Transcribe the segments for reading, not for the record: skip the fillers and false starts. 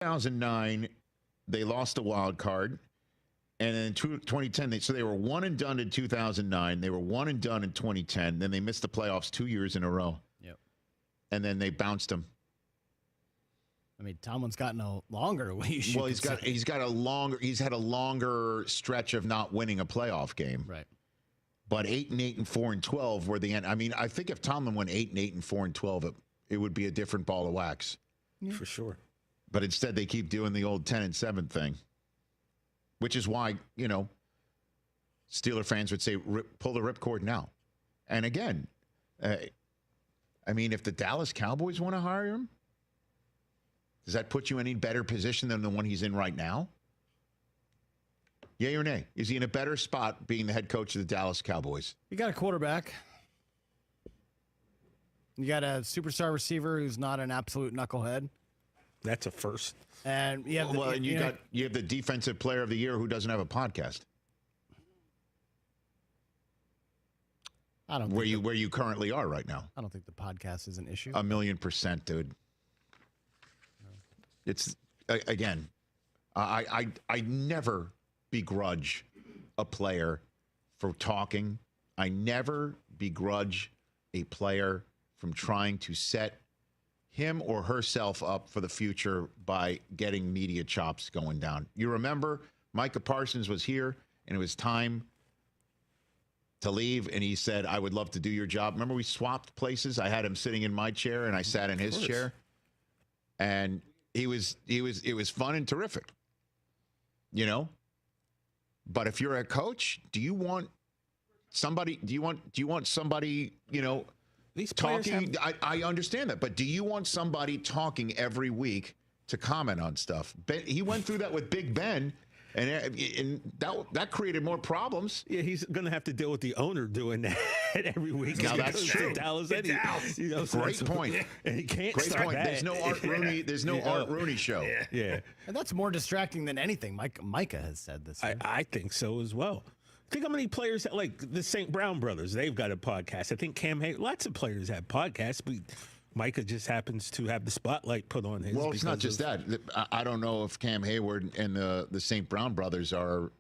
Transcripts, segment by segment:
2009, they lost a wild card. And then in 2010, they were one and done in 2009. They were one and done in 2010. Then they missed the playoffs 2 years in a row. Yep. And then they bounced them. I mean, Tomlin's gotten a longer leash. Well, he's had a longer stretch of not winning a playoff game. Right. But 8-8 and 4-12 were the end. I mean, I think if Tomlin went 8-8 and 4-12, it would be a different ball of wax. Yeah. For sure. But instead, they keep doing the old 10-7 thing, which is why, Steeler fans would say, pull the ripcord now. And again, I mean, if the Dallas Cowboys want to hire him, does that put you in any better position than the one he's in right now? Yay or nay? Is he in a better spot being the head coach of the Dallas Cowboys? You got a quarterback. You got a superstar receiver who's not an absolute knucklehead. That's a first. And you have you have the defensive player of the year who doesn't have a podcast. I don't where you currently are right now. I don't think the podcast is an issue. 1,000,000%, dude. It's again, I never begrudge a player for talking. I never begrudge a player from trying to set him or herself up for the future by getting media chops going down. You remember Micah Parsons was here and it was time to leave, and he said, I would love to do your job. Remember we swapped places? I had him sitting in my chair and I sat in his chair. And it was fun and terrific. But if you're a coach, do you want somebody, These talking? I understand that, but do you want somebody talking every week to comment on stuff? He went through that with Big Ben, and that created more problems. Yeah, he's going to have to deal with the owner doing that every week. Now that's true. Dallas, Great point. And he can't. Great start point. That. There's no Art Rooney. There's no Art Rooney show. Yeah. And that's more distracting than anything. Micah has said this. I think so as well. Think how many players like the St. Brown brothers. They've got a podcast. I think Cam Hayward. Lots of players have podcasts, but Micah just happens to have the spotlight put on his. Well, it's not just that. I don't know if Cam Hayward and the St. Brown brothers are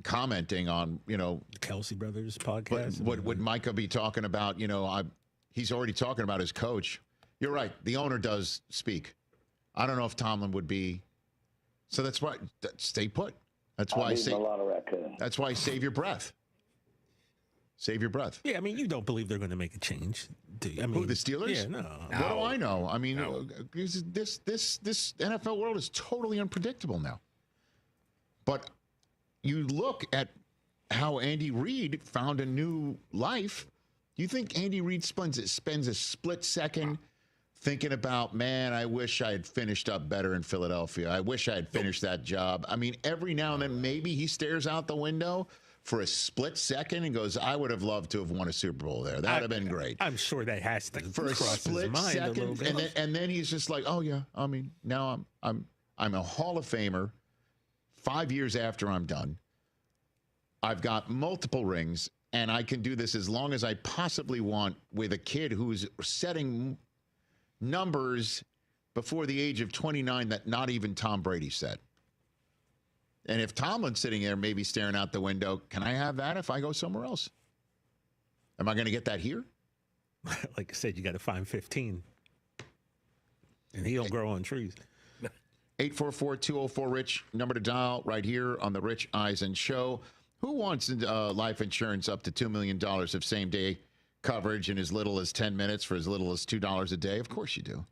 commenting on, the Kelsey brothers podcast. Would Micah be talking about? He's already talking about his coach. You're right. The owner does speak. I don't know if Tomlin would be. So that's why stay put. That's why that's why save your breath. Save your breath. Yeah, I mean, you don't believe they're going to make a change, do you? Who, the Steelers? Yeah, no. What do I know? I mean, this NFL world is totally unpredictable now. But you look at how Andy Reid found a new life. You think Andy Reid spends a split second thinking about, man, I wish I had finished up better in Philadelphia. I wish I had finished that job. I mean, every now and then maybe he stares out the window for a split second and goes, I would have loved to have won a Super Bowl there. That would have been great. I'm sure that has to for a split second, and then he's just like, oh yeah. I mean, now I'm a Hall of Famer. 5 years after I'm done, I've got multiple rings, and I can do this as long as I possibly want with a kid who's setting numbers before the age of 29 that not even Tom Brady set. And if Tomlin's sitting there maybe staring out the window, can I have that if I go somewhere else? Am I going to get that here? Like I said, you got to find 15. And he don't grow on trees. 844-204-RICH, number to dial right here on the Rich Eisen Show. Who wants life insurance up to $2 million of same-day coverage in as little as 10 minutes for as little as $2 a day? Of course you do.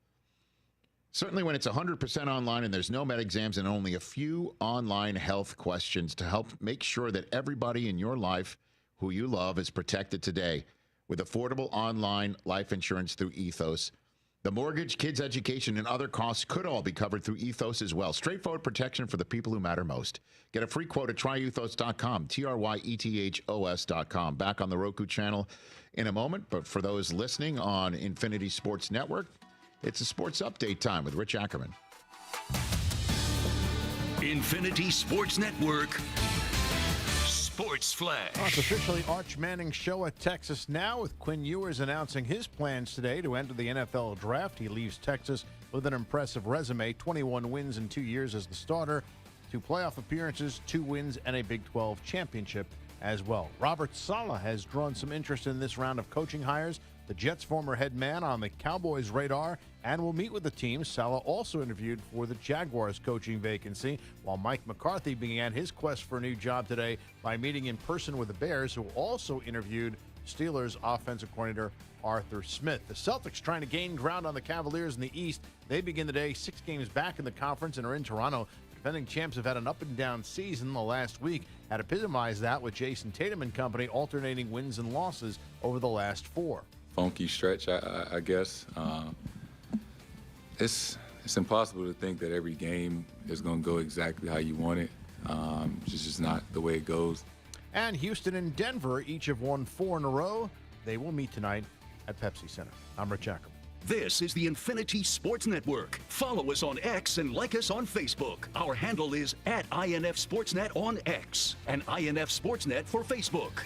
Certainly when it's 100% online and there's no med exams and only a few online health questions to help make sure that everybody in your life who you love is protected today with affordable online life insurance through Ethos. The mortgage, kids' education, and other costs could all be covered through Ethos as well. Straightforward protection for the people who matter most. Get a free quote at tryethos.com, TRYETHOS.com. Back on the Roku channel in a moment, but for those listening on Infinity Sports Network, it's a sports update time with Rich Ackerman. Infinity Sports Network Sports Flash. Oh, it's officially Arch Manning's show at Texas now, with Quinn Ewers announcing his plans today to enter the NFL draft. He leaves Texas with an impressive resume, 21 wins in 2 years as the starter, 2 playoff appearances, 2 wins, and a Big 12 championship as well. Robert Saleh has drawn some interest in this round of coaching hires. The Jets' former head man on the Cowboys' radar and will meet with the team. Saleh also interviewed for the Jaguars' coaching vacancy, while Mike McCarthy began his quest for a new job today by meeting in person with the Bears, who also interviewed Steelers offensive coordinator Arthur Smith. The Celtics trying to gain ground on the Cavaliers in the East. They begin the day 6 games back in the conference and are in Toronto. Defending champs have had an up-and-down season the last week. Had epitomized that with Jason Tatum and company alternating wins and losses over the last 4. Funky stretch, I guess. It's impossible to think that every game is going to go exactly how you want it. It's just not the way it goes. And Houston and Denver each have won 4 in a row. They will meet tonight at Pepsi Center. I'm Rich Ackerman. This is the Infinity Sports Network. Follow us on X and like us on Facebook. Our handle is @INF Sportsnet on X and INF Sportsnet for Facebook.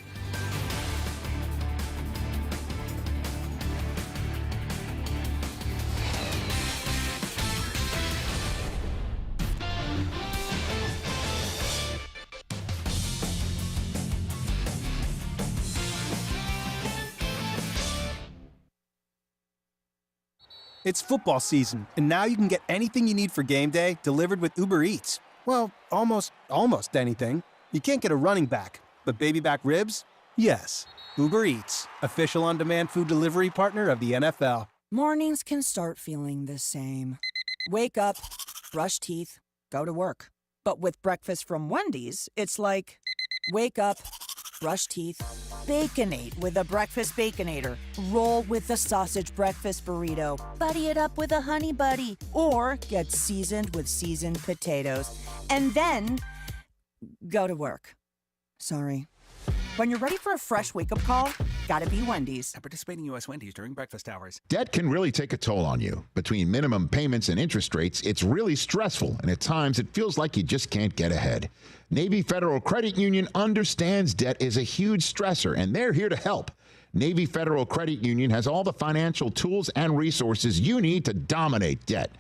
It's football season, and now you can get anything you need for game day delivered with Uber Eats. Well, almost anything. You can't get a running back, but baby back ribs? Yes. Uber Eats, official on-demand food delivery partner of the NFL. Mornings can start feeling the same. Wake up, brush teeth, go to work. But with breakfast from Wendy's, it's like, wake up, brush teeth, Baconate with a breakfast Baconator. Roll with the sausage breakfast burrito. Buddy it up with a honey buddy. Or get seasoned with seasoned potatoes. And then go to work. Sorry. When you're ready for a fresh wake-up call, gotta be Wendy's. At participating U.S. Wendy's during breakfast hours. Debt can really take a toll on you. Between minimum payments and interest rates, it's really stressful, and at times it feels like you just can't get ahead. Navy Federal Credit Union understands debt is a huge stressor, and they're here to help. Navy Federal Credit Union has all the financial tools and resources you need to dominate debt.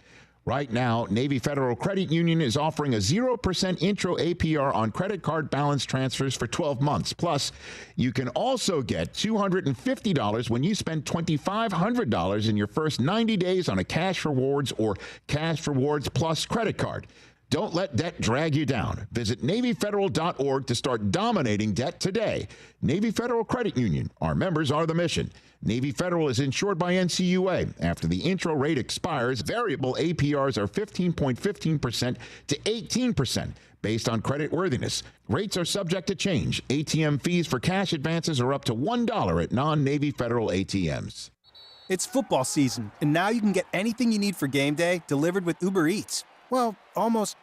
Right now, Navy Federal Credit Union is offering a 0% intro APR on credit card balance transfers for 12 months. Plus, you can also get $250 when you spend $2,500 in your first 90 days on a Cash Rewards or Cash Rewards Plus credit card. Don't let debt drag you down. Visit NavyFederal.org to start dominating debt today. Navy Federal Credit Union. Our members are the mission. Navy Federal is insured by NCUA. After the intro rate expires, variable APRs are 15.15% to 18% based on credit worthiness. Rates are subject to change. ATM fees for cash advances are up to $1 at non-Navy Federal ATMs. It's football season, and now you can get anything you need for game day delivered with Uber Eats. Well, almost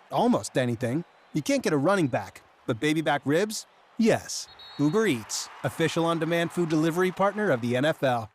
anything. You can't get a running back, but baby back ribs? Yes. Uber Eats, official on-demand food delivery partner of the NFL.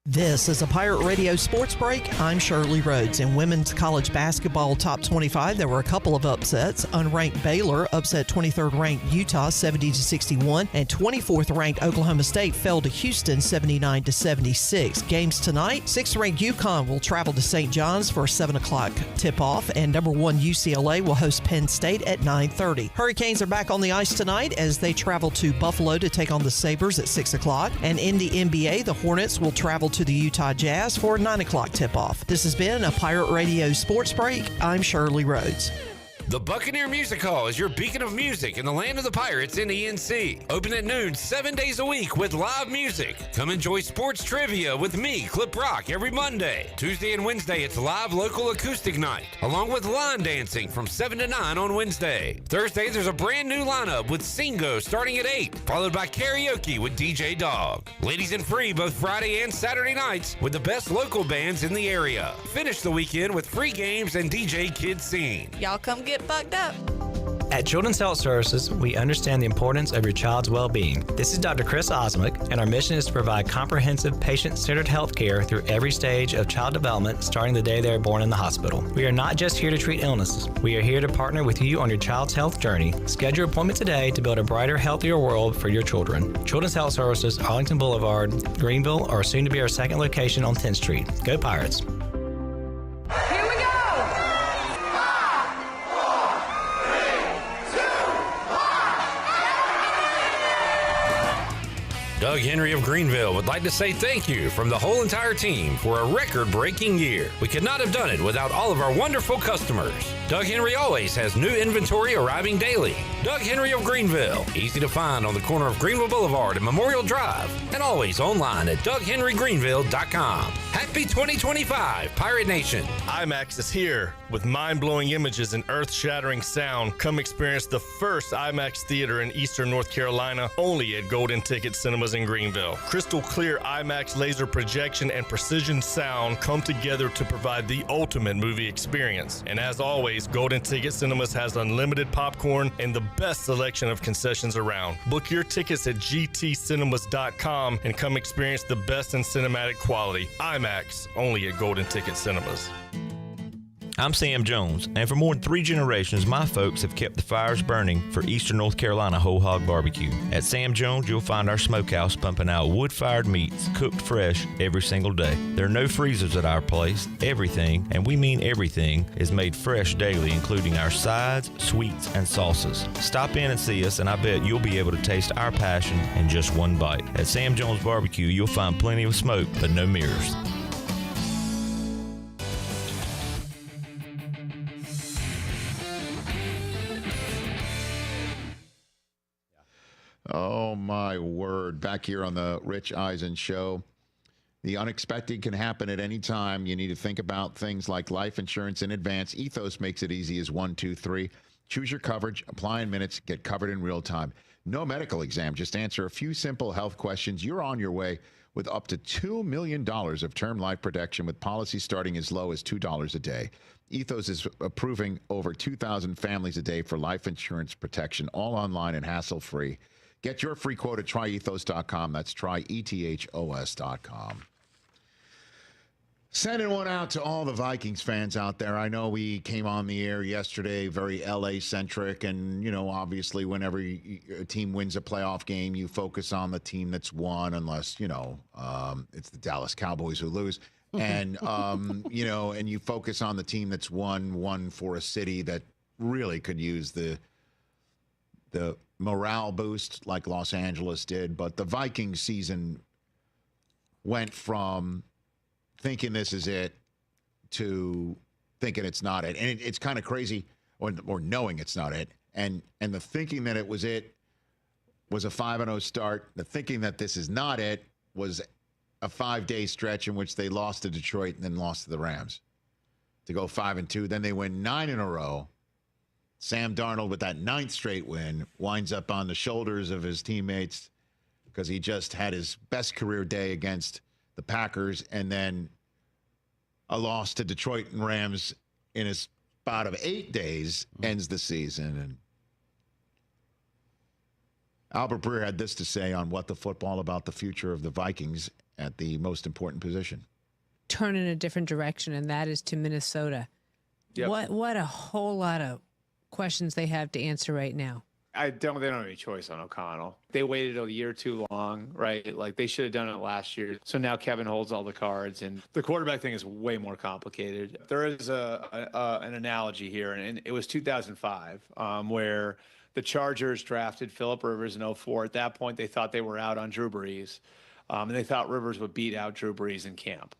This is a Pirate Radio Sports Break. I'm Shirley Rhodes. In women's college basketball top 25, there were a couple of upsets. Unranked Baylor upset 23rd ranked Utah 70-61, and 24th ranked Oklahoma State fell to Houston 79-76. Games tonight, 6th ranked UConn will travel to St. John's for a 7 o'clock tip-off, and number 1 UCLA will host Penn State at 9:30. Hurricanes are back on the ice tonight as they travel to Buffalo to take on the Sabres at 6 o'clock, and in the NBA, the Hornets will travel to the Utah Jazz for a 9 o'clock tip-off. This has been a Pirate Radio Sports Break. I'm Shirley Rhodes. The Buccaneer Music Hall is your beacon of music in the land of the Pirates in ENC. Open at noon 7 days a week with live music. Come enjoy sports trivia with me, Clip Rock, every Monday. Tuesday and Wednesday, it's live local acoustic night, along with line dancing from 7 to 9 on Wednesday. Thursday, there's a brand new lineup with Singo starting at 8, followed by karaoke with DJ Dog. Ladies and free both Friday and Saturday nights with the best local bands in the area. Finish the weekend with free games and DJ Kid Scene. Y'all come get fucked up. At Children's Health Services, we understand the importance of your child's well-being. This is Dr. Chris Osmick, and our mission is to provide comprehensive, patient-centered health care through every stage of child development, starting the day they are born in the hospital. We are not just here to treat illnesses. We are here to partner with you on your child's health journey. Schedule your appointment today to build a brighter, healthier world for your children. Children's Health Services, Arlington Boulevard, Greenville, or soon to be our second location on 10th Street. Go Pirates! Here we go! Doug Henry of Greenville would like to say thank you from the whole entire team for a record-breaking year. We could not have done it without all of our wonderful customers. Doug Henry always has new inventory arriving daily. Doug Henry of Greenville, easy to find on the corner of Greenville Boulevard and Memorial Drive, and always online at DougHenryGreenville.com. Happy 2025, Pirate Nation. IMAX is here with mind-blowing images and earth-shattering sound. Come experience the first IMAX theater in Eastern North Carolina, only at Golden Ticket Cinemas in Greenville. Crystal clear IMAX laser projection and precision sound come together to provide the ultimate movie experience. And as always, Golden Ticket Cinemas has unlimited popcorn and the best selection of concessions around. Book your tickets at gtcinemas.com and come experience the best in cinematic quality. IMAX, only at Golden Ticket Cinemas. I'm Sam Jones, and for more than 3 generations, my folks have kept the fires burning for Eastern North Carolina Whole Hog Barbecue. At Sam Jones, you'll find our smokehouse pumping out wood-fired meats cooked fresh every single day. There are no freezers at our place. Everything, and we mean everything, is made fresh daily, including our sides, sweets, and sauces. Stop in and see us, and I bet you'll be able to taste our passion in just one bite. At Sam Jones Barbecue, you'll find plenty of smoke, but no mirrors. Oh, my word. Back here on the Rich Eisen Show. The unexpected can happen at any time. You need to think about things like life insurance in advance. Ethos makes it easy as 1, 2, 3. Choose your coverage, apply in minutes, get covered in real time. No medical exam. Just answer a few simple health questions. You're on your way with up to $2 million of term life protection with policies starting as low as $2 a day. Ethos is approving over 2,000 families a day for life insurance protection, all online and hassle-free. Get your free quote at tryethos.com. That's tryethos.com. Sending one out to all the Vikings fans out there. I know we came on the air yesterday, very LA-centric, and, you know, obviously whenever a team wins a playoff game, you focus on the team that's won, unless, you know, it's the Dallas Cowboys who lose. And, you know, and you focus on the team that's won for a city that really could use the morale boost like Los Angeles did. But the Vikings season went from thinking this is it to thinking it's not it. And it's kind of crazy, or knowing it's not it. And the thinking that it was it was a 5-0 start. The thinking that this is not it was a 5-day stretch in which they lost to Detroit and then lost to the Rams to go 5-2. Then they win 9 in a row. Sam Darnold, with that 9th straight win, winds up on the shoulders of his teammates because he just had his best career day against the Packers, and then a loss to Detroit and Rams in a spot of 8 days ends the season. And Albert Breer had this to say on What the Football about the future of the Vikings at the most important position. Turn in a different direction, and that is to Minnesota. Yep. What a whole lot of questions they have to answer right now. They don't have any choice on O'Connell. They waited a year too long, right? Like, they should have done it last year. So now Kevin holds all the cards, and the quarterback thing is way more complicated. There is an analogy here, and it was 2005, where the Chargers drafted Phillip Rivers in 2004. At that point, they thought they were out on Drew Brees, and they thought Rivers would beat out Drew Brees in camp.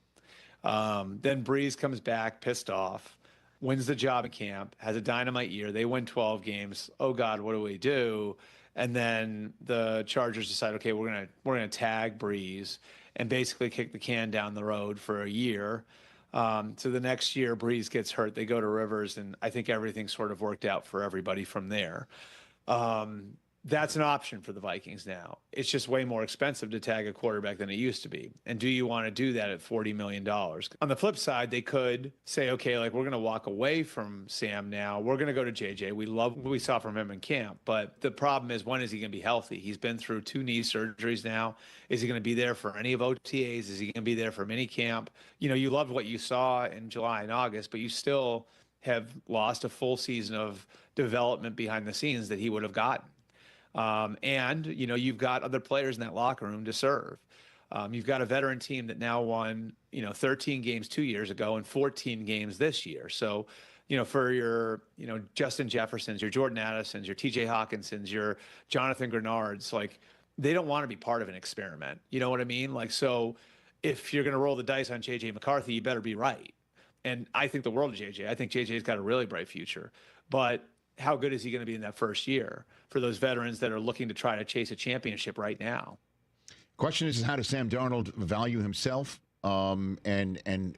Then Brees comes back pissed off, wins the job at camp, has a dynamite year. They win 12 games. Oh God, what do we do? And then the Chargers decide, okay, we're gonna tag Brees and basically kick the can down the road for a year. So the next year, Brees gets hurt. They go to Rivers, and I think everything sort of worked out for everybody from there. That's an option for the Vikings now. It's just way more expensive to tag a quarterback than it used to be. And do you want to do that at $40 million? On the flip side, they could say, okay, like, we're going to walk away from Sam now. We're going to go to JJ. We love what we saw from him in camp. But the problem is, when is he going to be healthy? He's been through 2 knee surgeries now. Is he going to be there for any of OTAs? Is he going to be there for mini camp? You know, you loved what you saw in July and August, but you still have lost a full season of development behind the scenes that he would have gotten. And, you know, you've got other players in that locker room to serve. You've got a veteran team that now won, 13 games 2 years ago and 14 games this year. So, for your, Justin Jeffersons, your Jordan Addisons, your TJ Hawkinsons, your Jonathan Grenards, like, they don't want to be part of an experiment. You know what I mean? Like, so if you're going to roll the dice on JJ McCarthy, you better be right. And I think the world of JJ. I think JJ's got a really bright future. But how good is he going to be in that first year for those veterans that are looking to try to chase a championship right now? Question is, how does Sam Darnold value himself? And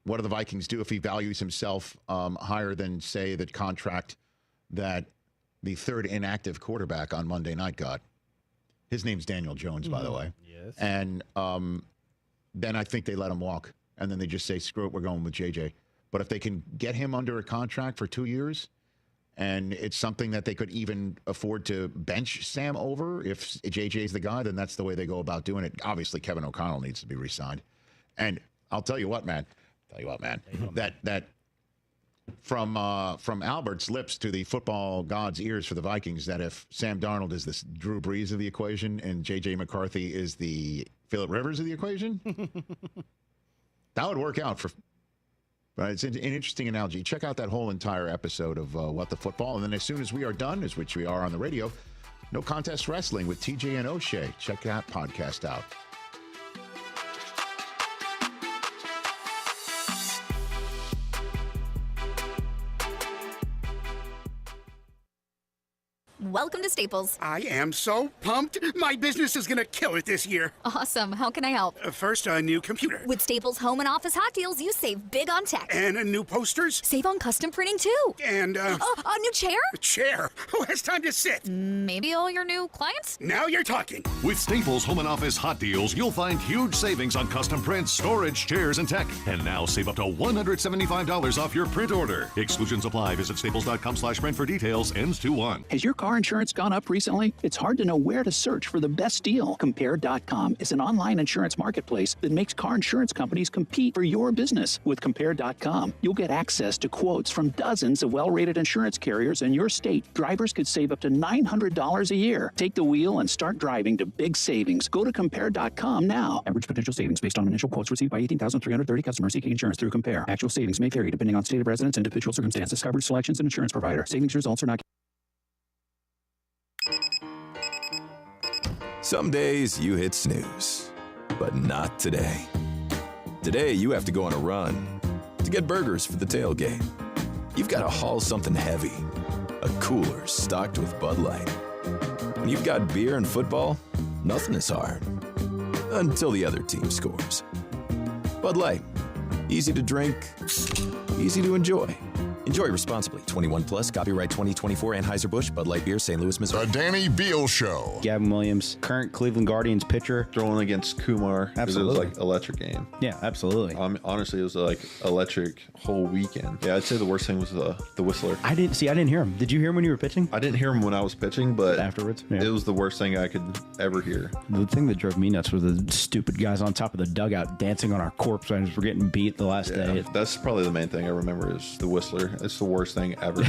what do the Vikings do if he values himself higher than, say, the contract that the third inactive quarterback on Monday night got? His name's Daniel Jones, by the way. Yes. And then I think they let him walk. And then they just say, screw it, we're going with JJ. But if they can get him under a contract for 2 years, and it's something that they could even afford to bench Sam over, if JJ's the guy, then that's the way they go about doing it. Obviously, Kevin O'Connell needs to be re-signed. And I'll tell you what, man. That from Albert's lips to the football god's ears for the Vikings, that if Sam Darnold is the Drew Brees of the equation and JJ McCarthy is the Phillip Rivers of the equation, that would work out for. But it's an interesting analogy. Check out that whole entire episode of What the Football. And then as soon as we are done, as which we are on the radio, No Contest Wrestling with TJ and O'Shea. Check that podcast out. Welcome to Staples. I am so pumped. My business is going to kill it this year. Awesome. How can I help? First, a new computer. With Staples home and office hot deals, you save big on tech. And new posters. Save on custom printing, too. And, a new chair? A chair? Who has time to sit? Maybe all your new clients? Now you're talking. With Staples home and office hot deals, you'll find huge savings on custom prints, storage, chairs, and tech. And now save up to $175 off your print order. Exclusions apply. Visit staples.com/print for details. Ends 2/1. Has your car insurance gone up recently? It's hard to know where to search for the best deal. Compare.com is an online insurance marketplace that makes car insurance companies compete for your business. With Compare.com, you'll get access to quotes from dozens of well-rated insurance carriers in your state. Drivers could save up to $900 a year. Take the wheel and start driving to big savings. Go to Compare.com now. Average potential savings based on initial quotes received by 18,330 customers seeking insurance through Compare. Actual savings may vary depending on state of residence, individual circumstances, coverage selections, and insurance provider. Savings results are not. Some days you hit snooze, but not today. Today you have to go on a run to get burgers for the tailgate. You've got to haul something heavy, a cooler stocked with Bud Light. When you've got beer and football, nothing is hard, until the other team scores. Bud Light, easy to drink, easy to enjoy. Enjoy responsibly. 21 plus. Copyright 2024 Anheuser-Busch, Bud Light Beer, St. Louis, Missouri. The Danny Beal Show. Gavin Williams, current Cleveland Guardians pitcher. Throwing against Kumar. Absolutely. It was like electric game. Yeah, absolutely. Honestly, it was like electric whole weekend. Yeah, I'd say the worst thing was the whistler. I didn't hear him. Did you hear him when you were pitching? I didn't hear him when I was pitching, but afterwards, it was the worst thing I could ever hear. The thing that drove me nuts was the stupid guys on top of the dugout dancing on our corpse when we're getting beat the last day. That's probably the main thing I remember is the whistler. It's the worst thing ever.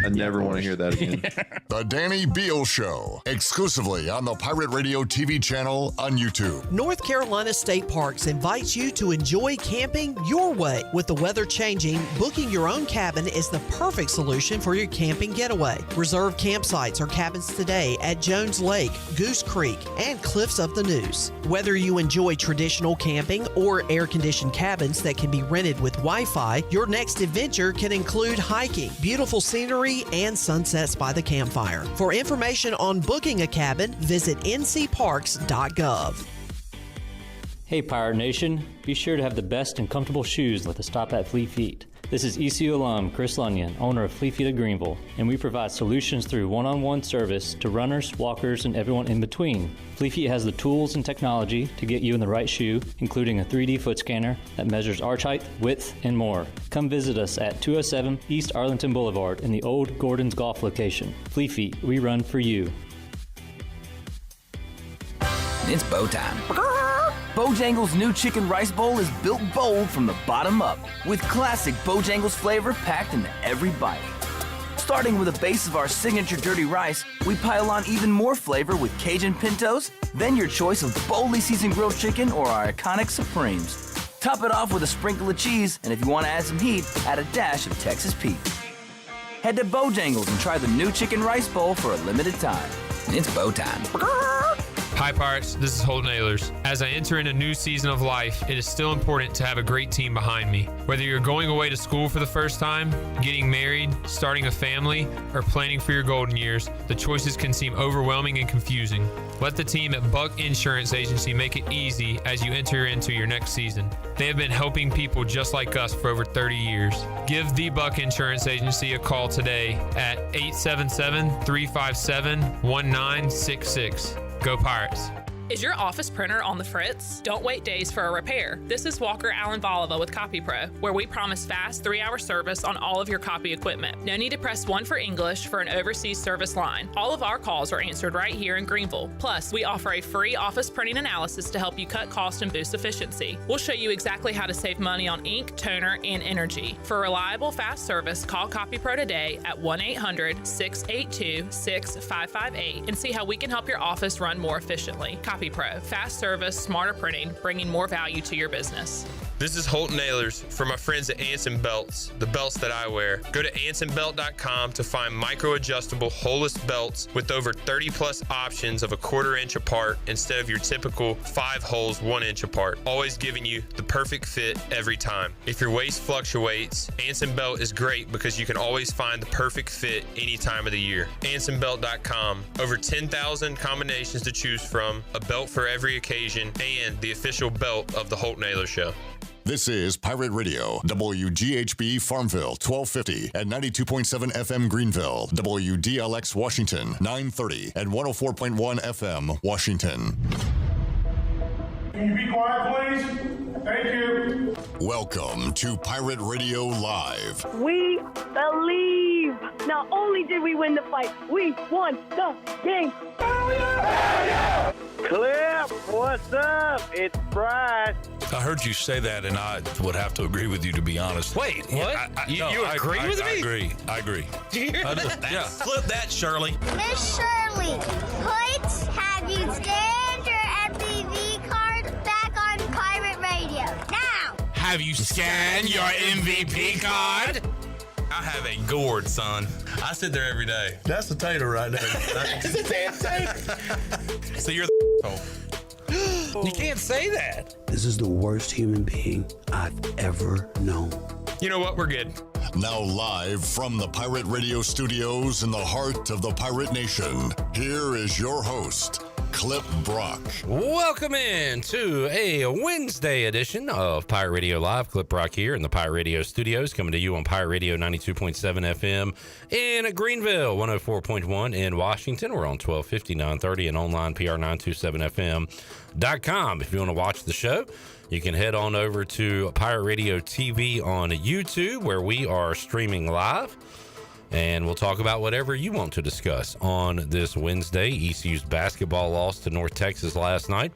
I never want to hear that again. The Danny Beal Show, exclusively on the Pirate Radio TV channel on YouTube. North Carolina State Parks invites you to enjoy camping your way. With the weather changing, booking your own cabin is the perfect solution for your camping getaway. Reserve campsites or cabins today at Jones Lake, Goose Creek, and Cliffs of the Neuse. Whether you enjoy traditional camping or air-conditioned cabins that can be rented with Wi-Fi, your next adventure can include hiking, beautiful scenery, and sunsets by the campfire. For information on booking a cabin, visit ncparks.gov. Hey Pirate Nation, be sure to have the best and comfortable shoes with a stop at Fleet Feet. This is ECU alum Chris Lunyon, owner of Fleet Feet of Greenville, and we provide solutions through one-on-one service to runners, walkers, and everyone in between. Fleet Feet has the tools and technology to get you in the right shoe, including a 3D foot scanner that measures arch height, width, and more. Come visit us at 207 East Arlington Boulevard in the old Gordon's Golf location. Fleet Feet, we run for you. It's bow time. Bojangles' new chicken rice bowl is built bold from the bottom up, with classic Bojangles flavor packed into every bite. Starting with a base of our signature dirty rice, we pile on even more flavor with Cajun pintos, then your choice of boldly seasoned grilled chicken or our iconic Supremes. Top it off with a sprinkle of cheese, and if you want to add some heat, add a dash of Texas Pete. Head to Bojangles and try the new chicken rice bowl for a limited time. It's bow time. Hi Pirates, this is Holton Naylor. As I enter in a new season of life, it is still important to have a great team behind me. Whether you're going away to school for the first time, getting married, starting a family, or planning for your golden years, the choices can seem overwhelming and confusing. Let the team at Buck Insurance Agency make it easy as you enter into your next season. They have been helping people just like us for over 30 years. Give the Buck Insurance Agency a call today at 877-357-1966. Go Pirates. Is your office printer on the fritz? Don't wait days for a repair. This is Walker Allen Volova with CopyPro, where we promise fast 3-hour service on all of your copy equipment. No need to press 1 for English for an overseas service line. All of our calls are answered right here in Greenville. Plus, we offer a free office printing analysis to help you cut cost and boost efficiency. We'll show you exactly how to save money on ink, toner, and energy. For reliable, fast service, call CopyPro today at 1-800-682-6558 and see how we can help your office run more efficiently. CopyPro, fast service, smarter printing, bringing more value to your business. This is Holton Naylor for my friends at Anson Belts, the belts that I wear. Go to ansonbelt.com to find micro-adjustable holeless belts with over 30-plus options of a 1/4 inch apart instead of your typical 5 holes 1 inch apart, always giving you the perfect fit every time. If your waist fluctuates, Anson Belt is great because you can always find the perfect fit any time of the year. ansonbelt.com, over 10,000 combinations to choose from, a belt for every occasion, and the official belt of the Holton Naylor Show. This is Pirate Radio, WGHB Farmville, 1250 and 92.7 FM Greenville, WDLX Washington, 930 and 104.1 FM Washington. Can you be quiet, please? Thank you. Welcome to Pirate Radio Live. We believe. Not only did we win the fight, we won the game. Hell yeah! Hell yeah! Clip, what's up? It's Bryce. I heard you say that, and I would have to agree with you, to be honest. Wait, what? You agree with me? I agree. Do you hear that? Yeah. Flip that, Shirley. Miss Shirley, put have you scanned your MVP card back on Pirate Radio? Now! Have you scanned your MVP card? I have a gourd, son. I sit there every day. That's a tater right there. It's a damn tater. So you're the You can't say that. This is the worst human being I've ever known. You know what? We're good. Now live from the Pirate Radio studios in the heart of the Pirate Nation, here is your host, Clip Brock. Welcome in to a Wednesday edition of Pirate Radio Live. Clip Brock here in the Pirate Radio studios, coming to you on Pirate Radio 92.7 FM in Greenville, 104.1 in Washington. We're on 1250, 930, and online PR927FM.com. If you want to watch the show, you can head on over to Pirate Radio TV on YouTube, where we are streaming live. And we'll talk about whatever you want to discuss on this Wednesday. ECU's basketball loss to North Texas last night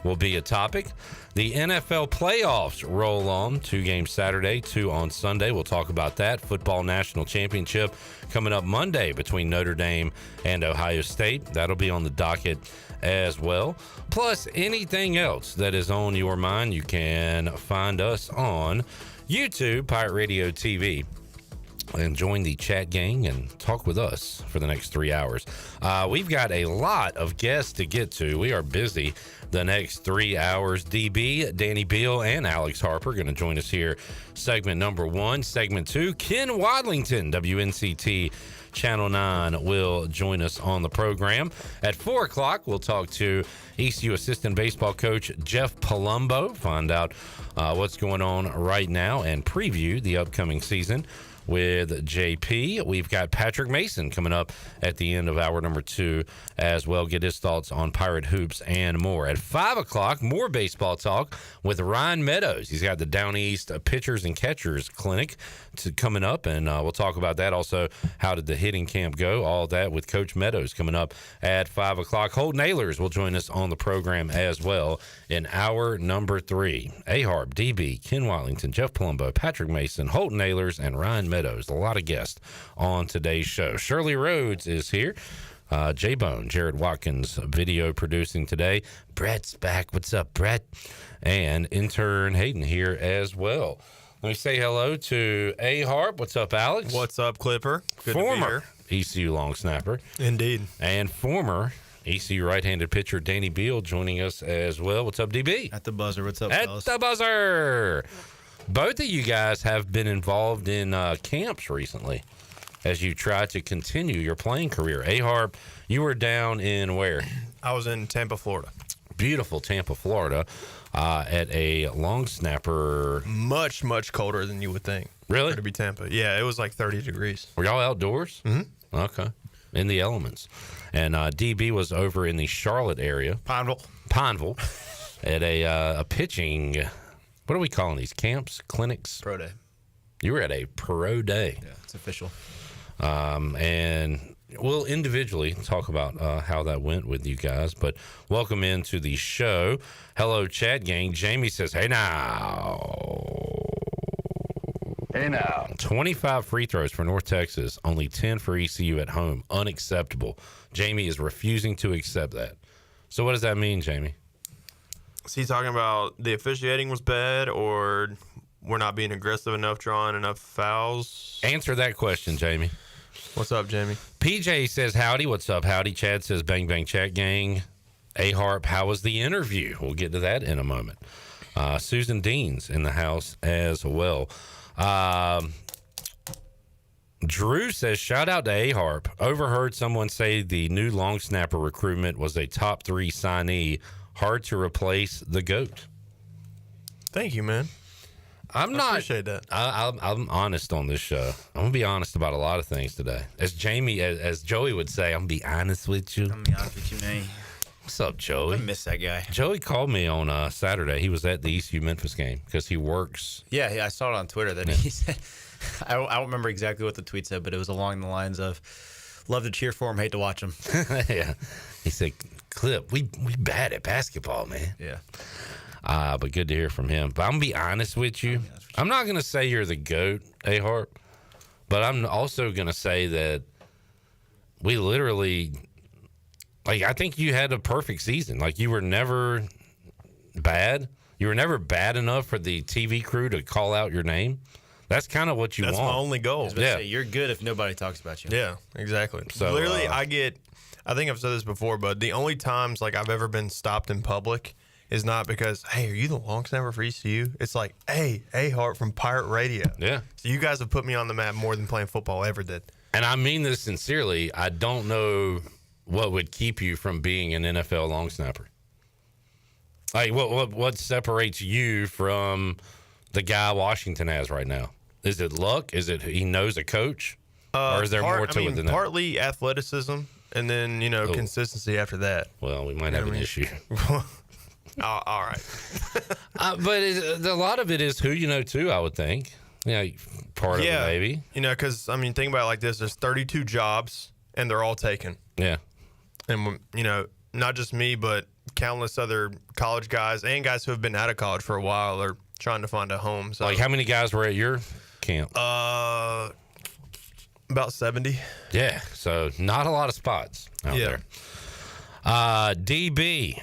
will be a topic. The NFL playoffs roll on. 2 games Saturday, 2 on Sunday. We'll talk about that. Football National Championship coming up Monday between Notre Dame and Ohio State. That'll be on the docket as well. Plus anything else that is on your mind, you can find us on YouTube, Pirate Radio TV. And join the chat gang and talk with us for the next 3 hours. We've got a lot of guests to get to. We are busy the next 3 hours. DB, Danny Beal, and Alex Harper are going to join us here. Segment number 1. Segment 2, Ken Watlington, WNCT Channel 9 will join us on the program. At 4 o'clock, we'll talk to ECU assistant baseball coach Jeff Palumbo, find out what's going on right now and preview the upcoming season with JP. We've got Patrick Mason coming up at the end of hour number 2 as well. Get his thoughts on Pirate hoops and more. At 5 o'clock, more baseball talk with Ryan Meadows. He's got the Down East Pitchers and Catchers Clinic coming up, and we'll talk about that. Also, how did the hitting camp go? All that with Coach Meadows coming up at 5 o'clock. Holton Naylor will join us on the program as well in hour number 3. A-Harp, DB, Ken Watlington, Jeff Palumbo, Patrick Mason, Holton Naylor, and Ryan Meadows. A lot of guests on today's show. Shirley Rhodes is here. J-Bone, Jared Watkins, video producing today. Brett's back. What's up, Brett? And intern Hayden here as well. Let me say hello to A-Harp. What's up, Alex? What's up, Clipper? Good former to be here. ECU long snapper. Indeed. And former ECU right-handed pitcher Danny Beal joining us as well. What's up, DB? At the buzzer. What's up, At fellas? the buzzer. Both of you guys have been involved in camps recently as you try to continue your playing career. A-Harp, you were down in where? I was in Tampa, Florida. Beautiful Tampa, Florida, at a long snapper. Much, much colder than you would think. Really? To be Tampa. Yeah, it was like 30 degrees. Were y'all outdoors? Mm-hmm. Okay. In the elements. And DB was over in the Charlotte area. Pineville. At a pitching, what are we calling these? Camps? Clinics? Pro day. You were at a pro day. Yeah, it's official. And we'll individually talk about how that went with you guys. But welcome into the show. Hello, chat gang. Jamie says, hey now. Hey now. 25 free throws for North Texas, only 10 for ECU at home. Unacceptable. Jamie is refusing to accept that. So what does that mean, Jamie? Is he talking about the officiating was bad, or we're not being aggressive enough, drawing enough fouls? Answer that question, Jamie. What's up, Jamie? PJ says, howdy. What's up, howdy? Chad says, bang, bang, chat gang. A-Harp, how was the interview? We'll get to that in a moment. Susan Dean's in the house as well. Drew says, shout out to A-Harp. Overheard someone say the new long snapper recruitment was a top 3 signee. Hard to replace the GOAT. Thank you, man. I appreciate that. I'm honest on this show. I'm going to be honest about a lot of things today. As Joey would say, I'm going to be honest with you. I'm going to be honest with you, man. What's up, Joey? I miss that guy. Joey called me on Saturday. He was at the ECU Memphis game because he works. Yeah, I saw it on Twitter that he said, I don't remember exactly what the tweet said, but it was along the lines of, love to cheer for him, hate to watch him. Yeah. He said, Clip, we bad at basketball, man. Yeah. But good to hear from him. But I'm going to be honest with you. I'm not going to say you're the GOAT, A-Harp, but I'm also going to say that we literally, I think you had a perfect season. You were never bad. You were never bad enough for the TV crew to call out your name. That's kind of what you want. That's my only goal. Yeah. Say, you're good if nobody talks about you. Yeah, exactly. So, literally, I think I've said this before, but the only times I've ever been stopped in public is not because, hey, are you the long snapper for ECU? It's like, hey, A-Harp from Pirate Radio. Yeah. So you guys have put me on the map more than playing football ever did. And I mean this sincerely. I don't know what would keep you from being an NFL long snapper. What separates you from the guy Washington has right now? Is it luck? Is it he knows a coach? Or is there more to it than that? Partly athleticism, and then, consistency after that. Well, we might have an issue. All right. But a lot of it is who you know, too, I would think. Part of it, maybe. Because, think about it like this. There's 32 jobs, and they're all taken. Yeah. And, not just me, but countless other college guys and guys who have been out of college for a while are trying to find a home. So, how many guys were at your camp? About 70. Yeah, so not a lot of spots out there. DB,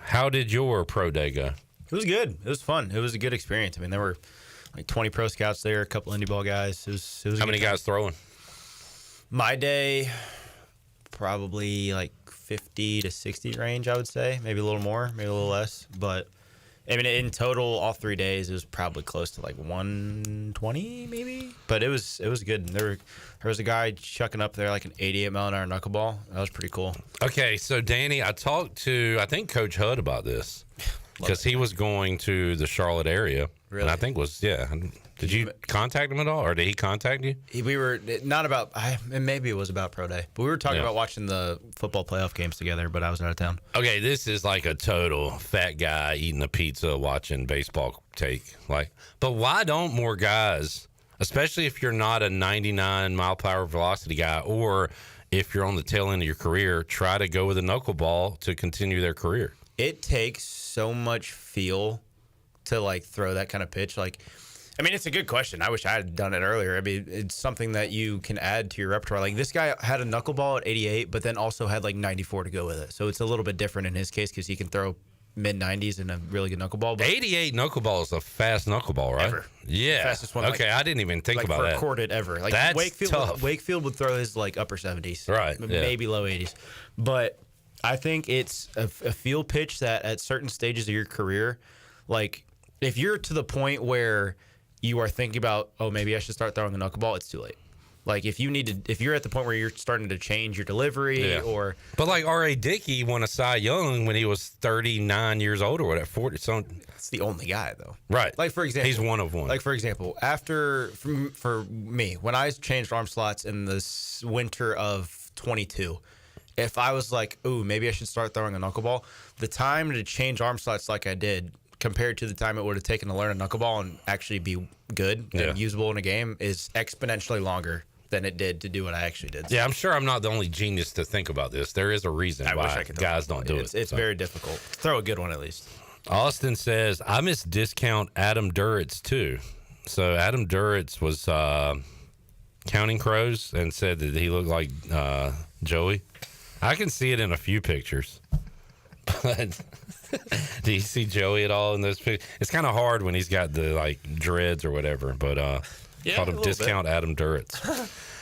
how did your pro day go? It was good. It was fun. It was a good experience. There were 20 pro scouts there, a couple indie ball guys. It was how many guys throwing? My day, probably 50 to 60 range, I would say. Maybe a little more, maybe a little less. But I mean, in total, all 3 days, it was probably close to like 120, maybe. But it was good. There was a guy chucking up there like an 88-mile-an-hour knuckleball. That was pretty cool. Okay, so Danny, I talked to think Coach Hud about this because he was going to the Charlotte area. Really? And I think Did you contact him at all, or did he contact you? We were not about. Maybe it was about pro day, but we were talking about watching the football playoff games together. But I was out of town. Okay, this is like a total fat guy eating a pizza, watching baseball take. But why don't more guys, especially if you're not a 99-mile-per-hour velocity guy, or if you're on the tail end of your career, try to go with a knuckleball to continue their career? It takes so much feel to throw that kind of pitch. I mean, it's a good question. I wish I had done it earlier. I mean, it's something that you can add to your repertoire. This guy had a knuckleball at 88, but then also had 94 to go with it. So it's a little bit different in his case because he can throw mid-90s and a really good knuckleball. But 88 knuckleball is a fast knuckleball, right? Ever. Yeah. Fastest one. Okay, I didn't even think about that. Recorded ever. That's Wakefield, tough. Wakefield would throw his upper 70s. Right. Maybe low 80s. But I think it's a field pitch that at certain stages of your career, if you're to the point where you are thinking about, maybe I should start throwing a knuckleball, it's too late. If you're at the point where you're starting to change your delivery or. But R.A. Dickey won a Cy Young when he was 39 years old or whatever, 40. So it's the only guy though. Right. For example, he's one of one. For example, for me, when I changed arm slots in this winter of 22, if I was maybe I should start throwing a knuckleball, the time to change arm slots like I did compared to the time it would have taken to learn a knuckleball and actually be good and usable in a game is exponentially longer than it did to do what I actually did. Yeah, I'm sure I'm not the only genius to think about this. There is a reason why guys don't do it. It's very difficult. Throw a good one at least. Austin says, I miss discount Adam Duritz too. So Adam Duritz was Counting Crows and said that he looked like Joey. I can see it in a few pictures. But do you see Joey at all in those pictures? It's kind of hard when he's got the dreads or whatever. But called him Discount Adam Duritz.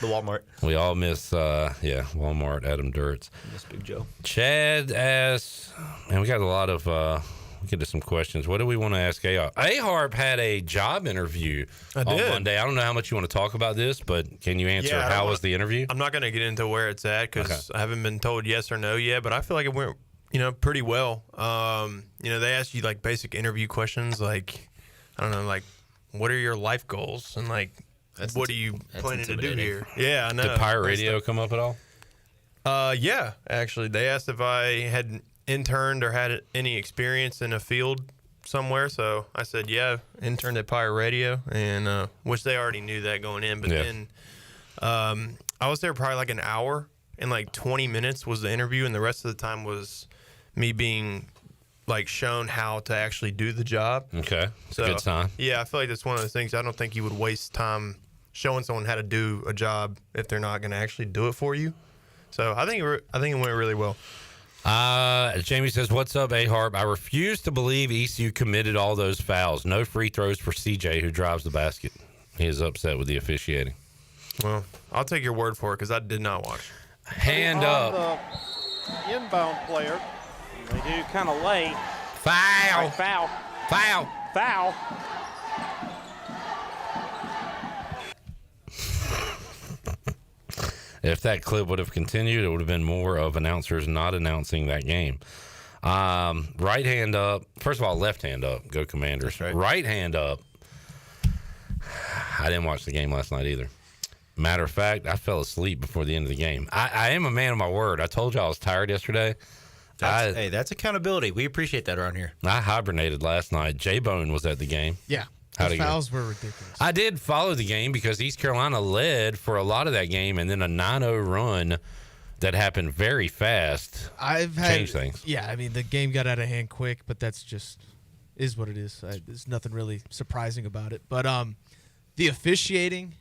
The Walmart. We all miss Walmart Adam Duritz. Miss Big Joe. Chad asks, and we got a lot of we'll get to some questions. What do we want to ask A-Harp? A-Harp had a job interview on Monday. I don't know how much you want to talk about this, but can you answer how was the interview? I'm not going to get into where it's at because I haven't been told yes or no yet, but I feel like it went pretty well. They asked you basic interview questions I don't know, what are your life goals and what are you planning to do here? Yeah, I know. Did Pirate Radio come up at all? Yeah, actually, they asked if I had interned or had any experience in a field somewhere. So I said, yeah, interned at Pirate Radio, and which they already knew that going in. But then I was there probably an hour, and 20 minutes was the interview, and the rest of the time was me being shown how to actually do the job. Okay, so good sign. Yeah, I feel like that's one of those things. I don't think you would waste time showing someone how to do a job if they're not going to actually do it for you. So I think it went really well. Jamie says, "What's up, A-Harp? I refuse to believe ECU committed all those fouls. No free throws for CJ, who drives the basket. He is upset with the officiating." Well, I'll take your word for it because I did not watch. Hand up. The inbound player. They do kind of late. Foul. Right, foul. Foul. Foul. If that clip would have continued, it would have been more of announcers not announcing that game. Right hand up. First of all, left hand up. Go Commanders. Right hand up. I didn't watch the game last night either. Matter of fact, I fell asleep before the end of the game. I am a man of my word. I told you I was tired yesterday. That's accountability. We appreciate that around here. I hibernated last night. J-Bone was at the game. Yeah. The fouls were ridiculous. I did follow the game because East Carolina led for a lot of that game, and then a 9-0 run that happened very fast changed things. Yeah, I mean, the game got out of hand quick, but that's just is what it is. There's nothing really surprising about it. But the officiating,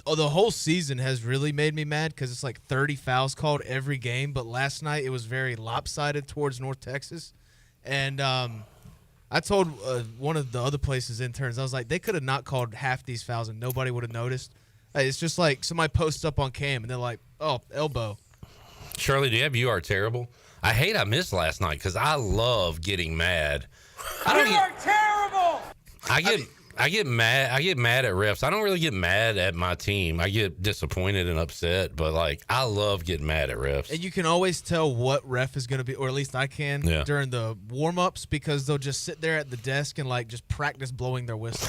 the whole season has really made me mad because it's 30 fouls called every game, but last night it was very lopsided towards North Texas. And I told one of the other places interns, I was like, they could have not called half these fouls and nobody would have noticed. It's just somebody posts up on cam and they're like, oh, elbow. Shirley, do you have You Are Terrible? I missed last night because I love getting mad. Are terrible. I get mad at refs. I don't really get mad at my team. I get disappointed and upset, but like I love getting mad at refs. And you can always tell what ref is going to be, or at least I can, during the warm-ups, because they'll just sit there at the desk and like just practice blowing their whistle.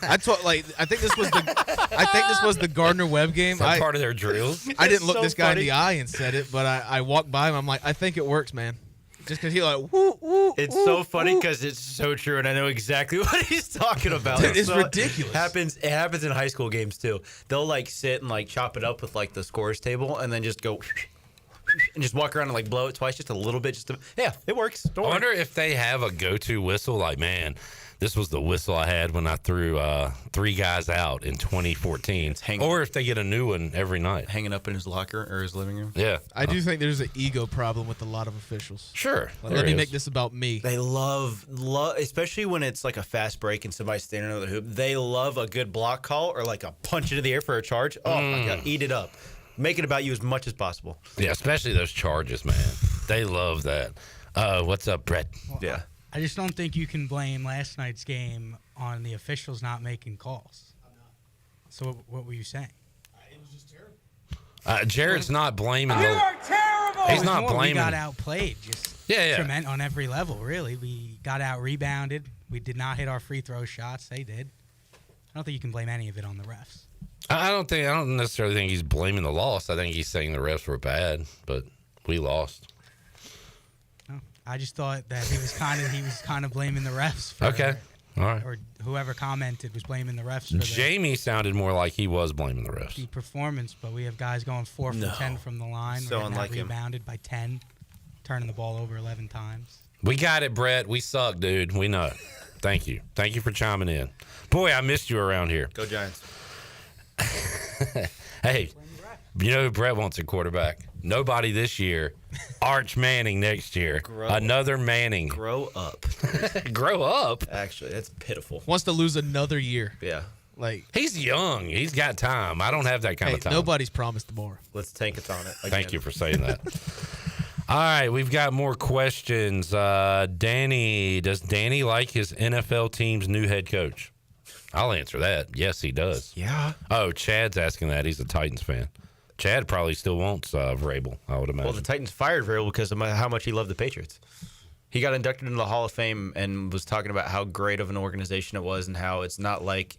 I think this was the Gardner-Webb game. Is that part of their drills? I didn't look this guy in the eye and said it, but I walked by him. I'm like, I think it works, man. Just because he like, woo, woo. It's so funny because it's so true, and I know exactly what he's talking about. Dude, it's ridiculous. It happens in high school games too. They'll like sit and like chop it up with like the scores table, and then just go and just walk around and like blow it twice, just a little bit. It works. I wonder if they have a go-to whistle. Like, man, this was the whistle I had when I threw 3 guys out in 2014. Or if they get a new one every night. Hanging up in his locker or his living room. Yeah. I do think there's an ego problem with a lot of officials. Sure. Let me make this about me. They love, especially when it's like a fast break and somebody's standing under the hoop, they love a good block call or like a punch into the air for a charge. Oh, my God. Eat it up. Make it about you as much as possible. Yeah, especially those charges, man. They love that. What's up, Brett? Yeah. I just don't think you can blame last night's game on the officials not making calls. So what were you saying? It was just terrible. Jared's not blaming You are terrible. He's not blaming. We got outplayed. Tremendous on every level, really. We got out-rebounded. We did not hit our free throw shots. They did. I don't think you can blame any of it on the refs. I don't necessarily think he's blaming the loss. I think he's saying the refs were bad, but we lost. I just thought that he was kind of blaming the refs. For, okay, all right. Or whoever commented was blaming the refs. For Jamie sounded more like he was blaming the refs. The performance, but we have guys going 4 for 10 from the line. So We're unlike him. Rebounded by 10, turning the ball over 11 times. We got it, Brett. We suck, dude. We know. Thank you for chiming in. Boy, I missed you around here. Go Giants. Hey, you know who Brett wants a quarterback? Nobody this year. Arch Manning next year. Another Manning. Grow up. Grow up? Actually, that's pitiful. Wants to lose another year. Yeah. Like, he's young. He's got time. I don't have that kind of time. Nobody's promised more. Let's tank it on it. Again. Thank you for saying that. All right, we've got more questions. Danny, does Danny like his NFL team's new head coach? I'll answer that. Yes, he does. Yeah. Oh, Chad's asking that. He's a Titans fan. Chad probably still wants Vrabel, I would imagine. Well, the Titans fired Vrabel because of how much he loved the Patriots. He got inducted into the Hall of Fame and was talking about how great of an organization it was and how it's not like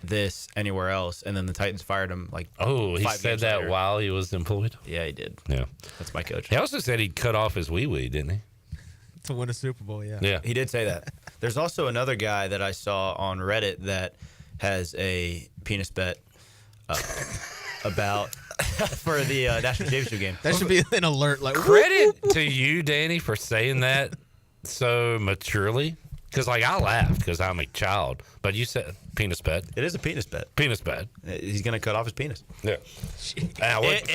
this anywhere else. And then the Titans fired him like he 5 said games that later. while he was employed? Yeah, he did. Yeah. That's my coach. He also said he'd cut off his wee-wee, didn't he? To win a Super Bowl, yeah. Yeah. He did say that. There's also another guy that I saw on Reddit that has a penis bet about for the national championship game. That should be an alert. Like, credit to you, Danny, for saying that so maturely. Because, like, I laughed because I'm a child. But you said penis bet. It is a penis bet. Penis bet. He's going to cut off his penis. Yeah.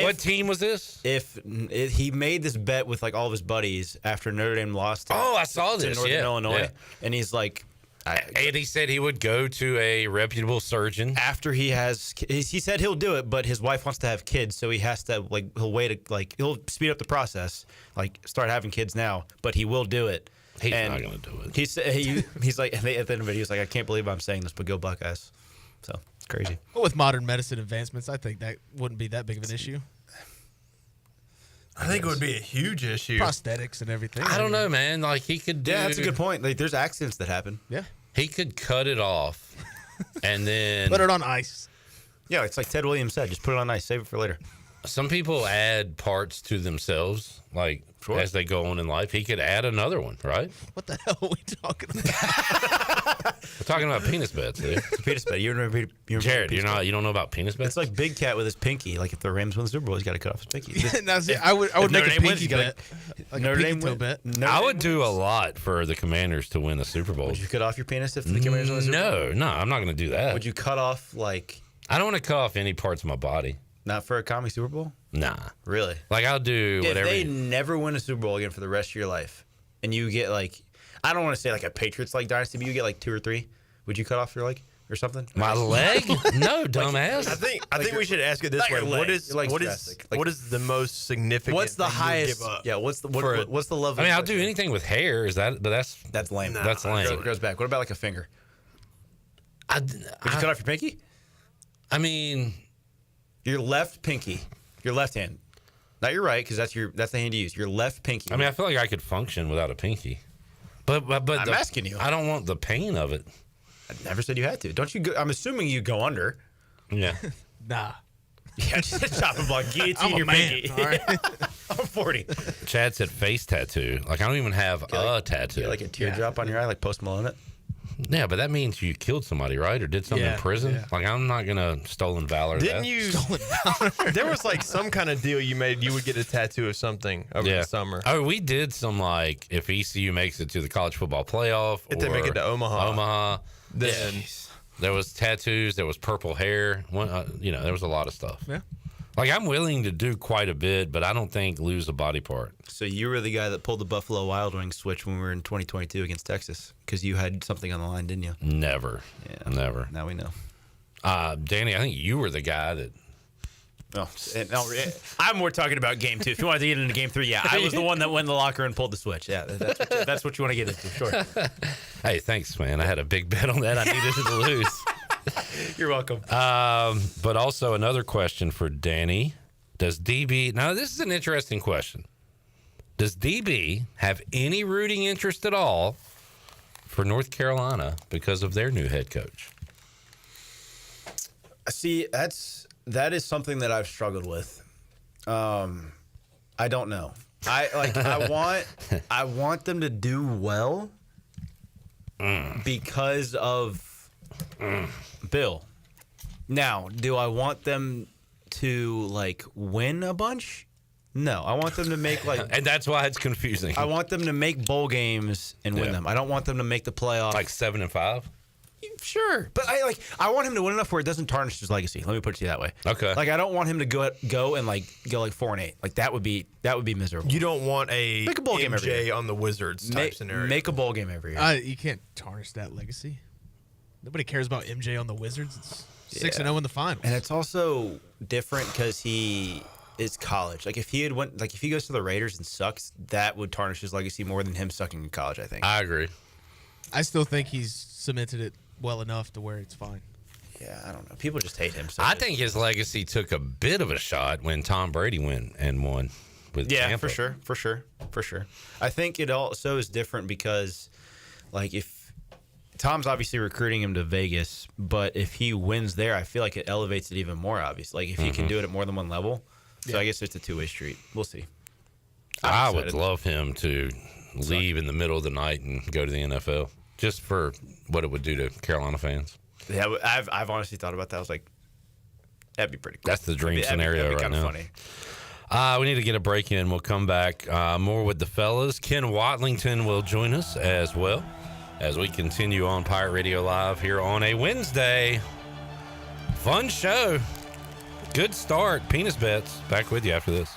What team was this? If he made this bet with, like, all of his buddies after Notre Dame lost I saw this. to Northern Illinois. Yeah. And he's like... And he said he would go to a reputable surgeon after he said he'll do it, but his wife wants to have kids, so he has to he'll speed up the process, like start having kids now, but he will do it. He's not going to do it. He's like at the end of it, he was like, I can't believe I'm saying this, but go Buckeyes. So it's crazy. Well, with modern medicine advancements, I think that wouldn't be that big of an issue. I think it would be a huge issue. Prosthetics and everything. I don't know, man. Like he could do. Yeah, that's a good point. Like there's accidents that happen. Yeah. He could cut it off and then put it on ice. Yeah, it's like Ted Williams said, just put it on ice, save it for later. Some people add parts to themselves, like as they go on in life. He could add another one, right? What the hell are we talking about? We're talking about penis bets, dude. It's a penis bet. You remember Jared, you don't know about penis bets? It's like Big Cat with his pinky. Like if the Rams win the Super Bowl, he's got to cut off his pinky. I would make a pinky bet. Like Notre a Dame pinky toe bet. I would do a lot for the Commanders to win the Super Bowl. Would you cut off your penis if the Commanders win the Super Bowl? No, I'm not going to do that. Would you cut off I don't want to cut off any parts of my body. Not for a comedy Super Bowl? Nah. Really? Like I'll do whatever. If they never win a Super Bowl again for the rest of your life, and you get I don't want to say like a Patriots dynasty, but you get 2 or 3, would you cut off your or something? My leg? No, dumbass. I think we should ask it this way. What is the most significant? What's the thing you highest? give up? Yeah. What's the love? I mean, I'll do anything with hair. That's lame. That's lame. It goes back. What about like a finger? Would you cut off your pinky? I mean, your left pinky, your left hand, not your right, because that's the hand you use. Your left pinky. I mean, I feel like I could function without a pinky, but I'm asking you. I don't want the pain of it. I never said you had to. Don't you? I'm assuming you go under. Yeah. Nah. Yeah, just chop a block, guillotine your pinky. All right. I'm 40. Chad said face tattoo. Like I don't even have a tattoo. Get like a teardrop on your eye, like Post Malone it. Yeah, but that means you killed somebody, right? Or did something in prison? Yeah. Like, I'm not going to stolen valor. Didn't you? Stolen valor. There was like some kind of deal you made. You would get a tattoo of something over the summer. Oh, we did some like if ECU makes it to the college football playoff. If they make it to Omaha. Then there was tattoos. There was purple hair. There was a lot of stuff. Yeah. Like, I'm willing to do quite a bit, but I don't think lose a body part. So you were the guy that pulled the Buffalo Wild Wings switch when we were in 2022 against Texas because you had something on the line, didn't you? Never. Yeah. Never. Now we know. Danny, I think you were the guy that... I'm more talking about game 2. If you wanted to get into game 3, I was the one that went in the locker and pulled the switch. Yeah, that's what you want to get into. Sure. Hey, thanks, man. I had a big bet on that. I needed to lose. You're welcome. But also another question for Danny. Does DB... Now, this is an interesting question. Does DB have any rooting interest at all for North Carolina because of their new head coach? See, that is something that I've struggled with. I don't know. I want them to do well because of Bill. Now, do I want them to like win a bunch? No, I want them to make like, and that's why it's confusing. I want them to make bowl games and win them. I don't want them to make the playoffs. Like 7-5. Sure, but I want him to win enough where it doesn't tarnish his legacy. Let me put it to you that way. Okay. Like I don't want him to go and go 4-8. Like that would be miserable. You don't want make a bowl game every MJ year. on the Wizards type scenario. Make a bowl game every year. You can't tarnish that legacy. Nobody cares about MJ on the Wizards. It's 6-0 in the finals, and it's also different because he is college. Like if he goes to the Raiders and sucks, that would tarnish his legacy more than him sucking in college. I think. I agree. I still think he's cemented it well enough to where it's fine. Yeah, I don't know. People just hate him. So I think his legacy took a bit of a shot when Tom Brady went and won with Tampa. for sure. I think it also is different because, like, if Tom's obviously recruiting him to Vegas, but if he wins there, I feel like it elevates it even more. Obviously, like if he can do it at more than one level. So I guess it's a two-way street. We'll see. I would love him to leave in the middle of the night and go to the NFL. Just for what it would do to Carolina fans. Yeah, I've honestly thought about that. I was like, that'd be pretty cool. That's the dream scenario right now. Funny. We need to get a break in. We'll come back more with the fellas. Ken Watlington will join us as well as we continue on Pirate Radio Live here on a Wednesday. Fun show. Good start. Penis bets. Back with you after this.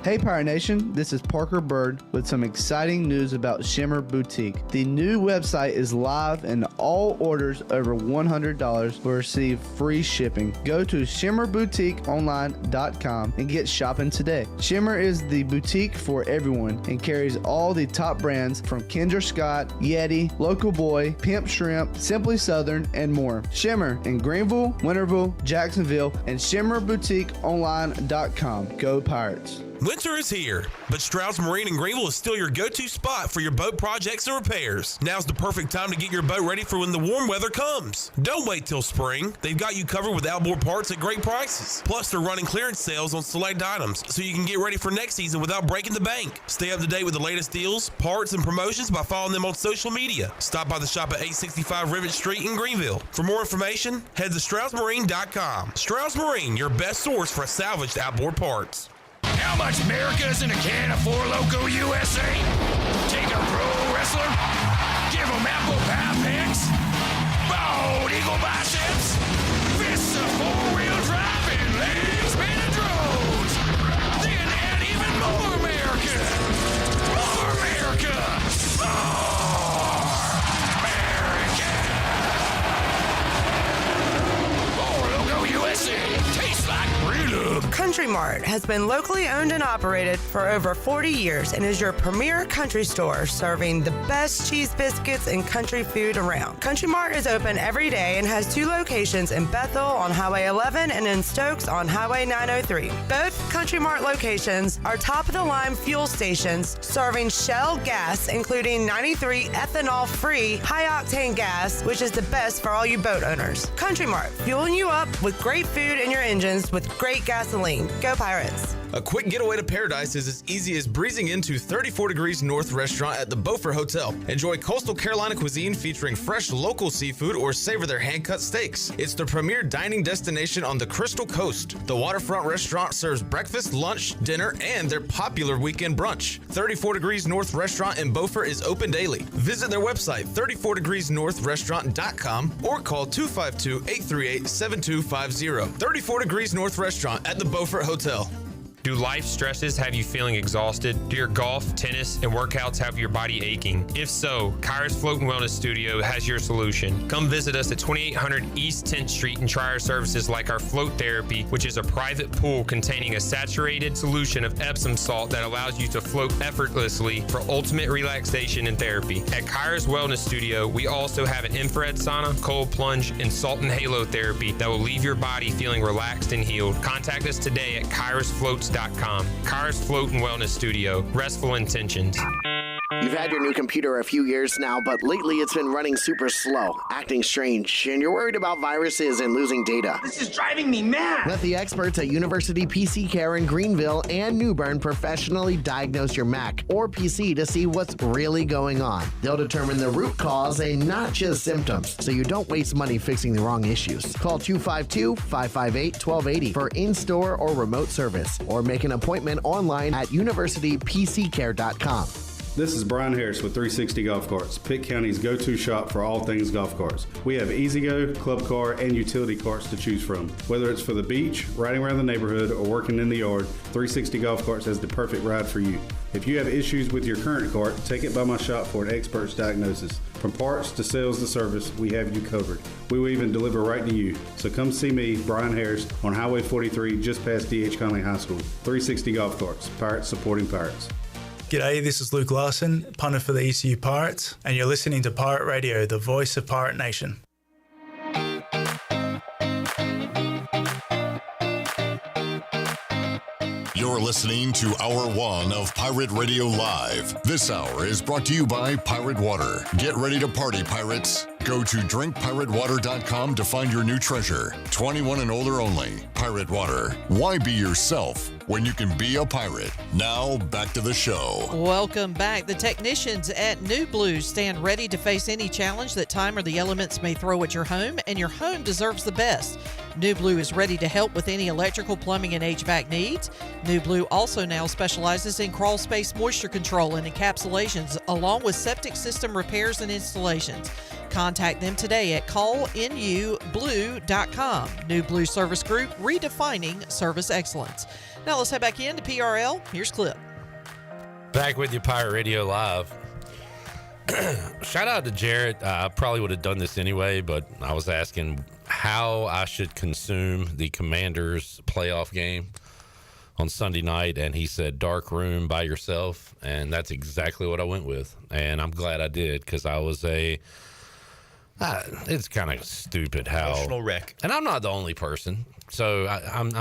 Hey Pirate Nation, this is Parker Bird with some exciting news about Shimmer Boutique. The new website is live and all orders over $100 will receive free shipping. Go to shimmerboutiqueonline.com and get shopping today. Shimmer is the boutique for everyone and carries all the top brands from Kendra Scott, Yeti, Local Boy, Pimp Shrimp, Simply Southern, and more. Shimmer in Greenville, Winterville, Jacksonville, and shimmerboutiqueonline.com. Go Pirates. Winter is here, but Stroud's Marine in Greenville is still your go-to spot for your boat projects and repairs. Now's the perfect time to get your boat ready for when the warm weather comes. Don't wait till spring. They've got you covered with outboard parts at great prices. Plus, they're running clearance sales on select items, so you can get ready for next season without breaking the bank. Stay up to date with the latest deals, parts, and promotions by following them on social media. Stop by the shop at 865 Rivet Street in Greenville. For more information, head to StroudsMarine.com. Strauds Marine, your best source for salvaged outboard parts. How much America's in a can of Four Loko USA? Take a pro wrestler, give him apple pie picks, bald eagle biceps, fists of four-wheel drive, and legs spinning drones. Then Mart has been locally owned and operated for over 40 years and is your premier country store serving the best cheese biscuits and country food around. Country Mart is open every day and has 2 locations in Bethel on Highway 11 and in Stokes on Highway 903. Both Country Mart locations are top-of-the-line fuel stations serving Shell gas, including 93 ethanol-free high-octane gas, which is the best for all you boat owners. Country Mart, fueling you up with great food in your engines with great gasoline. Go Pirates. A quick getaway to paradise is as easy as breezing into 34 Degrees North restaurant at the Beaufort Hotel. Enjoy coastal Carolina cuisine featuring fresh local seafood or savor their hand-cut steaks. It's the premier dining destination on the Crystal Coast. The waterfront restaurant serves breakfast, lunch, dinner, and their popular weekend brunch. 34 Degrees North restaurant in Beaufort is open daily. Visit their website, 34degreesnorthrestaurant.com, or call 252-838-7250. 34 Degrees North restaurant at the Beaufort Hotel. Do life stresses have you feeling exhausted? Do your golf, tennis, and workouts have your body aching? If so, Kairos Float and Wellness Studio has your solution. Come visit us at 2800 East 10th Street and try our services like our float therapy, which is a private pool containing a saturated solution of Epsom salt that allows you to float effortlessly for ultimate relaxation and therapy. At Kairos Wellness Studio, we also have an infrared sauna, cold plunge, and salt and halo therapy that will leave your body feeling relaxed and healed. Contact us today at kairosfloats.com. Kairos Float and Wellness Studio. Restful intentions. You've had your new computer a few years now, but lately it's been running super slow, acting strange, and you're worried about viruses and losing data. This is driving me mad. Let the experts at University PC Care in Greenville and New Bern professionally diagnose your Mac or PC to see what's really going on. They'll determine the root cause and not just symptoms, so you don't waste money fixing the wrong issues. Call 252-558-1280 for in-store or remote service, or make an appointment online at universitypccare.com. This is Brian Harris with 360 Golf Carts, Pitt County's go-to shop for all things golf carts. We have E-Z-Go, club car, and utility carts to choose from. Whether it's for the beach, riding around the neighborhood, or working in the yard, 360 Golf Carts has the perfect ride for you. If you have issues with your current cart, take it by my shop for an expert's diagnosis. From parts to sales to service, we have you covered. We will even deliver right to you. So come see me, Brian Harris, on Highway 43, just past D.H. Conley High School. 360 Golf Carts, Pirates supporting Pirates. G'day, this is Luke Larson, punter for the ECU Pirates, and you're listening to Pirate Radio, the voice of Pirate Nation. You're listening to Hour 1 of Pirate Radio Live. This hour is brought to you by Pirate Water. Get ready to party, pirates. Go to drinkpiratewater.com to find your new treasure. 21 and older only. Pirate Water. Why be yourself when you can be a pirate? Now, back to the show. Welcome back. The technicians at New Blue stand ready to face any challenge that time or the elements may throw at your home, and your home deserves the best. New Blue is ready to help with any electrical, plumbing, and HVAC needs. New Blue also now specializes in crawl space moisture control and encapsulations, along with septic system repairs and installations. Contact them today at callnublue.com. New Blue Service Group, redefining service excellence. Now let's head back into PRL. Here's Clip. Back with you, Pirate Radio Live. Shout out to Jarrett. I probably would have done this anyway, but I was asking how I should consume the Commanders playoff game on Sunday night, and he said dark room by yourself, and that's exactly what I went with. And I'm glad I did, because I was it's kind of stupid how emotional wreck. And I'm not the only person, so I'm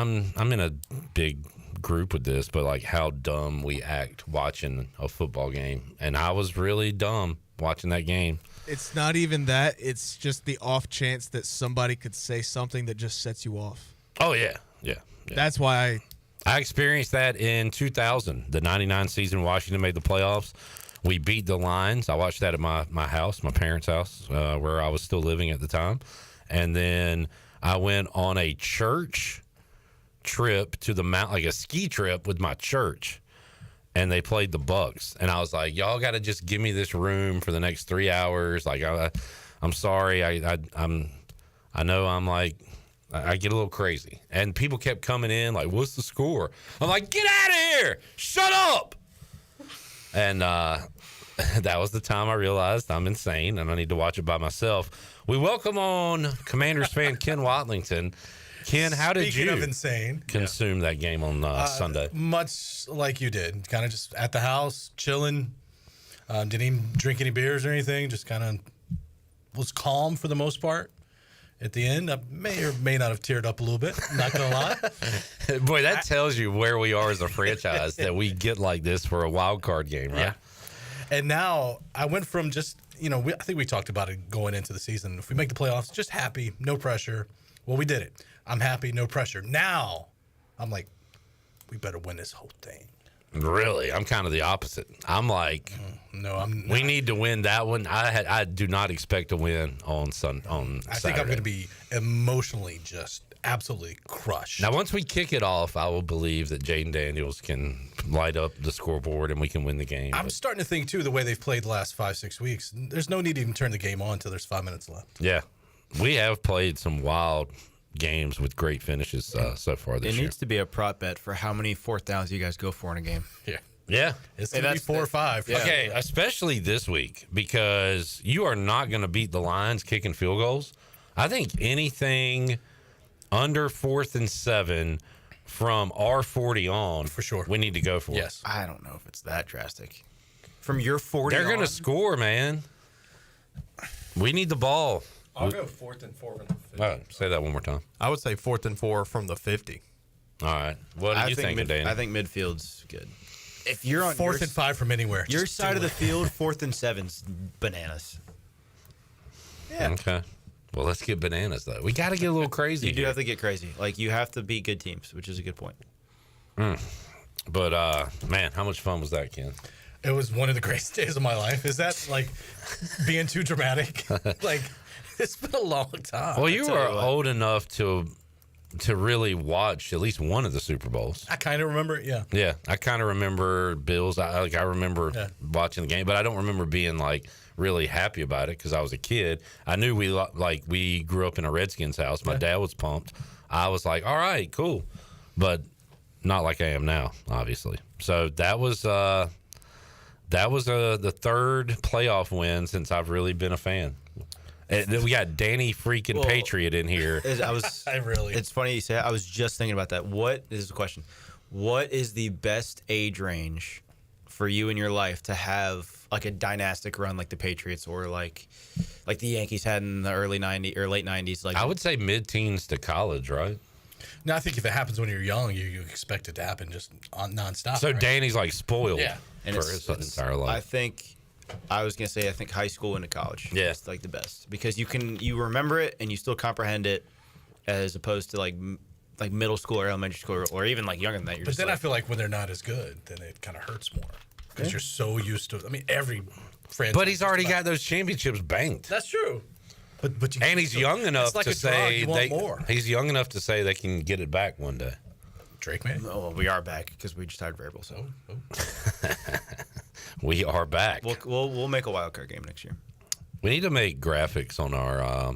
in a big group with this, but like how dumb we act watching a football game, and I was really dumb watching that game. It's not even that; it's just the off chance that somebody could say something that just sets you off. Oh yeah. That's why I experienced that in 2000, the 99 season. Washington made the playoffs. We beat the Lions. I watched that at my house, my parents' house, where I was still living at the time. And then I went on a church trip to the mountain, like a ski trip with my church, and they played the Bucks. And I was like, y'all got to just give me this room for the next 3 hours. Like, I'm sorry. I know I'm like, I get a little crazy. And people kept coming in like, what's the score? I'm like, get out of here. Shut up. And that was the time I realized I'm insane and I need to watch it by myself. We welcome on Commanders fan Ken Watlington. Ken, how did Speaking you of insane, consume that game on Sunday? Much like you did, kind of just at the house, chilling. Didn't even drink any beers or anything. Just kind of was calm for the most part. At the end, I may or may not have teared up a little bit. Not gonna lie. Boy, that tells you where we are as a franchise that we get like this for a wild card game, right? Yeah. And now I went from just, I think we talked about it going into the season. If we make the playoffs, just happy, no pressure. Well, we did it. I'm happy, no pressure. Now I'm like, we better win this whole thing. Really? I'm kind of the opposite. I'm like, no, I'm not. We need to win that one. I do not expect to win on Saturday. I think I'm going to be emotionally just absolutely crushed. Now, once we kick it off, I will believe that Jaden Daniels can light up the scoreboard and we can win the game. I'm starting to think, too, the way they've played the last 5-6 weeks, there's no need to even turn the game on until there's 5 minutes left. Yeah. We have played some wild games with great finishes so far this year. It needs to be a prop bet for how many fourth downs you guys go for in a game. Yeah. It's going to be 4 or 5. Yeah. Okay, especially this week because you are not going to beat the Lions kicking field goals. I think anything under 4th and 7 from R40 on, for sure, we need to go for. Yes. I don't know if it's that drastic. From your 40 they're going to score, man. We need the ball. I'll go 4th and 4 from the 50. All right, say that one more time. I would say 4th and 4 from the 50. All right. What do you think, Danny? I think midfield's good. If you're on 4th and 5 from anywhere, your side of the field, 4th and 7's bananas. Yeah. Okay. Well, let's get bananas though. We got to get a little crazy. You do have to get crazy. Like you have to beat good teams, which is a good point. But man, how much fun was that, Ken? It was one of the greatest days of my life. Is that like being too dramatic? Like it's been a long time. Well, you were old enough to really watch at least one of the Super Bowls. I kind of remember it, yeah. Yeah, I kind of remember Bills. I remember watching the game, but I don't remember being like really happy about it because I was a kid. I knew we grew up in a Redskins house. My dad was pumped. I was like, all right, cool, but not like I am now, obviously. So that was the third playoff win since I've really been a fan. And we got Danny freaking Patriot in here. It's funny you say that. I was just thinking about that. This is the question. What is the best age range for you in your life to have like a dynastic run like the Patriots or like the Yankees had in the early 90s or late 90s? Like I would say mid-teens to college, right? No, I think if it happens when you're young, you expect it to happen just nonstop. So right? Danny's like spoiled for his entire life. I think high school into college. Yeah, it's like the best because you remember it and you still comprehend it, as opposed to like middle school or elementary school or even like younger than that. But then I feel like when they're not as good, then it kind of hurts more because you're so used to. I mean, every franchise. But he's already got those championships banked. That's true. But he's young enough to say more. He's young enough to say they can get it back one day. Drake, man. Oh, well, we are back because we just hired Variable. So we are back. We'll make a wild card game next year. We need to make graphics on our.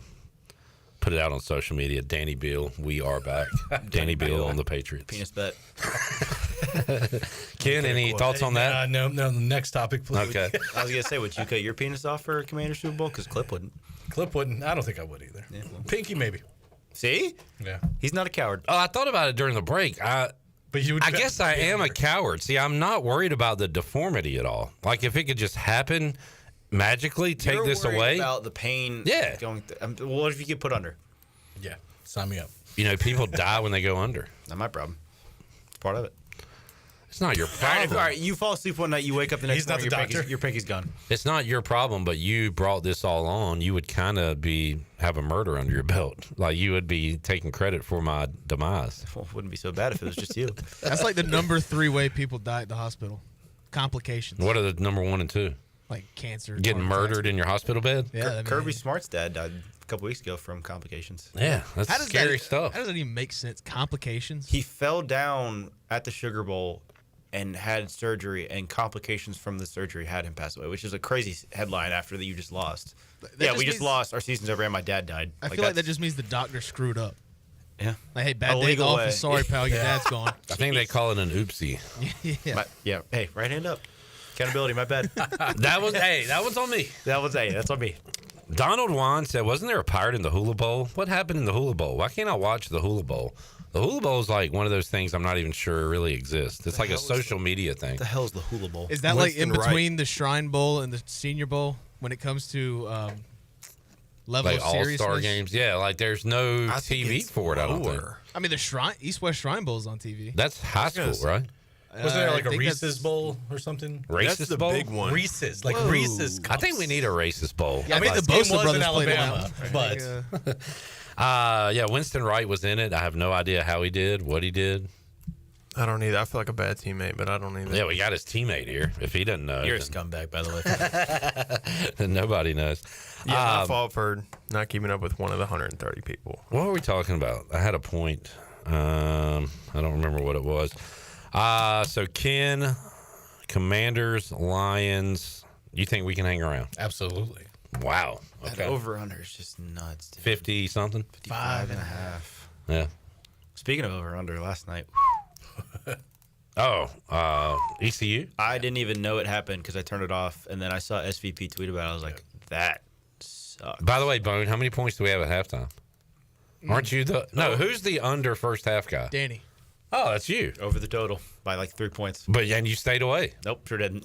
Put it out on social media. Danny Beal, we are back. Danny Beal on the Patriots. Penis bet. Ken, any thoughts on that? No. The next topic, please. Okay. I was gonna say, would you cut your penis off for a Commander Super Bowl? Because Clip wouldn't. Clip wouldn't. I don't think I would either. Yeah, well. Pinky, maybe. See? Yeah. He's not a coward. Oh, I thought about it during the break. I guess I am a coward. See, I'm not worried about the deformity at all. Like, if it could just happen magically, take this away. About the pain. Yeah. Going what if you get put under? Yeah. Sign me up. People die when they go under. Not my problem. It's part of it. It's not your problem. All right, you fall asleep one night, you wake up the next morning, your pinky's gone. It's not your problem, but you brought this all on. You would kind of have a murder under your belt. Like, you would be taking credit for my demise. Well, it wouldn't be so bad if it was just you. That's like the number 3 way people die at the hospital. Complications. What are the number 1 and 2? Like cancer. Getting murdered in your hospital bed? Yeah. Kirby Smart's dad died a couple weeks ago from complications. Yeah, that's scary stuff. How does that even make sense? Complications? He fell down at the Sugar Bowl and had surgery, and complications from the surgery had him pass away, which is a crazy headline after that you just lost. We just lost. Our season's over and my dad died. I feel like that just means the doctor screwed up. Yeah. Like, hey, bad day golf. Sorry, pal. Your dad's gone. I think they call it an oopsie. Yeah. Hey, right hand up. Accountability, my bad. That one's on me. That's on me. Donald Wan said, wasn't there a pirate in the Hula Bowl? What happened in the Hula Bowl? Why can't I watch the Hula Bowl? The Hula Bowl is like one of those things I'm not even sure really exists. It's like a social media thing. What the hell's the Hula Bowl? Is that like in between the Shrine Bowl and the Senior Bowl when it comes to level like of seriousness? all-star games? Yeah, like there's no TV for it, I don't think. I mean, the East-West Shrine Bowl is on TV. That's high school, right? Was there like I a think Reese's that's- bowl or something? Racist bowl? big one. Reese's, like Whoa. Reese's I cups. think we need a racist bowl. Yeah, I mean, This the game Bosa was brothers in played it Alabama, out. but Yeah, Winston Wright was in it. I have no idea how he did, what he did. I don't either. I feel like a bad teammate, but I don't either. Yeah, we got his teammate here. If he doesn't know, You're a then- scumbag, by the way. then nobody knows. Yeah, my fault for not keeping up with one of the 130 people. What were we talking about? I had a point. I don't remember what it was. So Ken, Commanders, Lions. You think we can hang around? absolutely. Wow. That Okay. over-under is just nuts, dude. 50 something. 55.5. Yeah. Speaking of over-under, last night, ECU. I didn't even know it happened because I turned it off, and then I saw SVP tweet about it. I was like, that sucks. By the way, Bone, how many points do we have at halftime? Aren't you the no? Who's the under first half guy? Danny. Oh, that's you. Over the total by like 3 points. But and you stayed away. Nope, sure didn't.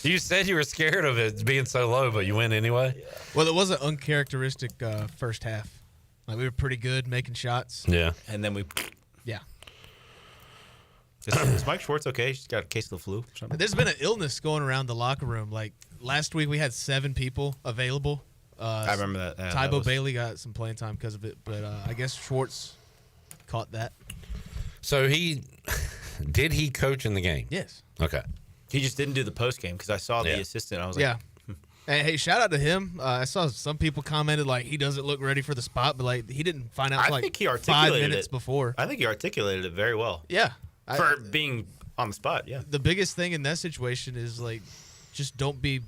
You said you were scared of it being so low, but you went anyway. Well, it was an uncharacteristic first half. Like we were pretty good making shots. Yeah. And then we. Yeah. Is Mike Schwartz okay? He's got a case of the flu or something. There's been an illness going around the locker room. Like last week, we had 7 people available. I remember that. Yeah, Tybo that was- Bailey got some playing time because of it, but I guess Schwartz caught that. So did he coach in the game? Yes. Okay. He just didn't do the post game because I saw the assistant. I was like, Yeah. And hey, shout out to him. I saw some people commented like he doesn't look ready for the spot, but like he didn't find out I till, like think he 5 articulated minutes it before. I think he articulated it very well. Yeah. For being on the spot, yeah. The biggest thing in that situation is like just don't be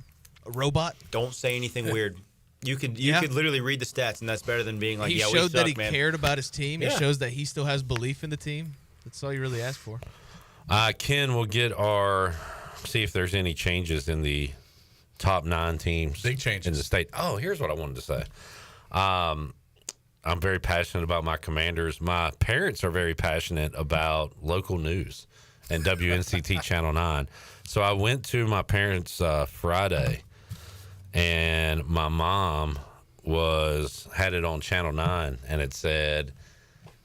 a robot. Don't say anything weird. You could literally read the stats, and that's better than being like, he yeah, we showed suck, that he man. cared about his team. Yeah. It shows that he still has belief in the team. That's all you really ask for. Ken will see if there's any changes in the top 9 teams. Big changes in the state. Oh, here's what I wanted to say. I'm very passionate about my Commanders. My parents are very passionate about local news and WNCT Channel 9. So I went to my parents Friday, and my mom had it on Channel 9, and it said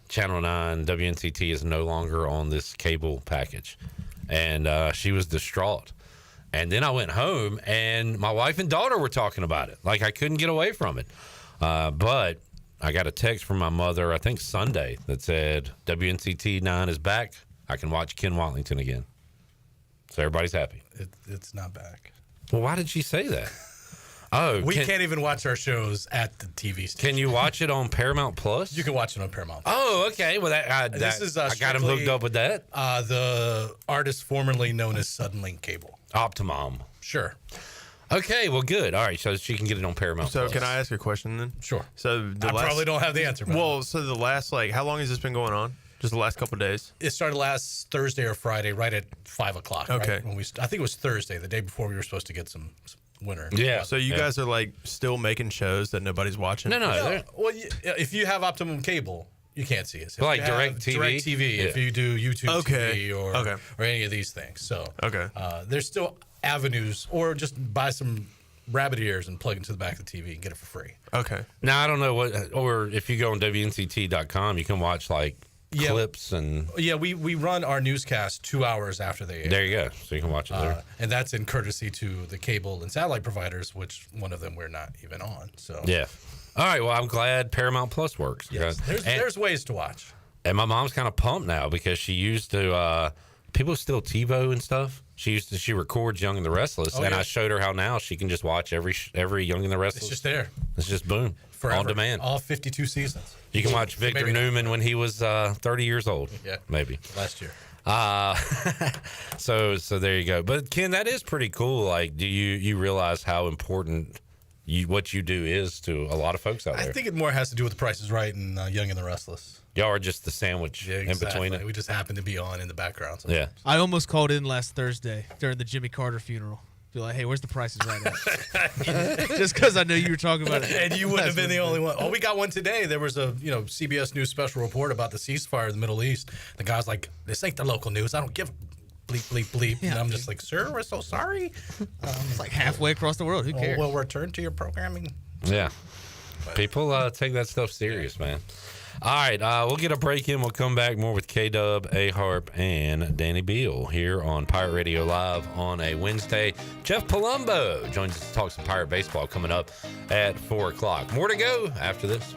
Channel 9 WNCT is no longer on this cable package. And she was distraught. And then I went home, and my wife and daughter were talking about it. Like, I couldn't get away from it. But I got a text from my mother, I think Sunday, that said WNCT 9 is back. I can watch Ken Watlington again. So everybody's happy. It's not back. Well, why did she say that? Oh, We can't even watch our shows at the TV station. Can you watch it on Paramount Plus? You can watch it on Paramount. Oh, okay. Well, I got him hooked up with that. The artist formerly known as Suddenlink Cable. Optimum. Sure. Okay, well, good. All right, so she can get it on Paramount So Plus. can I ask a question then? Sure. So I probably don't have the answer. Well, so the last how long has this been going on? Just the last couple of days? It started last Thursday or Friday, right at 5 o'clock. Okay. Right? I think it was Thursday, the day before we were supposed to get some winter. Yeah. So you guys are like still making shows that nobody's watching? No. Well, if you have Optimum Cable, you can't see us. If Like you have DirecTV? DirecTV, if Yeah. you do YouTube Okay. TV or any of these things. So Okay. there's still avenues, or just buy some rabbit ears and plug into the back of the TV and get it for free. Okay. Now, I don't know or if you go on WNCT.com, you can watch like clips and. Yeah, we run our newscast 2 hours after they air. There you go. So you can watch it there. And that's in courtesy to the cable and satellite providers, which one of them we're not even on. So Yeah. All right. Well, I'm glad Paramount Plus works. yes, there's ways to watch. And my mom's kind of pumped now because she used to. People still TiVo and stuff. She records Young and the Restless, and yeah. I showed her how now she can just watch every Young and the Restless. It's just there. It's just boom, Forever. on demand. All 52 seasons. You can watch Victor Maybe not. Newman when he was 30 years old. Yeah. Maybe. Last year. So there you go. But Ken, that is pretty cool. Like, do you realize how important what you do is to a lot of folks out there? I think it more has to do with The Price is Right and Young and the Restless. Y'all are just the sandwich in between it. We just happen to be on in the background. Yeah. I almost called in last Thursday during the Jimmy Carter funeral. Be like, hey, where's the prices right at? Just because I knew you were talking about it. And you wouldn't have been the only one. Oh, we got one today. There was a CBS News special report about the ceasefire in the Middle East. The guy's like, this ain't the local news. I don't give bleep, bleep, bleep. Yeah, and I'm just like, sir, we're so sorry. It's like halfway across the world. Who cares? We'll return to your programming. Yeah. People take that stuff serious, man. All right, we'll get a break in. We'll come back more with K-Dub, A-Harp, and Danny Beal here on Pirate Radio Live on a Wednesday. Jeff Palumbo joins us to talk some Pirate baseball coming up at 4 o'clock. More to go after this.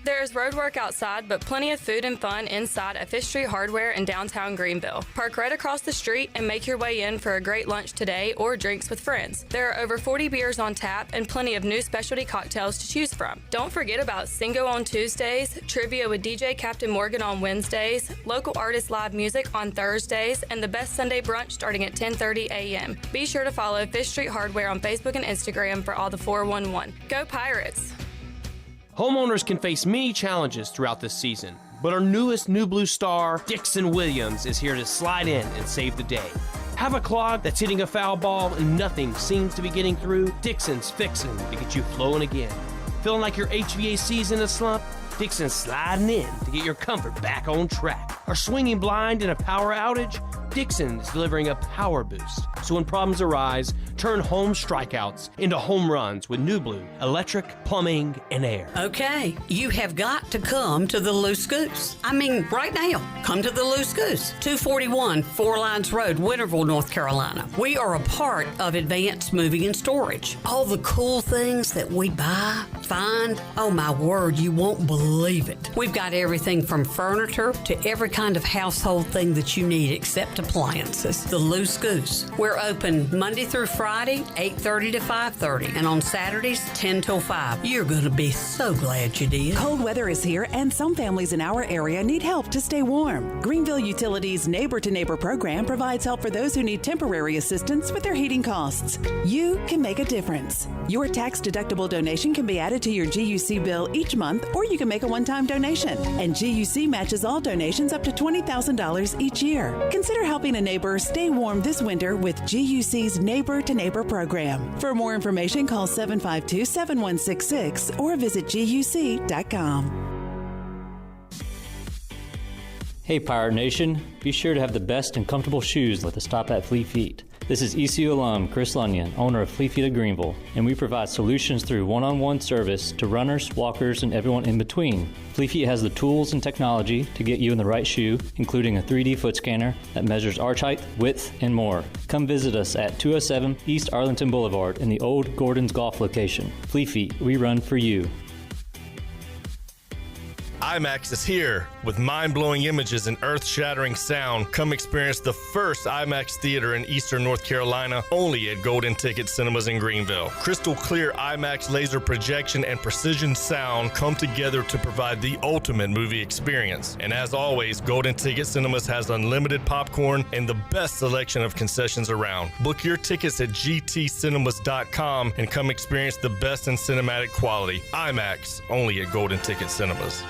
There's road work outside, but plenty of food and fun inside at Fifth Street Hardware in downtown Greenville. Park right across the street and make your way in for a great lunch today or drinks with friends. There are over 40 beers on tap and plenty of new specialty cocktails to choose from. Don't forget about Singo on Tuesdays, trivia with DJ Captain Morgan on Wednesdays, local artist live music on Thursdays, and the best Sunday brunch starting at 10:30 a.m. Be sure to follow Fifth Street Hardware on Facebook and Instagram for all the 411. Go Pirates! Homeowners can face many challenges throughout this season, but our newest New Blue star, Dixon Williams, is here to slide in and save the day. Have a clog that's hitting a foul ball and nothing seems to be getting through? Dixon's fixing to get you flowing again. Feeling like your HVAC's in a slump? Dixon's sliding in to get your comfort back on track. Are swinging blind in a power outage? Dixon is delivering a power boost. So when problems arise, turn home strikeouts into home runs with New Blue, electric, plumbing, and air. Okay, you have got to come to the Loose Goose. I mean, right now, come to the Loose Goose, 241 Four Lines Road, Winterville, North Carolina. We are a part of Advanced Moving and Storage. All the cool things that we buy, find, oh my word, you won't believe it. We've got everything from furniture to every kind of household thing that you need except appliances. The Loose Goose. We're open Monday through Friday, 8:30 to 5:30, and on Saturdays, 10 till 5. You're going to be so glad you did. Cold weather is here, and some families in our area need help to stay warm. Greenville Utilities' Neighbor to Neighbor program provides help for those who need temporary assistance with their heating costs. You can make a difference. Your tax-deductible donation can be added to your GUC bill each month, or you can make a one-time donation. And GUC matches all donations up to $20,000 each year. Consider helping a neighbor stay warm this winter with GUC's Neighbor to Neighbor program. For more information, call 752-7166 or visit GUC.com. Hey Pirate Nation, be sure to have the best and comfortable shoes with a stop at Fleet Feet. This is ECU alum Chris Lunyon, owner of Fleet Feet of Greenville, and we provide solutions through one-on-one service to runners, walkers, and everyone in between. Fleet Feet has the tools and technology to get you in the right shoe, including a 3D foot scanner that measures arch height, width, and more. Come visit us at 207 East Arlington Boulevard in the old Gordon's Golf location. Fleet Feet, we run for you. IMAX is here with mind-blowing images and earth-shattering sound. Come experience the first IMAX theater in Eastern North Carolina, only at Golden Ticket Cinemas in Greenville. Crystal clear IMAX laser projection and precision sound come together to provide the ultimate movie experience. And as always, Golden Ticket Cinemas has unlimited popcorn and the best selection of concessions around. Book your tickets at gtcinemas.com and come experience the best in cinematic quality. IMAX, only at Golden Ticket Cinemas.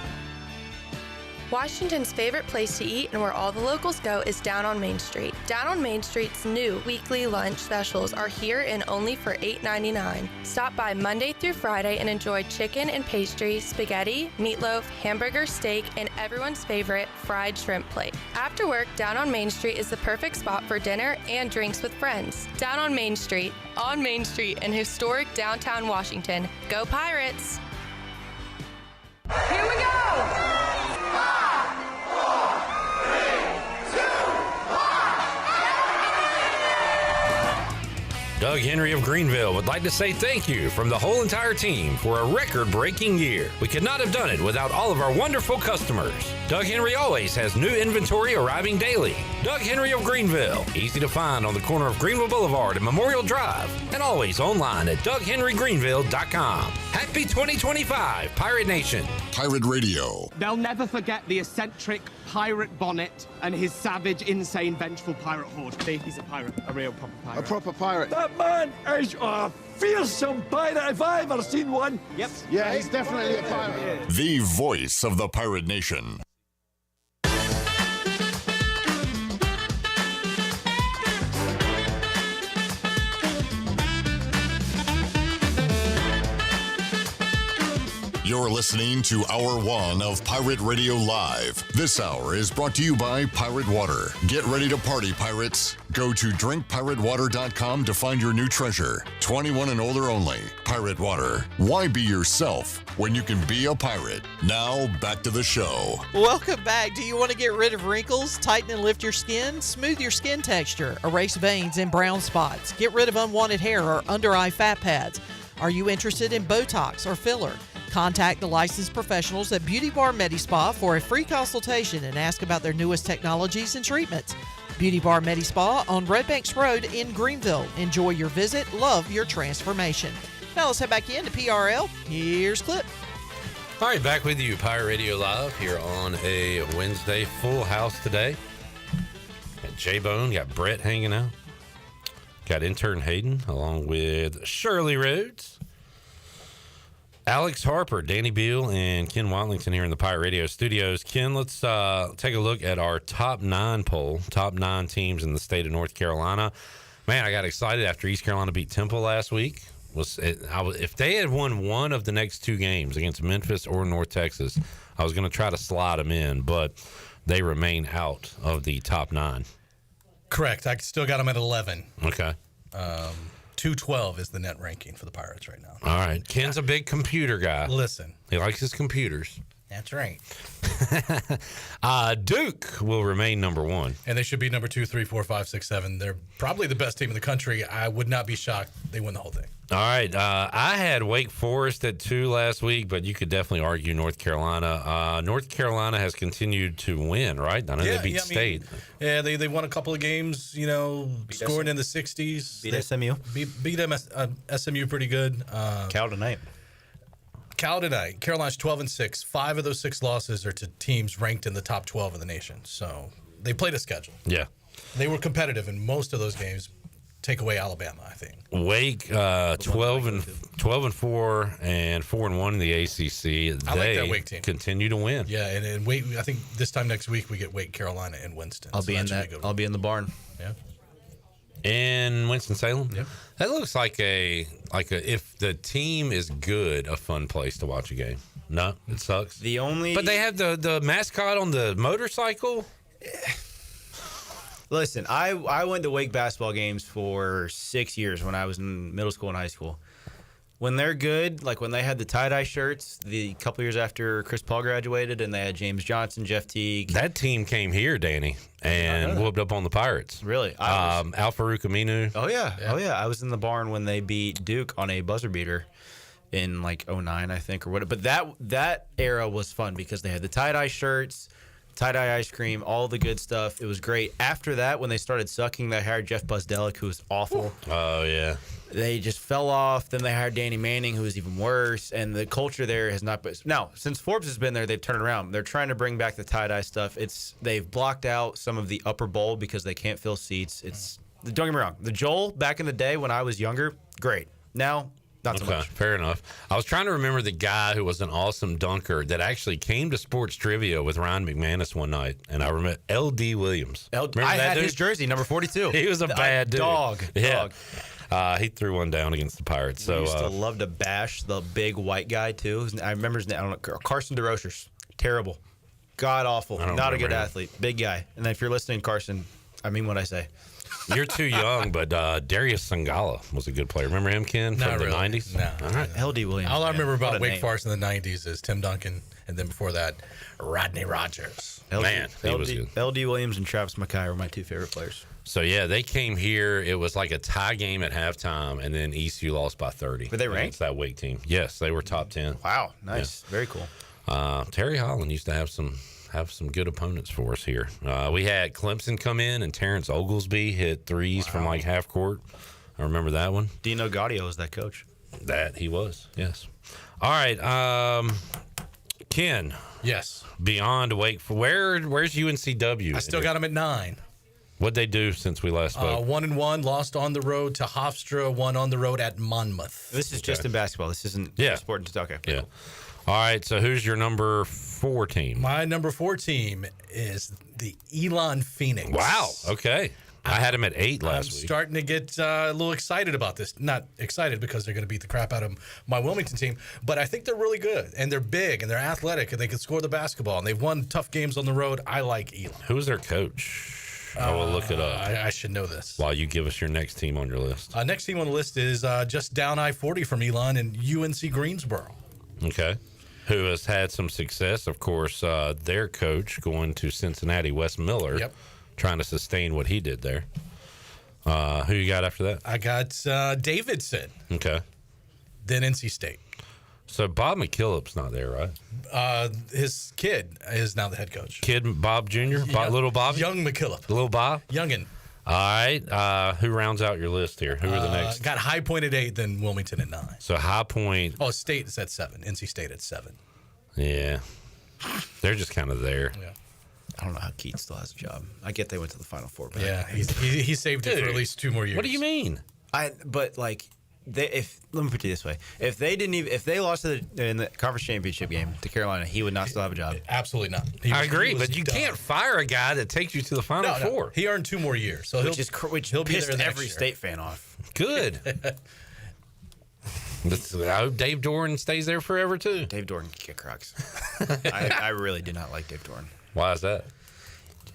Washington's favorite place to eat and where all the locals go is Down on Main Street. Down on Main Street's new weekly lunch specials are here and only for $8.99. Stop by Monday through Friday and enjoy chicken and pastry, spaghetti, meatloaf, hamburger, steak, and everyone's favorite fried shrimp plate. After work, Down on Main Street is the perfect spot for dinner and drinks with friends. Down on Main Street in historic downtown Washington. Go Pirates! Here we go! Doug Henry of Greenville would like to say thank you from the whole entire team for a record-breaking year. We could not have done it without all of our wonderful customers. Doug Henry always has new inventory arriving daily. Doug Henry of Greenville, easy to find on the corner of Greenville Boulevard and Memorial Drive, and always online at DougHenryGreenville.com. Happy 2025, Pirate Nation. Pirate Radio. They'll never forget the eccentric pirate Bonnet and his savage, insane, vengeful pirate horde. He's a pirate, a real proper pirate. A proper pirate. That man is a fearsome pirate if I ever seen one. Yep. Yeah, he's definitely a pirate. The voice of the Pirate Nation. You're listening to Hour 1 of Pirate Radio Live. This hour is brought to you by Pirate Water. Get ready to party, pirates. Go to drinkpiratewater.com to find your new treasure. 21 and older only. Pirate Water. Why be yourself when you can be a pirate? Now, back to the show. Welcome back. Do you want to get rid of wrinkles, tighten and lift your skin, smooth your skin texture, erase veins and brown spots, get rid of unwanted hair or under-eye fat pads? Are you interested in Botox or filler? Contact the licensed professionals at Beauty Bar MediSpa for a free consultation and ask about their newest technologies and treatments. Beauty Bar MediSpa on Red Banks Road in Greenville. Enjoy your visit. Love your transformation. Now let's head back into PRL. Here's Clip. All right, back with you, Pirate Radio Live here on a Wednesday. Full house today. Got J-Bone, got Brett hanging out. Got intern Hayden along with Shirley Rhodes. Alex Harper, Danny Beal, and Ken Watlington here in the Pirate Radio studios. Ken, let's take a look at our top 9 poll, top 9 teams in the state of North Carolina. Man, I got excited after East Carolina beat Temple last week. If they had won one of the next 2 games against Memphis or North Texas, I was going to try to slide them in, but they remain out of the top 9. Correct. I still got them at 11. Okay. 212 is the net ranking for the Pirates right now. All right. Ken's a big computer guy. Listen. He likes his computers. That's right. Duke will remain number 1. And they should be number 2, 3, 4, 5, 6, 7. They're probably the best team in the country. I would not be shocked they win the whole thing. All right. I had Wake Forest at 2 last week, but you could definitely argue North Carolina. North Carolina has continued to win, right? I know they beat State. They won a couple of games, scoring in the 60s. Beat SMU. Beat SMU pretty good. Cal tonight. Carolina's 12-6. 5 of those 6 losses are to teams ranked in the top 12 of the nation. So they played a schedule. Yeah. They were competitive in most of those games. Take away Alabama, I think. Wake 12-4 and 4-1 in the ACC. I like that Wake team. Continue to win. Yeah, and Wake. I think this time next week we get Wake, Carolina, and Winston. I'll be in the barn. Yeah. In Winston-Salem. Yep. That looks like a if the team is good, a fun place to watch a game. No, it sucks. But they have the mascot on the motorcycle. Listen, I went to Wake basketball games for 6 years when I was in middle school and high school. When they're good, like when they had the tie-dye shirts the couple years after Chris Paul graduated and they had James Johnson, Jeff Teague. That team came here, Danny, and whooped up on the Pirates. Really? Al Farouk Aminu. Oh, yeah. I was in the barn when they beat Duke on a buzzer beater in like 09, I think, or whatever. But that era was fun because they had the tie-dye shirts, tie-dye ice cream, all the good stuff. It was great. After that, when they started sucking, they hired Jeff Busdelic, who was awful. Oh, yeah. They just fell off. Then they hired Danny Manning, who was even worse. And the culture there has not been. Now, since Forbes has been there, they've turned around. They're trying to bring back the tie-dye stuff. They've blocked out some of the upper bowl because they can't fill seats. Don't get me wrong. The Joel, back in the day when I was younger, great. Now, not so much. Fair enough. I was trying to remember the guy who was an awesome dunker that actually came to sports trivia with Ryan McManus one night, and I remember L.D. Williams. I had his jersey, number 42. He was a bad dude. Dog. He threw one down against the Pirates. So we used to love to bash the big white guy too. I remember his name. I don't know. Carson DeRochers. Terrible. God awful. Not a good athlete. Big guy. And if you're listening, Carson, I mean what I say. You're too young, but Darius Sangala was a good player. Remember him, Ken, from the 90s? No. All right. L.D. Williams. All I remember about Wake Forest in the 90s is Tim Duncan, and then before that, Rodney Rogers. He was good. L.D. Williams and Travis Mackay were my 2 favorite players. So, yeah, they came here. It was like a tie game at halftime, and then ECU lost by 30. Were they ranked? Against that Wake team. Yes, they were top 10. Wow, nice. Yeah. Very cool. Terry Holland used to have some good opponents for us here. We had Clemson come in, and Terrence Oglesby hit threes from like half court. I remember that one. Dino Gaudio was that coach. That he was, yes. All right, Ken. Yes. Beyond Wake, where's UNCW? I still got him at 9. What'd they do since we last spoke? 1-1, lost on the road to Hofstra, won on the road at Monmouth. This is just in basketball. This isn't sport. Okay. Yeah. All right, so who's your number 4 team? My number 4 team is the Elon Phoenix. Wow, okay. I had him at 8 last week. I'm starting to get a little excited about this. Not excited because they're going to beat the crap out of my Wilmington team, but I think they're really good, and they're big, and they're athletic, and they can score the basketball, and they've won tough games on the road. I like Elon. Who's their coach? I will look it up. I should know this. While you give us your next team on your list. Next team on the list is just down I-40 from Elon and UNC Greensboro. Okay. Who has had some success. Of course, their coach going to Cincinnati, Wes Miller, trying to sustain what he did there. Who you got after that? I got Davidson. Okay. Then NC State. So Bob McKillop's not there, right? His kid is now the head coach. Kid Bob Jr.? Little Bobby? Young McKillop. Little Bob? Youngin. All right. Who rounds out your list here? Who are the next? Got High Point at 8, then Wilmington at 9. So High Point. Oh, State is at 7. NC State at 7. Yeah. They're just kind of there. Yeah. I don't know how Keats still has a job. I get they went to the Final Four. But yeah, he saved it for at least 2 more years. What do you mean? But like, let me put it this way: if they lost in the conference championship game to Carolina, he would not still have a job. Absolutely not. I agree, but you can't fire a guy that takes you to the Final Four. He earned 2 more years, so he'll be there every State fan off. Good. I hope Dave Doran stays there forever too. Dave Doran can kick rocks. I really do not like Dave Doran. Why is that?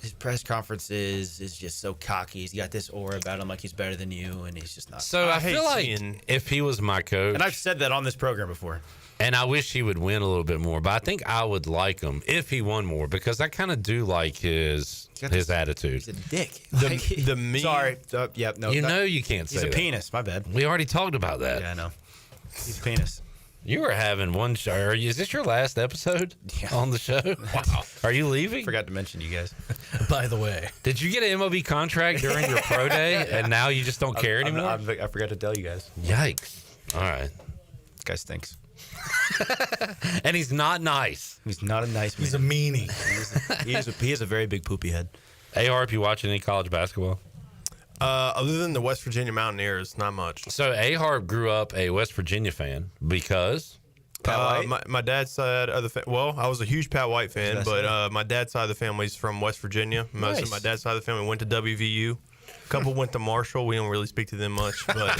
His press conferences is just so cocky. He's got this aura about him like he's better than you, and he's just not. So I feel like if he was my coach, and I've said that on this program before, and I wish he would win a little bit more, but I think I would like him if he won more because I kind of do like his attitude. He's a dick. The meme. Sorry. No. You know you can't say he's a that. penis. My bad. We already talked about that. Yeah, I know. He's a penis. You were having one show. Is this your last episode on the show? Wow. Are you leaving? Forgot to mention you guys. By the way, did you get an MLB contract during your pro day, and now you just don't care anymore? I forgot to tell you guys. Yikes! All right, this guy stinks. And he's not nice. He's not a nice man. He's a meanie. He is a very big poopy head. AR, you watching any college basketball? Other than the West Virginia Mountaineers, not much. So Aharp grew up a West Virginia fan because my dad's side of the I was a huge Pat White fan, but my dad's side of the family's from West Virginia. Most of my dad's side of the family went to WVU. A couple went to Marshall. We don't really speak to them much. But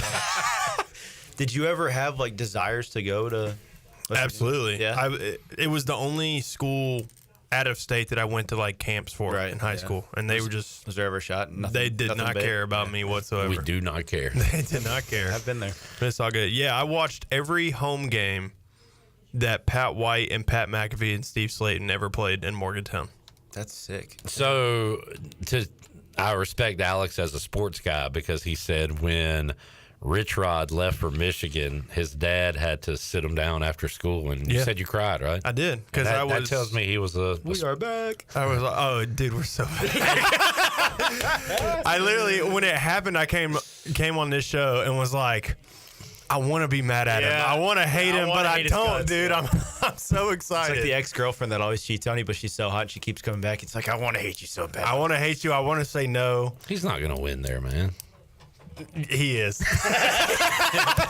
did you ever have like desires to go to? Absolutely. Yeah. It was the only school out of state that I went to like camps for in high school, and they were just. Was there ever a shot? They did not care about me whatsoever. We do not care. They did not care. I've been there. But it's all good. Yeah, I watched every home game that Pat White and Pat McAfee and Steve Slayton ever played in Morgantown. That's sick. So I respect Alex as a sports guy because he said when Rich Rod left for Michigan, his dad had to sit him down after school, and you said you cried, right? I did because that tells me he was We are back. I was like, oh, dude, we're so bad. I literally, when it happened, I came on this show and was like, I want to be mad at him. I want to hate him, but I don't, dude. I'm so excited. It's like the ex-girlfriend that always cheats on you, but she's so hot, she keeps coming back. It's like, I want to hate you so bad. I want to hate you. I want to say no. He's not going to win there, man. He is.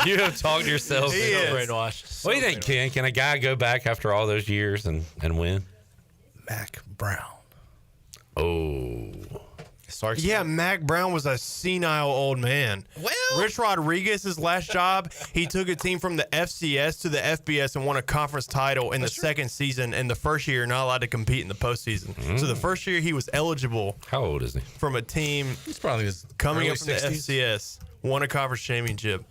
You have talked yourself. He is. Brainwashed. What do you think, Ken? Can a guy go back after all those years and win? Mac Brown. Oh. Yeah, Mac Brown was a senile old man. Well, Rich Rodriguez's last job, he took a team from the FCS to the FBS and won a conference title in the second season. And the first year, not allowed to compete in the postseason. So the first year he was eligible. How old is he? From a team He's probably coming up from 60s. the FCS, won a conference championship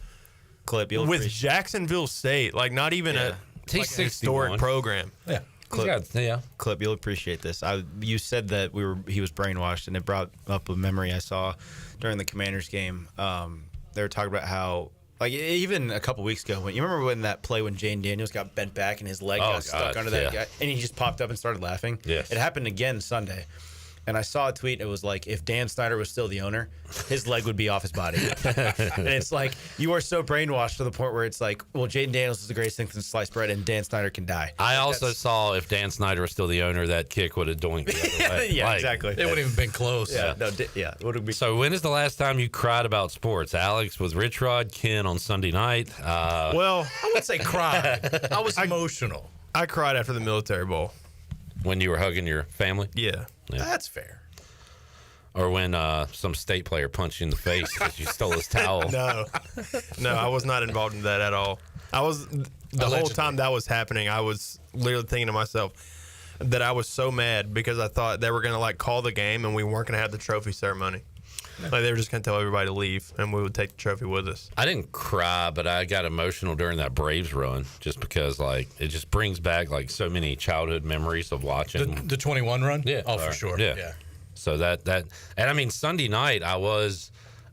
Clip, with Jacksonville State. Like not even a historic program. Yeah. Clip, you'll appreciate this. You said that he was brainwashed, and it brought up a memory I saw during the Commanders game. They were talking about how, like, even a couple weeks ago, you remember when that play when Jane Daniels got bent back and his leg got stuck under that guy, and he just popped up and started laughing? Yes. It happened again Sunday. and I saw a tweet. It was like, if Dan Snyder was still the owner, his leg would be off his body. And it's like, you are so brainwashed to the point where it's like, well, Jaden Daniels is the greatest thing since sliced bread, and Dan Snyder can die. I also saw if Dan Snyder was still the owner, that kick would have doinked the other way. Yeah, exactly. It wouldn't even been close. Yeah, no, it would be. So when is the last time you cried about sports? Alex with Rich Rod, Ken on Sunday night. Well, I wouldn't say cried. I was emotional. I cried after the Military Bowl. When you were hugging your family? Yeah. That's fair. Or when some state player punched you in the face because you stole his towel. No, I was not involved in that at all. I was the whole time that was happening. I was literally thinking to myself that I was so mad because I thought they were gonna like call the game and we weren't gonna have the trophy ceremony. Like they were just gonna tell everybody to leave and we would take the trophy with us. I didn't cry, but I got emotional during that Braves run just because like it just brings back like so many childhood memories of watching the 21 run. Yeah, for sure. Yeah. So that and I mean Sunday night I was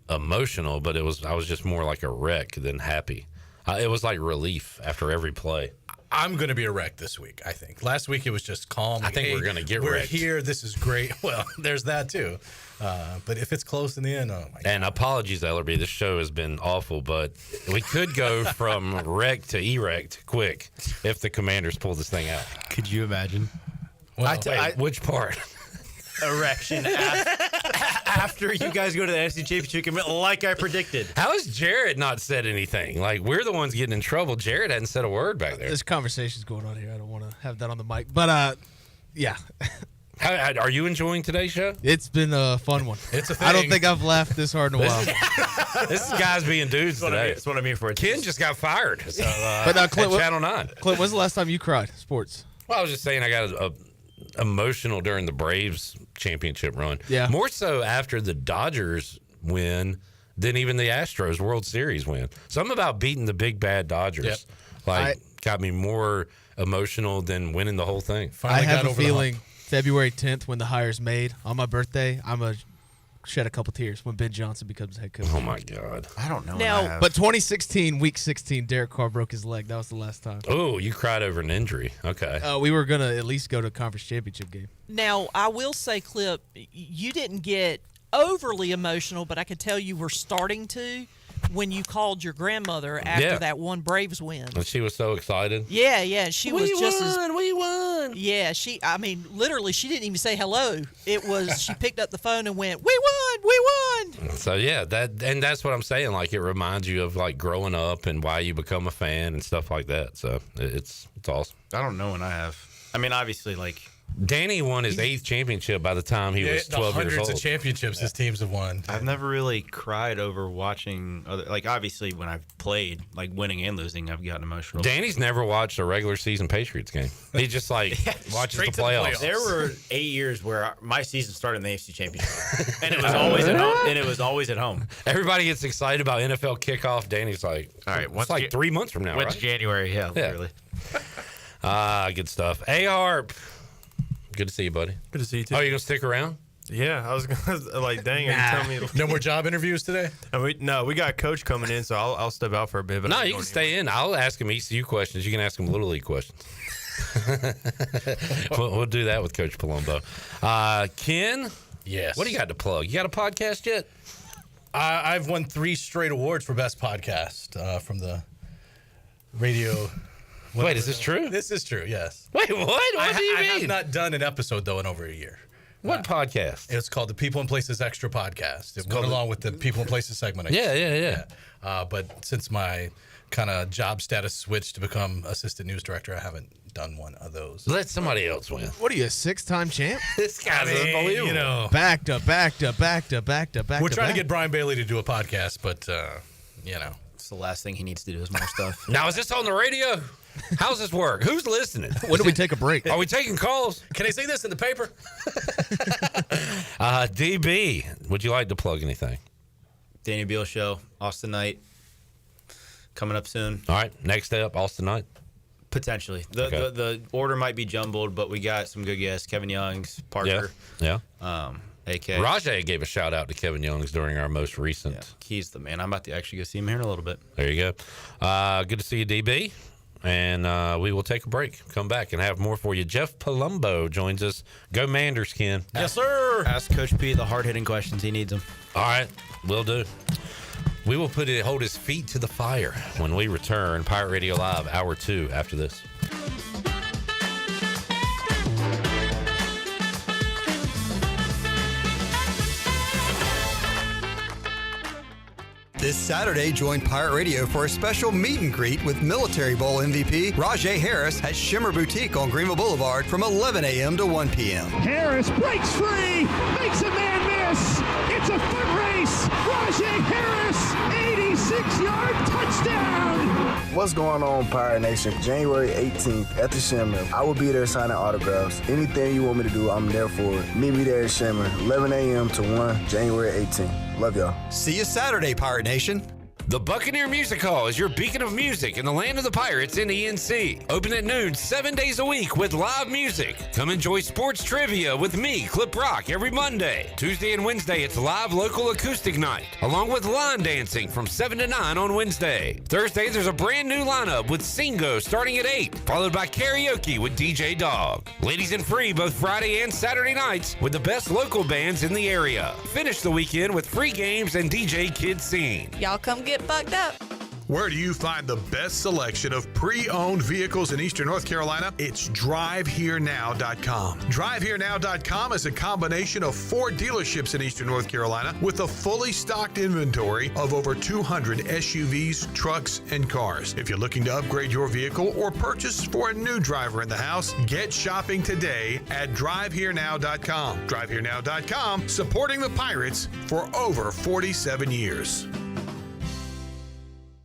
emotional, but I was just more like a wreck than happy. It was like relief after every play. I'm going to be a wreck this week, I think. Last week it was just calm. I think we're going to get wrecked. We're here. This is great. Well, there's that too. But if it's close in the end, oh my God. And apologies, Ellerby. This show has been awful, but we could go from wreck to erect quick if the Commanders pull this thing out. Could you imagine? Well, which part? Erection after you guys go to the NFC Championship game, like I predicted. How has Jared not said anything? Like, we're the ones getting in trouble. Jared hadn't said a word back there. There's conversations going on here. I don't want to have that on the mic. But, yeah. How, are you enjoying today's show? It's been a fun one. It's a thing. I don't think I've laughed this hard in a while. This is guys being dudes today. That's what I mean for it. Ken just got fired. So, but Clint, at Channel 9. Clint, when's the last time you cried? Sports. Well, I was just saying I got emotional during the Braves championship run. Yeah. More so after the Dodgers win than even the Astros World Series win. Something about beating the big bad Dodgers got me more emotional than winning the whole thing. I have a feeling February 10th when the hire's made on my birthday, I'm going to shed a couple tears when Ben Johnson becomes head coach. Oh, my God. I don't know. Now, but 2016, week 16, Derek Carr broke his leg. That was the last time. Oh, you cried over an injury. Okay. We were going to at least go to a conference championship game. Now, I will say, Clip, you didn't get overly emotional, but I could tell you were starting to when you called your grandmother after that one Braves win. And she was so excited. Yeah. She was just as we won. Yeah, literally, she didn't even say hello. It was she picked up the phone and went, "We won." So yeah, that's what I'm saying. Like it reminds you of like growing up and why you become a fan and stuff like that. So it's awesome. I don't know when I have. I mean, obviously, like Danny won his 8th championship by the time he was 12 years old. Hundreds of championships his teams have won. I've never really cried over watching other. Like obviously, when I've played, like winning and losing, I've gotten emotional. Danny's never watched a regular season Patriots game. He just like watches the playoffs. There were 8 years where my season started in the AFC Championship, and it was always at home. And it was always at home. Everybody gets excited about NFL kickoff. Danny's like, all right, it's like 3 months from now. When's right? January? Yeah, literally. Good stuff. A-Harp. Good to see you, buddy. Good to see you too. Oh, you gonna stick around? Yeah, I was gonna like, dang, are you telling me no more job interviews today? No, we got Coach coming in, so I'll step out for a bit. But no, you can stay in. I'll ask him ECU questions. You can ask him Little League questions. we'll do that with Coach Palumbo. Ken, yes. What do you got to plug? You got a podcast yet? I've won 3 straight awards for best podcast from the radio. Wait, is this true? This is true, yes. Wait, what? What do you mean? I have not done an episode, though, in over a year. What podcast? It's called the People and Places Extra Podcast. It went along with the People and Places segment. Yeah. But since my kind of job status switched to become assistant news director, I haven't done one of those. Let somebody else win. What are you, a 6-time champ? This guy's unbelievable. You know, back to back. We're trying to get Brian Bailey to do a podcast, but you know, it's the last thing he needs to do is more stuff. Now, is this on the radio? How's this work? Who's listening? When do we take a break? Are we taking calls? Can I say this in the paper? DB, would you like to plug anything? Danny Beal Show, Austin Night, coming up soon. All right, next up, Austin Night. Potentially. The order might be jumbled, but we got some good guests. Kevin Youngs, Parker. Yeah. AK. Rajay gave a shout out to Kevin Youngs during our most recent. Yeah, he's the man. I'm about to actually go see him here in a little bit. There you go. Good to see you, DB. and we will take a break, come back, and have more for you. Jeff Palumbo joins us. Go Manders, Ken. Yes, sir. Ask Coach P the hard-hitting questions. He needs them. All right, will do. We will hold his feet to the fire when we return. Pirate Radio Live, Hour 2 after this. This Saturday, join Pirate Radio for a special meet and greet with Military Bowl MVP Rajay Harris at Shimmer Boutique on Greenville Boulevard from 11 a.m. to 1 p.m. Harris breaks free, makes a man miss. It's a foot race. Rajay Harris, 86-yard touchdown. What's going on, Pirate Nation? January 18th at the Shimmer. I will be there signing autographs. Anything you want me to do, I'm there for it. Meet me there at Shimmer, 11 a.m. to 1, January 18th. Love y'all. See you Saturday, Pirate Nation. The Buccaneer Music Hall is your beacon of music in the land of the Pirates in ENC. Open at noon 7 days a week with live music. Come enjoy sports trivia with me, Clip Rock, every Monday. Tuesday and Wednesday, it's live local acoustic night, along with line dancing from 7 to 9 on Wednesday. Thursday, there's a brand new lineup with Singo starting at 8, followed by karaoke with DJ Dog. Ladies and free both Friday and Saturday nights with the best local bands in the area. Finish the weekend with free games and DJ Kid Scene. Y'all come get bucked up. Where do you find the best selection of pre-owned vehicles in Eastern North Carolina? It's DriveHereNow.com. DriveHereNow.com is a combination of 4 dealerships in Eastern North Carolina with a fully stocked inventory of over 200 SUVs, trucks, and cars. If you're looking to upgrade your vehicle or purchase for a new driver in the house, get shopping today at DriveHereNow.com. DriveHereNow.com, supporting the Pirates for over 47 years.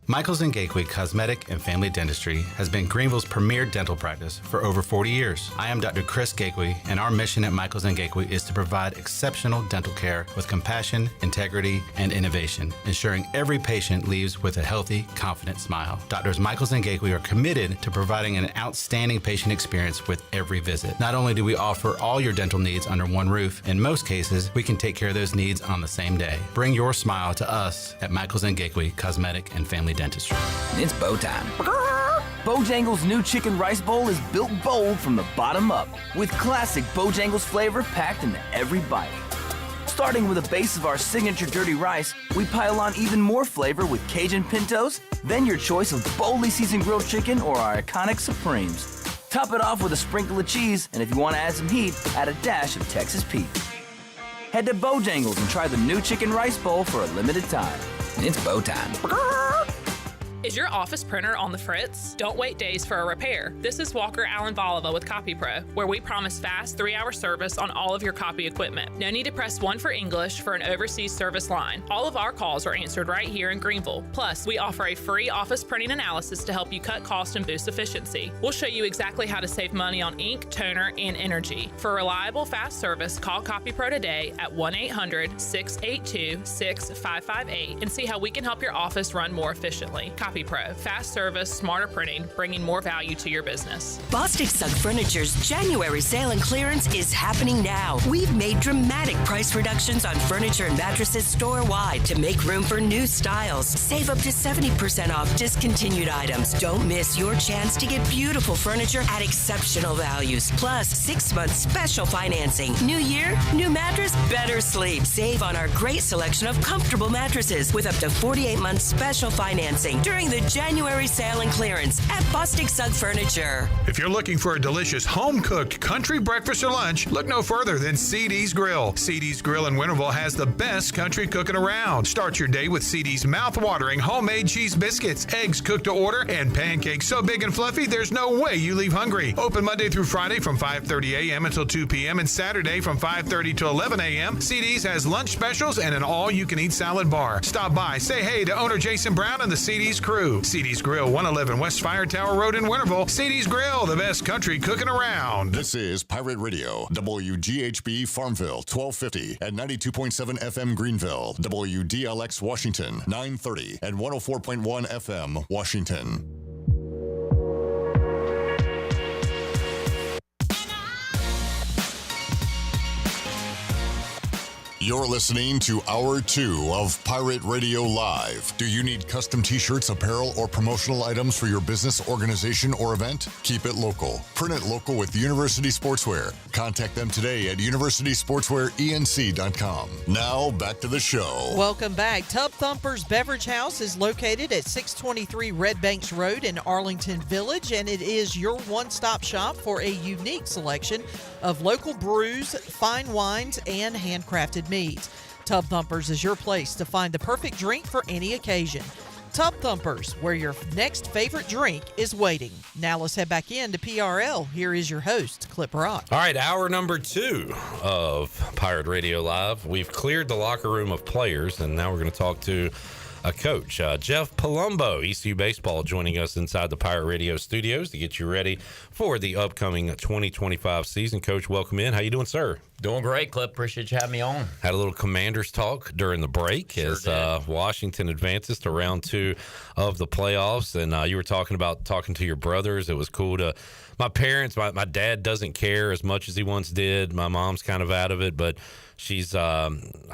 Michaels & Gateway Cosmetic and Family Dentistry has been Greenville's premier dental practice for over 40 years. I am Dr. Chris Gateway, and our mission at Michaels & Gateway is to provide exceptional dental care with compassion, integrity, and innovation, ensuring every patient leaves with a healthy, confident smile. Doctors Michaels & Gateway are committed to providing an outstanding patient experience with every visit. Not only do we offer all your dental needs under one roof, in most cases, we can take care of those needs on the same day. Bring your smile to us at Michaels & Gateway Cosmetic and Family Dentistry. It's bow time. Bojangles' new chicken rice bowl is built bold from the bottom up, with classic Bojangles flavor packed into every bite. Starting with a base of our signature dirty rice, we pile on even more flavor with Cajun pintos, then your choice of boldly seasoned grilled chicken or our iconic Supremes. Top it off with a sprinkle of cheese, and if you want to add some heat, add a dash of Texas Pete. Head to Bojangles and try the new chicken rice bowl for a limited time. It's bow time. Is your office printer on the fritz? Don't wait days for a repair. This is Walker Allen Volova with CopyPro, where we promise fast 3-hour service on all of your copy equipment. No need to press 1 for English for an overseas service line. All of our calls are answered right here in Greenville. Plus, we offer a free office printing analysis to help you cut cost and boost efficiency. We'll show you exactly how to save money on ink, toner, and energy. For reliable, fast service, call CopyPro today at 1-800-682-6558 and see how we can help your office run more efficiently. CopyPro, fast service, smarter printing, bringing more value to your business. Bostic Sugg Furniture's January sale and clearance is happening now. We've made dramatic price reductions on furniture and mattresses store-wide to make room for new styles. Save up to 70% off discontinued items. Don't miss your chance to get beautiful furniture at exceptional values. Plus, 6-month special financing. New year, new mattress, better sleep. Save on our great selection of comfortable mattresses with up to 48-month special financing during the January sale and clearance at Bostic Sugg Furniture. If you're looking for a delicious home-cooked country breakfast or lunch, look no further than CD's Grill. CD's Grill in Winterville has the best country cooking around. Start your day with CD's mouth-watering homemade cheese biscuits, eggs cooked to order, and pancakes so big and fluffy there's no way you leave hungry. Open Monday through Friday from 5:30 a.m. until 2 p.m. and Saturday from 5:30 to 11 a.m. CD's has lunch specials and an all-you-can-eat salad bar. Stop by, say hey to owner Jason Brown and the CD's crew. CD's Grill, 111 West Fire Tower Road in Winterville. CD's Grill, the best country cooking around. This is Pirate Radio, WGHB Farmville, 1250 at 92.7 FM Greenville, WDLX Washington, 930 and 104.1 FM Washington. You're listening to Hour 2 of Pirate Radio Live. Do you need custom t-shirts, apparel, or promotional items for your business, organization, or event? Keep it local. Print it local with University Sportswear. Contact them today at universitysportswearenc.com. Now, back to the show. Welcome back. Tub Thumpers Beverage House is located at 623 Red Banks Road in Arlington Village, and it is your one-stop shop for a unique selection of local brews, fine wines, and handcrafted meads. Tub Thumpers is your place to find the perfect drink for any occasion. Tub Thumpers, where your next favorite drink is waiting. Now let's head back into PRL. Here is your host, Clip Rock. All right, hour number 2 of Pirate Radio Live. We've cleared the locker room of players, and now we're going to talk to a coach, Jeff Palumbo, ECU Baseball, joining us inside the Pirate Radio studios to get you ready for the upcoming 2025 season. Coach, welcome in. How you doing, sir? Doing great, Clip. Appreciate you having me on. Had a little Commanders talk during the break as Washington advances to round 2 of the playoffs. And you were talking to your brothers. It was cool to my parents. My dad doesn't care as much as he once did. My mom's kind of out of it, but she's I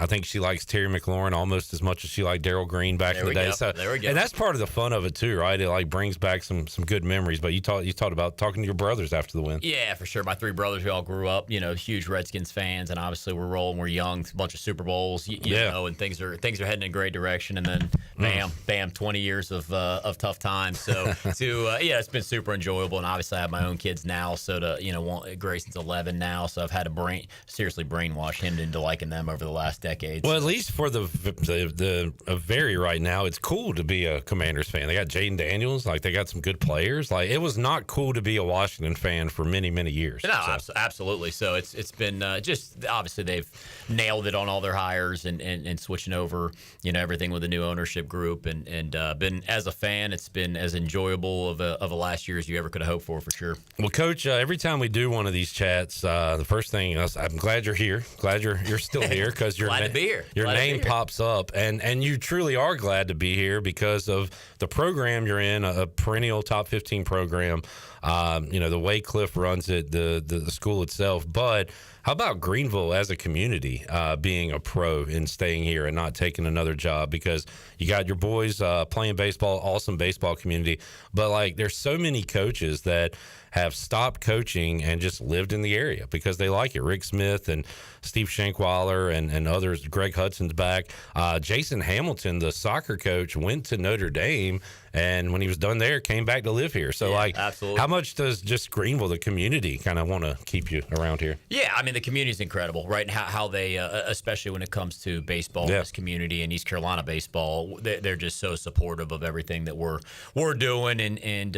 think she likes Terry McLaurin almost as much as she liked Darryl Green back in the day. So there we go. And that's part of the fun of it too, right? It like brings back some good memories. But you talked about talking to your brothers after the win. Yeah, for sure. My 3 brothers, we all grew up, huge Redskins fans, and obviously we're rolling. We're young, a bunch of Super Bowls, you know, and things are heading in a great direction. And then bam, 20 years of tough times. So it's been super enjoyable. And obviously I have my own kids now, so Grayson's 11 now, so I've had to seriously brainwash him into liking them over the last decade. Well, at least for the very right now, it's cool to be a Commanders fan. They got Jaden Daniels, like they got some good players. Like it was not cool to be a Washington fan for many years. No, absolutely. So it's been just obviously they've nailed it on all their hires and switching over everything with the new ownership group and been, as a fan, it's been as enjoyable of a last year as you ever could have hoped for sure. Well, Coach, every time we do one of these chats, the first thing I'm glad you're here. Glad you're still here because your name pops up, and you truly are glad to be here because of the program you're in, a perennial top 15 program. The way Cliff runs it, the school itself. But how about Greenville as a community being a pro and staying here and not taking another job? Because you got your boys playing baseball, awesome baseball community. But, like, there's so many coaches that have stopped coaching and just lived in the area because they like it. Rick Smith and Steve Shankweiler and others. Greg Hudson's back. Jason Hamilton, the soccer coach, went to Notre Dame, and when he was done there, came back to live here. So, absolutely. How much does just Greenville, the community, kind of want to keep you around here? Yeah, I mean, the community is incredible, right? And how they, especially when it comes to baseball, this community and East Carolina baseball, they're just so supportive of everything that we're doing. And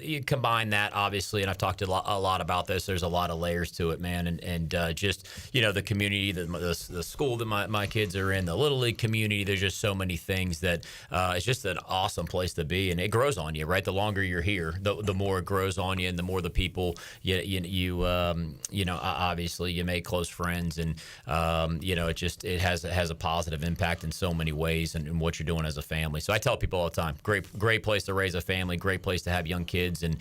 you combine that, obviously, and I've talked a lot about this. There's a lot of layers to it, man. And just, the community, the school that my kids are in, the Little League community, there's just so many things that it's just an awesome place to be. And it grows on you, right? The longer you're here, the more it grows on you and the more the people, obviously you make close friends and, it has a positive impact in so many ways and what you're doing as a family. So I tell people all the time, great place to raise a family, great place to have young kids and,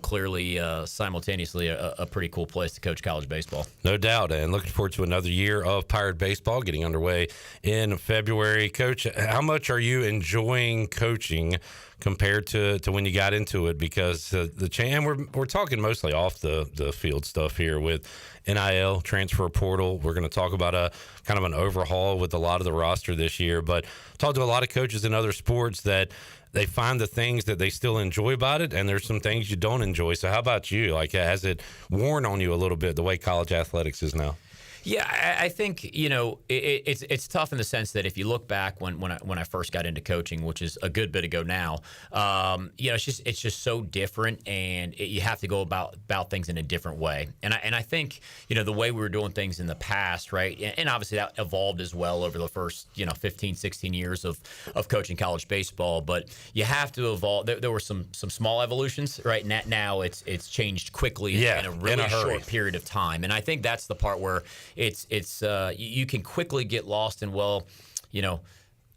clearly simultaneously a pretty cool place to coach college baseball. No doubt. And looking forward to another year of Pirate baseball getting underway in February. Coach, how much are you enjoying coaching compared to when you got into it? Because we're talking mostly off the field stuff here with NIL, transfer portal. We're going to talk about a kind of an overhaul with a lot of the roster this year, but talk to a lot of coaches in other sports that they find the things that they still enjoy about it, and there's some things you don't enjoy. So how about you? Like, has it worn on you a little bit the way college athletics is now? Yeah, I think it's tough in the sense that if you look back when I first got into coaching, which is a good bit ago now, it's just so different, and you have to go about things in a different way. And I think the way we were doing things in the past, right, and obviously that evolved as well over the first 15, 16 years of coaching college baseball. But you have to evolve. There were some small evolutions, right? Now it's changed quickly in a really short period of time, and I think that's the part where it's you can quickly get lost in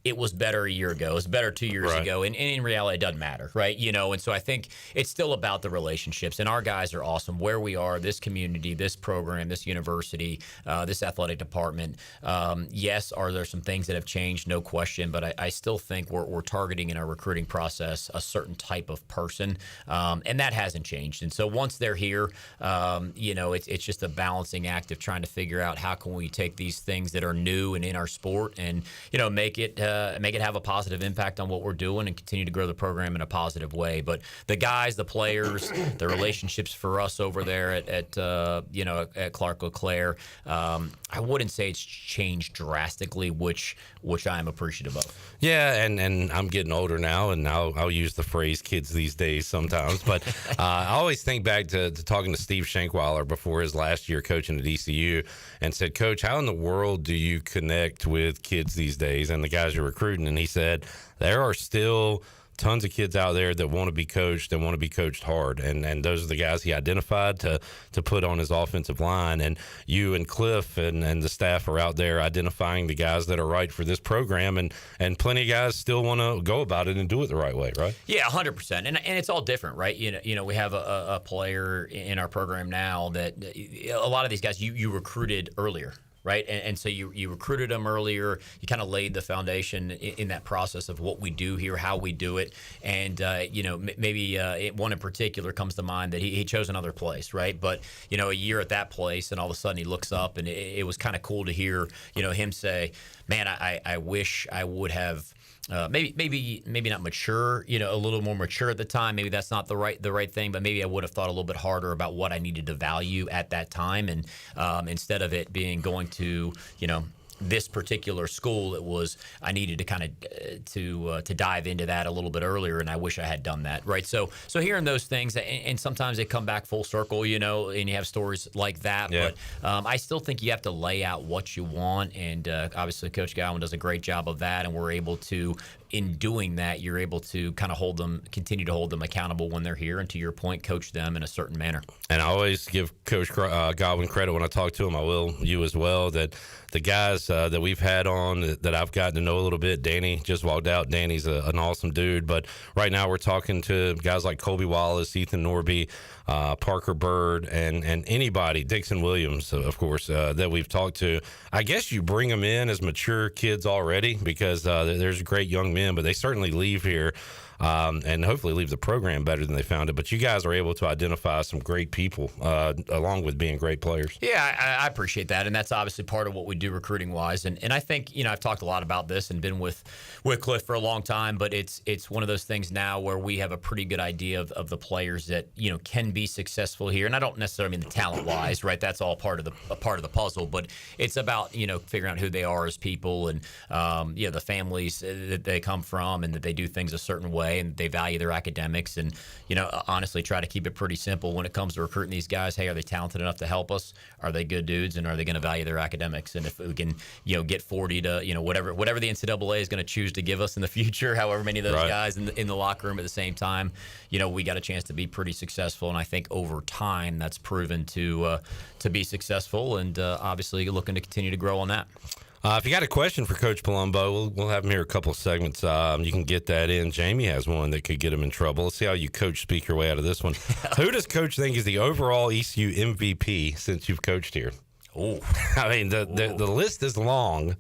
it was better a year ago, it was better 2 years ago, and in reality, it doesn't matter, right? And so I think it's still about the relationships, and our guys are awesome. Where we are, this community, this program, this university, this athletic department, yes, are there some things that have changed? No question, but I still think we're targeting in our recruiting process a certain type of person, and that hasn't changed. And so once they're here, it's just a balancing act of trying to figure out how can we take these things that are new and in our sport and, make it have a positive impact on what we're doing and continue to grow the program in a positive way. But the guys, the players, the relationships for us over there at Clark LeClaire, I wouldn't say it's changed drastically, which I'm appreciative of. Yeah, and I'm getting older now, and I'll use the phrase "kids these days" sometimes. But I always think back to talking to Steve Shankweiler before his last year coaching at ECU, and said, "Coach, how in the world do you connect with kids these days and the guys you're recruiting?" And he said, "There are still tons of kids out there that want to be coached and want to be coached hard, and those are the guys he identified to put on his offensive line. And you and Cliff and the staff are out there identifying the guys that are right for this program, and plenty of guys still want to go about it and do it the right way, right?" Yeah, 100%. And it's all different, right? We have a player in our program now that a lot of these guys you recruited earlier. Right. And so you recruited them earlier. You kind of laid the foundation in that process of what we do here, how we do it. And, maybe one in particular comes to mind that he chose another place. Right. But, a year at that place and all of a sudden he looks up and it was kind of cool to hear, him say, "Man, I wish I would have." Maybe not mature, a little more mature at the time. Maybe that's not the right thing, but maybe I would have thought a little bit harder about what I needed to value at that time, and instead of it being going to this particular school, it was I needed to kind of to dive into that a little bit earlier, and I wish I had done that, right? So hearing those things, and sometimes they come back full circle, and you have stories like that. Yeah. But I still think you have to lay out what you want, and obviously Coach Gowan does a great job of that, and we're able to. In doing that, you're able to kind of continue to hold them accountable when they're here, and to your point, coach them in a certain manner. And I always give Coach Godwin credit when I talk to him. I will you as well. That the guys that we've had on that I've gotten to know a little bit. Danny just walked out. Danny's an awesome dude. But right now we're talking to guys like Colby Wallace, Ethan Norby, Parker Bird, and anybody, Dixon Williams, of course, that we've talked to. I guess you bring them in as mature kids already because there's great young men, but they certainly leave here and hopefully leave the program better than they found it. But you guys are able to identify some great people along with being great players. Yeah, I appreciate that, and that's obviously part of what we do recruiting-wise. And I think, I've talked a lot about this and been with Cliff for a long time, but it's one of those things now where we have a pretty good idea of the players that, can be successful here. And I don't necessarily mean the talent-wise, right? That's all part of the puzzle, but it's about, figuring out who they are as people and, the families that they come from and that they do things a certain way and they value their academics and, honestly try to keep it pretty simple when it comes to recruiting these guys. Hey, are they talented enough to help us? Are they good dudes? And are they going to value their academics? And if we can, get 40 to, whatever the NCAA is going to choose to give us in the future, however many of those guys in the locker room at the same time, we got a chance to be pretty successful. And I think over time that's proven to be successful and obviously looking to continue to grow on that. If you got a question for Coach Palumbo, we'll have him here a couple of segments. You can get that in. Jamie has one that could get him in trouble. Let's see how you coach speak your way out of this one. Who does Coach think is the overall ECU MVP since you've coached here? Oh, I mean, the list is long.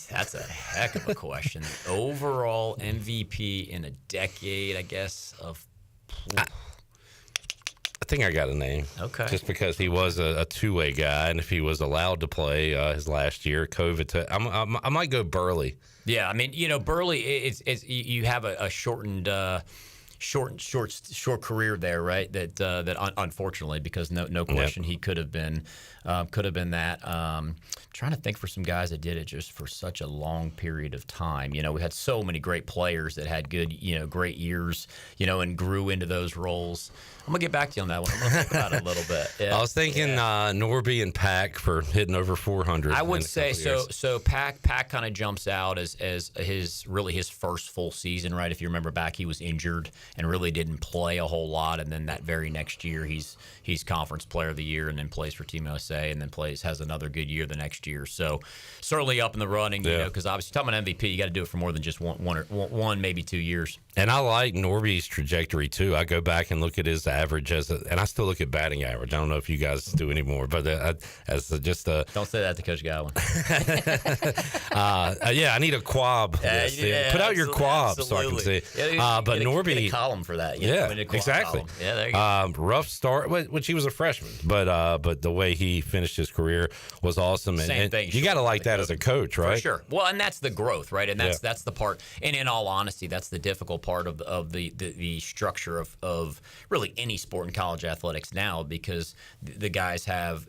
That's a heck of a question. Overall MVP in a decade, I guess, of... I think I got a name. Okay. Just because he was a two-way guy, and if he was allowed to play his last year, COVID, I might go Burley. Yeah, I mean, Burley, it's you have a shortened short career there, right? That unfortunately, because no question, he could have been that. Trying to think for some guys that did it just for such a long period of time. We had so many great players that had good, great years, and grew into those roles. I'm gonna get back to you on that one. I'm gonna think about it a little bit. Yeah. I was thinking Norby and Pack for hitting over 400. I would say so. So Pack kind of jumps out as his first full season, right? If you remember back, he was injured and really didn't play a whole lot. And then that very next year, he's Conference Player of the Year, and then plays for Team USA, and then has another good year the next year. So certainly up in the running, you know, because obviously talking about MVP, you got to do it for more than just one maybe 2 years. And I like Norby's trajectory too. I go back and look at his average and I still look at batting average. I don't know if you guys do anymore, but don't say that to Coach Godwin. I need a quab. Put out your quab so I can see. But Norby, get a column for that. Exactly. Column. Yeah, there you go. Rough start, which he was a freshman, but the way he finished his career was awesome. Same thing. You got to like that as a coach, right? For sure. Well, and that's the growth, right? And that's the part. And in all honesty, that's the difficult part of the structure of really any sport in college athletics now, because the guys have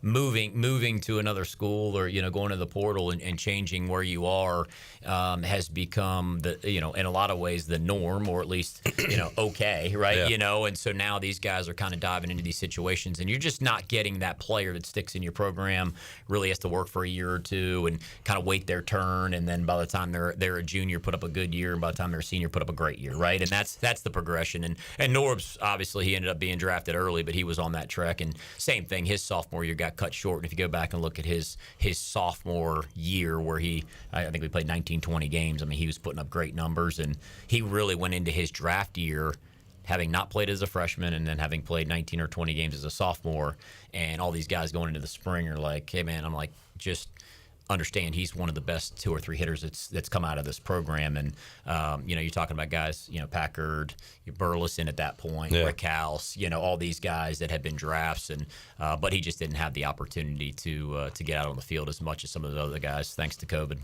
moving to another school, or going to the portal and changing where you are has become in a lot of ways the norm, or at least okay, right? And so now these guys are kind of diving into these situations, and you're just not getting that player that sticks in your program, really has to work for a year or two and kind of wait their turn, and then by the time they're a junior, put up a good year, and by the time they're a senior, put up a great year, right? And that's the progression. And Norb's, obviously, he ended up being drafted early, but he was on that track. And same thing, his sophomore year got cut short. And if you go back and look at his sophomore year, where I think we played 19, 20 games, I mean, he was putting up great numbers, and he really went into his draft year having not played as a freshman, and then having played 19 or 20 games as a sophomore. And all these guys going into the spring are like, hey, man, I'm like, just understand he's one of the best 2 or 3 hitters that's come out of this program. And you're talking about guys, Packard, Burleson at that point, Rick House, all these guys that had been drafts, and but he just didn't have the opportunity to get out on the field as much as some of the other guys, thanks to COVID.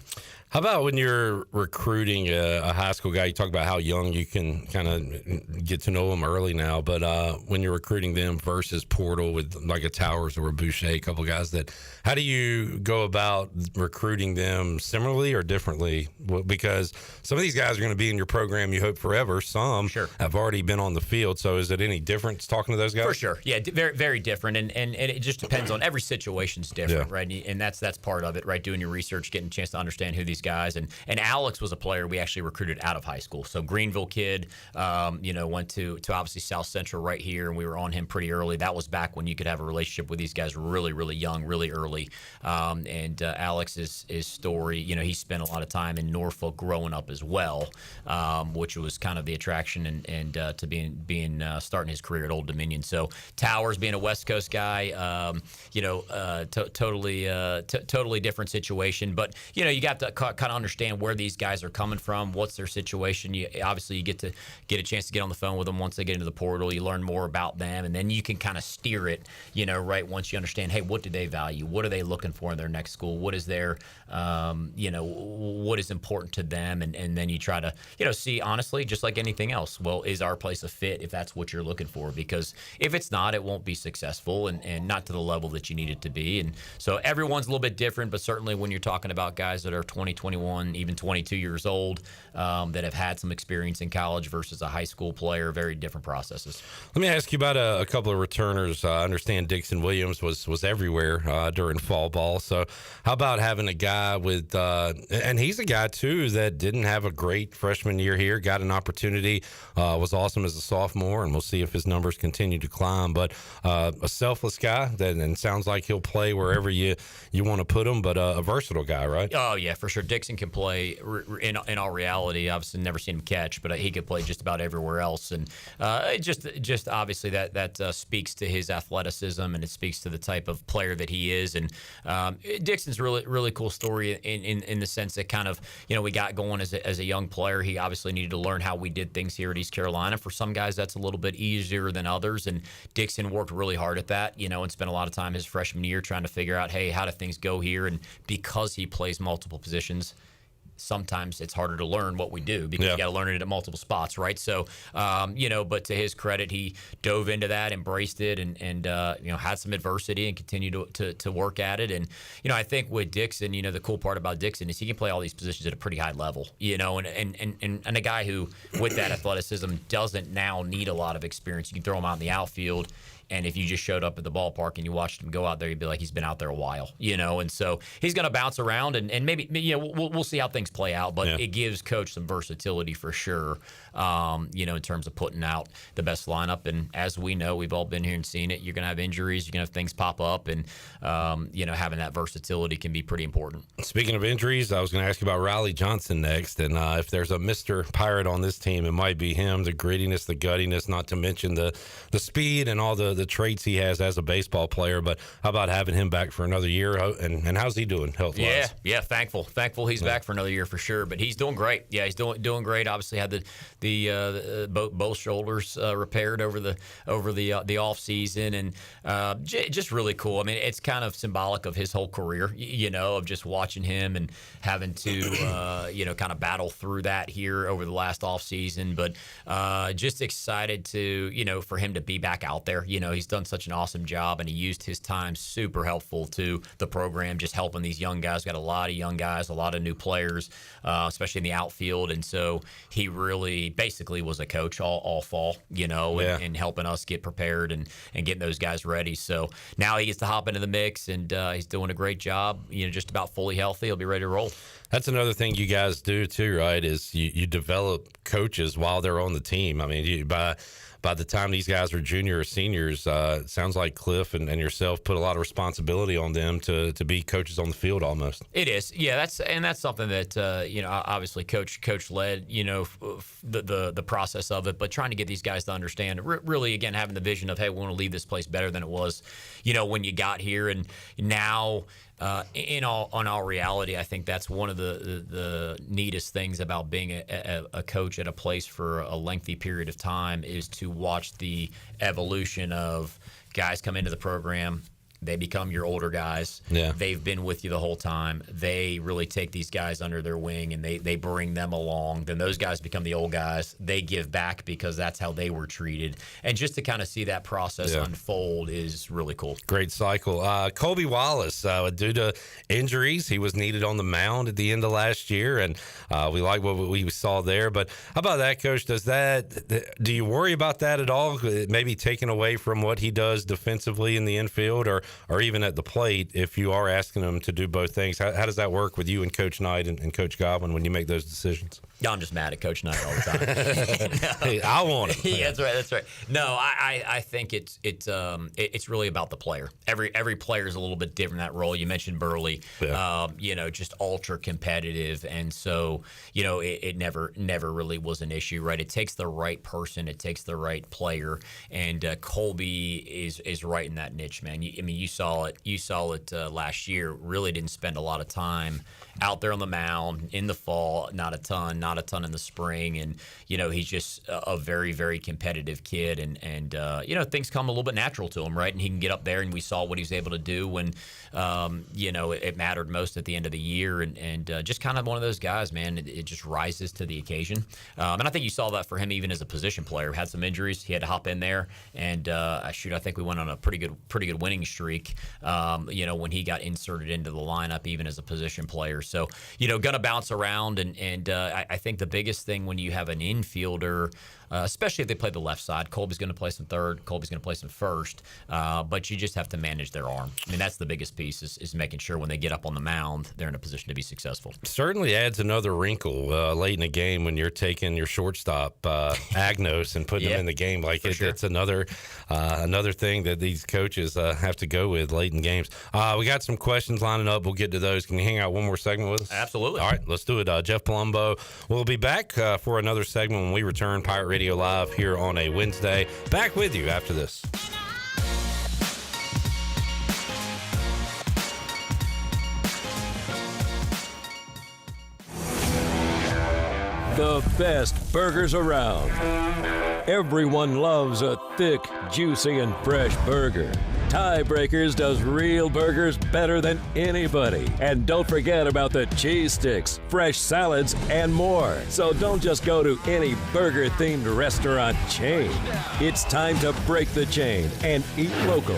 How about when you're recruiting a high school guy? You talk about how young you can kind of get to know them early now, but when you're recruiting them versus portal with like a Towers or a Boucher, a couple guys how do you go about recruiting them similarly or differently? Because some of these guys are going to be in your program, you hope, forever. Some have already been on the field. So is it any different talking to those guys? For sure. Yeah, very, very different. And it just depends on every situation's different, right? And that's part of it, right? Doing your research, getting a chance to understand who these guys. And Alex was a player we actually recruited out of high school. So Greenville kid, went to obviously South Central right here, and we were on him pretty early. That was back when you could have a relationship with these guys really, really young, really early. Alex's story, he spent a lot of time in Norfolk growing up as well, which was kind of the attraction and to being starting his career at Old Dominion. So Towers being a West Coast guy, totally different situation. But you got to kind of understand where these guys are coming from, what's their situation. You get a chance to get on the phone with them once they get into the portal. You learn more about them, and then you can kind of steer it, right once you understand, hey, what do they value? What are they looking for in their next school? What is their, what is important to them? And then you try to, see, honestly, just like anything else, well, is our place a fit if that's what you're looking for? Because if it's not, it won't be successful and not to the level that you need it to be. And so everyone's a little bit different, but certainly when you're talking about guys that are 20, 21, even 22 years old, that have had some experience in college versus a high school player, very different processes. Let me ask you about a couple of returners. I understand Dixon Williams was everywhere during fall ball. So how about having a guy with, and he's a guy too that didn't have a great freshman year here, got an opportunity, was awesome as a sophomore, and we'll see if his numbers continue to climb. But a selfless guy and sounds like he'll play wherever you want to put him, but a versatile guy, right? Oh yeah, for sure. Dixon can play in all reality. Obviously, never seen him catch, but he could play just about everywhere else. And just obviously that speaks to his athleticism, and it speaks to the type of player that he is. And Dixon's really cool story in the sense that kind of we got going as a young player. He obviously needed to learn how we did things here at East Carolina. For some guys, that's a little bit easier than others, and Dixon worked really hard at that. And spent a lot of time his freshman year trying to figure out, hey, how do things go here? And because he plays multiple positions, sometimes it's harder to learn what we do because you got to learn it at multiple spots, right? So, but to his credit, he dove into that, embraced it, and had some adversity and continued to work at it. And, I think with Dixon, the cool part about Dixon is he can play all these positions at a pretty high level, and a guy who, with that athleticism, doesn't now need a lot of experience. You can throw him out in the outfield. And if you just showed up at the ballpark and you watched him go out there, you'd be like, he's been out there a while, you know. And so he's going to bounce around, and maybe we'll see how things play out. But it gives Coach some versatility for sure, in terms of putting out the best lineup. And as we know, we've all been here and seen it. You're going to have injuries. You're going to have things pop up, and having that versatility can be pretty important. Speaking of injuries, I was going to ask you about Riley Johnson next, and if there's a Mr. Pirate on this team, it might be him. The grittiness, the guttiness, not to mention the speed and all the traits he has as a baseball player. But how about having him back for another year? And how's he doing health-wise? Yeah, thankful he's back for another year for sure. But he's doing great. Yeah, he's doing great. Obviously had both shoulders repaired over the off season, and just really cool. I mean, it's kind of symbolic of his whole career, of just watching him and having to kind of battle through that here over the last off season. But just excited to for him to be back out there. He's done such an awesome job, and he used his time super helpful to the program, just helping these young guys. Got a lot of young guys, a lot of new players, especially in the outfield. And so he really basically was a coach all fall, and helping us get prepared and getting those guys ready. So now he gets to hop into the mix, and he's doing a great job, just about fully healthy. He'll be ready to roll. That's another thing you guys do too, right? Is you develop coaches while they're on the team. I mean, by the time these guys are junior or seniors, it sounds like Cliff and yourself put a lot of responsibility on them to be coaches on the field almost. It is, yeah. That's something that obviously coach led the process of it, but trying to get these guys to understand, really again having the vision of, hey, we want to leave this place better than it was, when you got here, and now. In all reality, I think that's one of the neatest things about being a coach at a place for a lengthy period of time is to watch the evolution of guys come into the program. They become your older guys. Yeah. They've been with you the whole time. They really take these guys under their wing, and they bring them along. Then those guys become the old guys. They give back because that's how they were treated. And just to kind of see that process unfold is really cool. Great cycle. Colby Wallace, due to injuries, he was needed on the mound at the end of last year, and we like what we saw there. But how about that, Coach? Do you worry about that at all? Maybe taken away from what he does defensively in the infield, or even at the plate, if you are asking them to do both things? How does that work with you and Coach Knight and Coach Godwin when you make those decisions? Yeah, I'm just mad at Coach Knight all the time. Hey, I want him. Yeah, that's right. No, I think it's really about the player. Every player is a little bit different in that role. You mentioned Burley, just ultra competitive, and so it never really was an issue, right? It takes the right person, it takes the right player, and Colby is right in that niche, man. You saw it last year. Really didn't spend a lot of time out there on the mound in the fall. Not a ton in the spring, and he's just a very, very competitive kid, and things come a little bit natural to him, right? And he can get up there, and we saw what he was able to do when it mattered most at the end of the year, and just kind of one of those guys, man. It just rises to the occasion, and I think you saw that for him even as a position player. Had some injuries, he had to hop in there, and I think we went on a pretty good winning streak. When he got inserted into the lineup, even as a position player. So gonna bounce around, and I think the biggest thing when you have an infielder, especially if they play the left side, Colby's going to play some third, Colby's going to play some first, but you just have to manage their arm. I mean, that's the biggest piece is making sure when they get up on the mound, they're in a position to be successful. Certainly adds another wrinkle late in the game when you're taking your shortstop, Agnos, and putting him in the game. Like it's another thing that these coaches have to go with late in games. We got some questions lining up. We'll get to those. Can you hang out one more segment with us? Absolutely. All right, let's do it. Jeff Palumbo will be back for another segment when we return. Pirate Radio Live here on a Wednesday. Back with you after this. The best burgers around. Everyone loves a thick, juicy, and fresh burger. Tiebreakers does real burgers better than anybody. And don't forget about the cheese sticks, fresh salads, and more. So don't just go to any burger-themed restaurant chain. It's time to break the chain and eat local.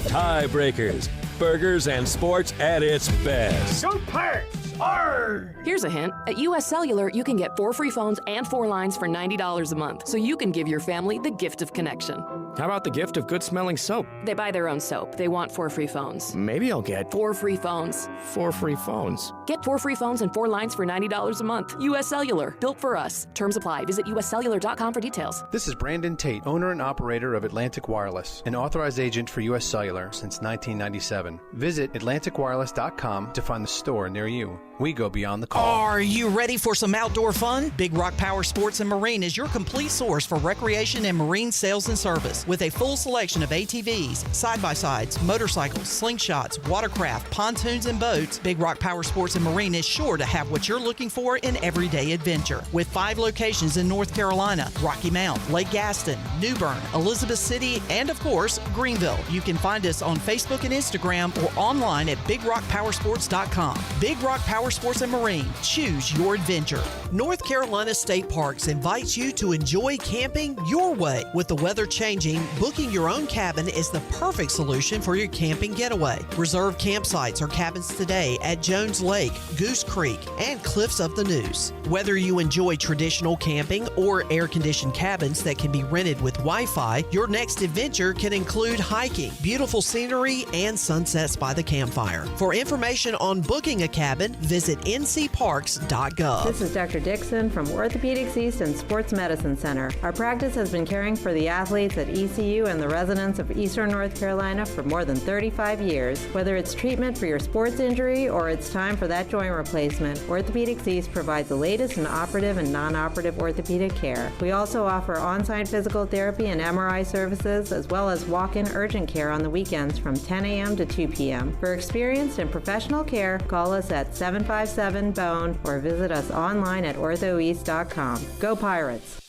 Tiebreakers, burgers and sports at its best. Go Pirates! Arr! Here's a hint. At US Cellular, you can get 4 free phones and 4 lines for $90 a month, so you can give your family the gift of connection. How about the gift of good-smelling soap? They buy their own soap. They want 4 free phones. Maybe I'll get 4 free phones. 4 free phones. Get 4 free phones and 4 lines for $90 a month. U.S. Cellular. Built for us. Terms apply. Visit uscellular.com for details. This is Brandon Tate, owner and operator of Atlantic Wireless, an authorized agent for U.S. Cellular since 1997. Visit atlanticwireless.com to find the store near you. We go beyond the call. Are you ready for some outdoor fun? Big Rock Power Sports and Marine is your complete source for recreation and marine sales and service. With a full selection of ATVs, side-by-sides, motorcycles, slingshots, watercraft, pontoons, and boats, Big Rock Power Sports and Marine is sure to have what you're looking for in everyday adventure. With 5 locations in North Carolina, Rocky Mount, Lake Gaston, New Bern, Elizabeth City, and of course, Greenville. You can find us on Facebook and Instagram or online at BigRockPowersports.com. Big Rock Power Sports and Marine. Choose your adventure. North Carolina State Parks invites you to enjoy camping your way. With the weather changing, booking your own cabin is the perfect solution for your camping getaway. Reserve campsites or cabins today at Jones Lake, Goose Creek, and Cliffs of the News. Whether you enjoy traditional camping or air-conditioned cabins that can be rented with Wi-Fi, your next adventure can include hiking, beautiful scenery, and sunsets by the campfire. For information on booking a cabin, visit ncparks.gov. This is Dr. Dixon from Orthopedics East and Sports Medicine Center. Our practice has been caring for the athletes at ECU and the residents of Eastern North Carolina for more than 35 years. Whether it's treatment for your sports injury or it's time for that joint replacement, Orthopedics East provides the latest in operative and non-operative orthopedic care. We also offer on-site physical therapy and MRI services, as well as walk-in urgent care on the weekends from 10 a.m. to 2 p.m. For experienced and professional care, call us at 757-BONE or visit us online at orthoeast.com. Go Pirates!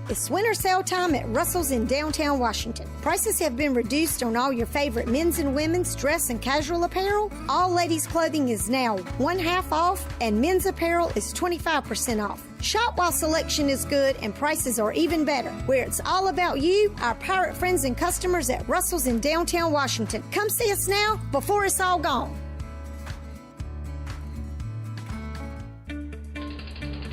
It's winter sale time at Russell's in downtown Washington. Prices have been reduced on all your favorite men's and women's dress and casual apparel. All ladies' clothing is now 1/2 off, and men's apparel is 25% off. Shop while selection is good and prices are even better. Where it's all about you, our pirate friends and customers at Russell's in downtown Washington. Come see us now before it's all gone.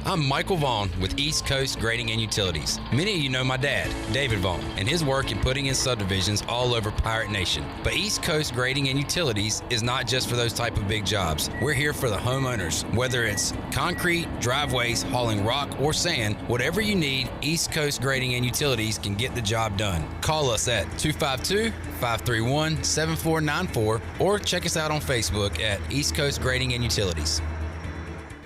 I'm Michael Vaughn with East Coast Grading and Utilities. Many of you know my dad, David Vaughn, and his work in putting in subdivisions all over Pirate Nation. But East Coast Grading and Utilities is not just for those type of big jobs. We're here for the homeowners. Whether it's concrete, driveways, hauling rock, or sand, whatever you need, East Coast Grading and Utilities can get the job done. Call us at 252-531-7494 or check us out on Facebook at East Coast Grading and Utilities.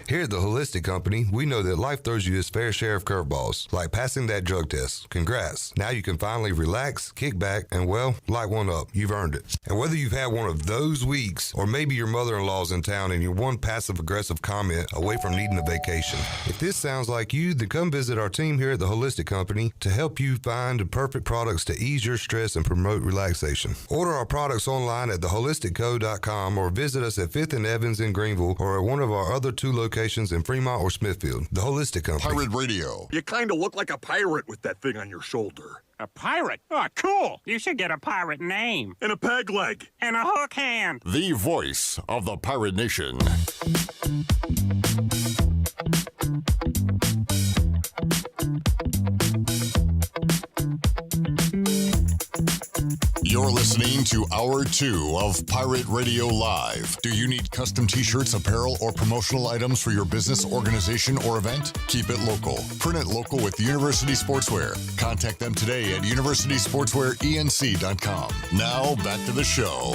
Here at the Holistic Company, we know that life throws you its fair share of curveballs, like passing that drug test. Congrats. Now you can finally relax, kick back, and, well, light one up. You've earned it. And whether you've had one of those weeks, or maybe your mother-in-law's in town and you're one passive-aggressive comment away from needing a vacation. If this sounds like you, then come visit our team here at the Holistic Company to help you find the perfect products to ease your stress and promote relaxation. Order our products online at theholisticco.com or visit us at 5th and Evans in Greenville or at one of our other 2 locations in Fremont or Smithfield. The Holistic Company. Pirate Radio. You kind of look like a pirate with that thing on your shoulder. A pirate? Oh, cool. You should get a pirate name. And a peg leg. And a hook hand. The voice of the Pirate Nation. You're listening to Hour 2 of Pirate Radio Live. Do you need custom t-shirts, apparel, or promotional items for your business, organization, or event? Keep it local. Print it local with University Sportswear. Contact them today at universitysportswearenc.com. Now, back to the show.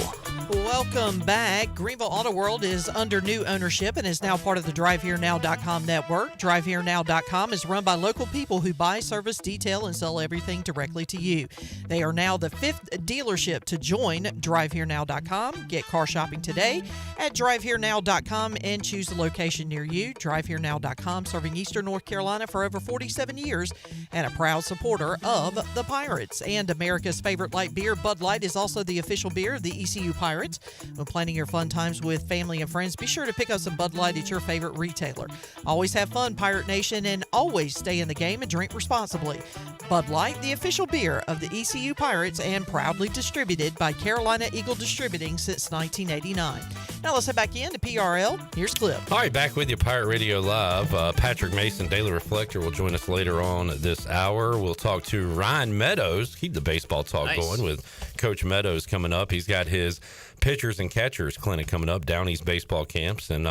Welcome back. Greenville Auto World is under new ownership and is now part of the DriveHereNow.com network. DriveHereNow.com is run by local people who buy, service, detail, and sell everything directly to you. They are now the 5th dealership to join DriveHereNow.com. Get car shopping today at DriveHereNow.com and choose a location near you. DriveHereNow.com, serving Eastern North Carolina for over 47 years and a proud supporter of the Pirates. And America's favorite light beer, Bud Light, is also the official beer of the ECU Pirates. When planning your fun times with family and friends, be sure to pick up some Bud Light at your favorite retailer. Always have fun, Pirate Nation, and always stay in the game and drink responsibly. Bud Light, the official beer of the ECU Pirates and proudly distributed by Carolina Eagle Distributing since 1989. Now let's head back in to PRL. Here's Clip. All right, back with you, Pirate Radio Live. Patrick Mason, Daily Reflector, will join us later on this hour. We'll talk to Ryan Meadows. Keep the baseball talk going with Coach Meadows coming up. He's got his pitchers and catchers clinic coming up, Downey's baseball camps. And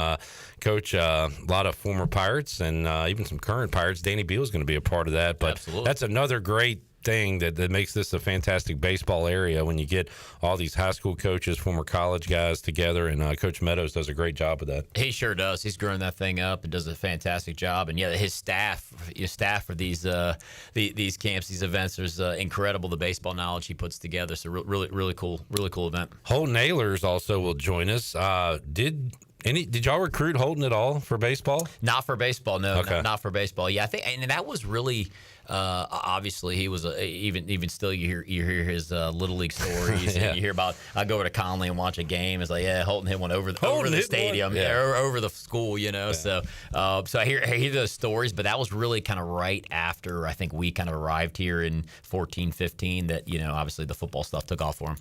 Coach, a lot of former Pirates and even some current Pirates. Danny Beal is going to be a part of that. But that's another great thing that makes this a fantastic baseball area when you get all these high school coaches, former college guys together, and Coach Meadows does a great job of that. He sure does. He's growing that thing up and does a fantastic job. And his staff for these camps, these events, is incredible. The baseball knowledge he puts together. So really cool event. Holton Naylor also will join us. Did y'all recruit Holton at all for baseball? Not for baseball, no. Okay. Not for baseball. Yeah, I think, and that was really. Obviously, he was even still. You hear his little league stories. Yeah. You hear about. I go over to Conley and watch a game. It's like, Holton hit one over the stadium, or over the school. So I hear those stories. But that was really kind of right after I think we kind of arrived here in 14-15. That obviously the football stuff took off for him.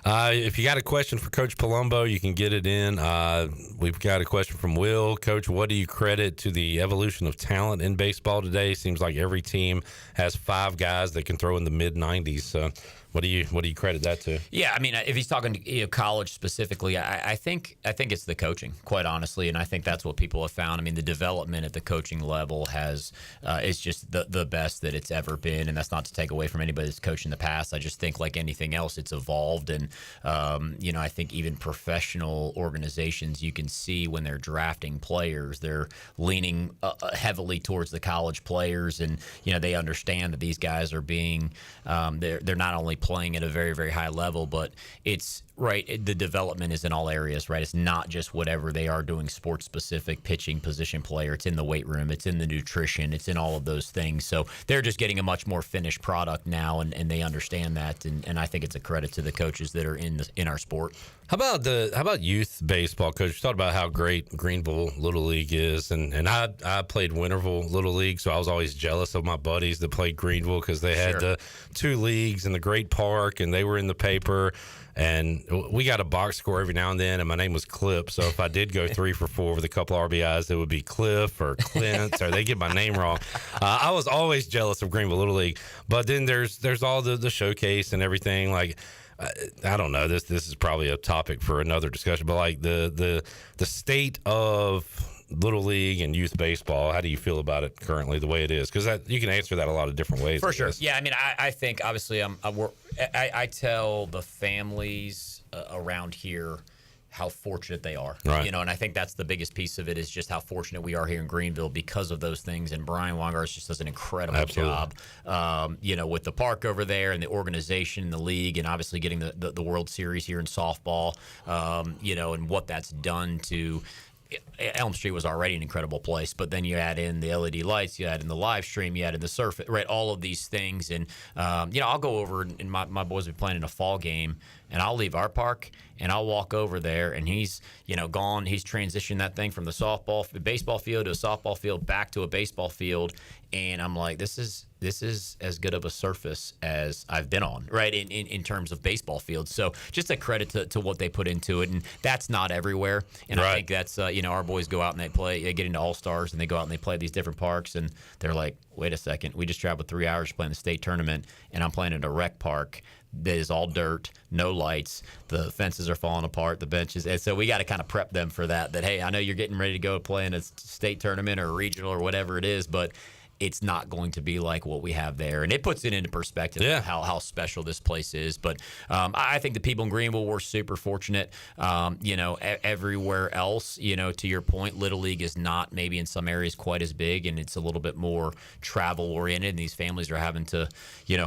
If you got a question for Coach Palumbo, you can get it in. We've got a question from Will. Coach, what do you credit to the evolution of talent in baseball today? Seems like every team has 5 guys that can throw in the mid-90s. So what do you credit that to? Yeah, I mean, if he's talking college specifically, I think it's the coaching, quite honestly, and I think that's what people have found. I mean, the development at the coaching level is just the best that it's ever been, and that's not to take away from anybody that's coached in the past. I just think like anything else, it's evolved, and I think even professional organizations, you can see when they're drafting players, they're leaning heavily towards the college players, and they understand that these guys are being they're not only playing at a very, very high level, but it's the development is in all areas, right? It's not just whatever they are doing sports specific, pitching, position player. It's in the weight room, it's in the nutrition, it's in all of those things. So they're just getting a much more finished product now, and they understand that, and I think it's a credit to the coaches that are in our sport. How about youth baseball, Coach? You talked about how great Greenville Little League is, and I played Winterville Little League, so I was always jealous of my buddies that played Greenville because they had the 2 leagues and the great park, and they were in the paper. And we got a box score every now and then, and my name was Clip. So if I did go 3 for 4 with a couple RBIs, it would be Cliff or Clint, or they get my name wrong. I was always jealous of Greenville Little League. But then there's all the showcase and everything. Like, I don't know. This is probably a topic for another discussion. But like the state of Little League and youth baseball, how do you feel about it currently, the way it is? Because you can answer that a lot of different ways. For sure. Yeah, I mean, I think obviously I tell the families around here how fortunate they are, right. And I think that's the biggest piece of it is just how fortunate we are here in Greenville because of those things. And Brian Wangars just does an incredible job, with the park over there and the organization, the league, and obviously getting the World Series here in softball, and what that's done to. Elm Street was already an incredible place, but then you add in the LED lights, you add in the live stream, you add in the surf, right? All of these things, and I'll go over and my boys will be playing in a fall game, and I'll leave our park and I'll walk over there, and he's gone. He's transitioned that thing from the baseball field to a softball field back to a baseball field, and I'm like, this is as good of a surface as I've been on, right? In terms of baseball fields. So just a credit to what they put into it, and that's not everywhere. And I think that's our boys go out and they get into All-Stars, and they go out and they play at these different parks, and they're like, wait a second, we just traveled 3 hours playing the state tournament, and I'm playing at a rec park that is all dirt, no lights, the fences are falling apart, the benches, and so we got to kind of prep them for that. Hey, I know you're getting ready to go play in a state tournament or a regional or whatever it is, but it's not going to be like what we have there. And it puts it into perspective of how special this place is. But I think the people in Greenville were super fortunate. Everywhere else, to your point, Little League is not maybe in some areas quite as big, and it's a little bit more travel-oriented. And these families are having to,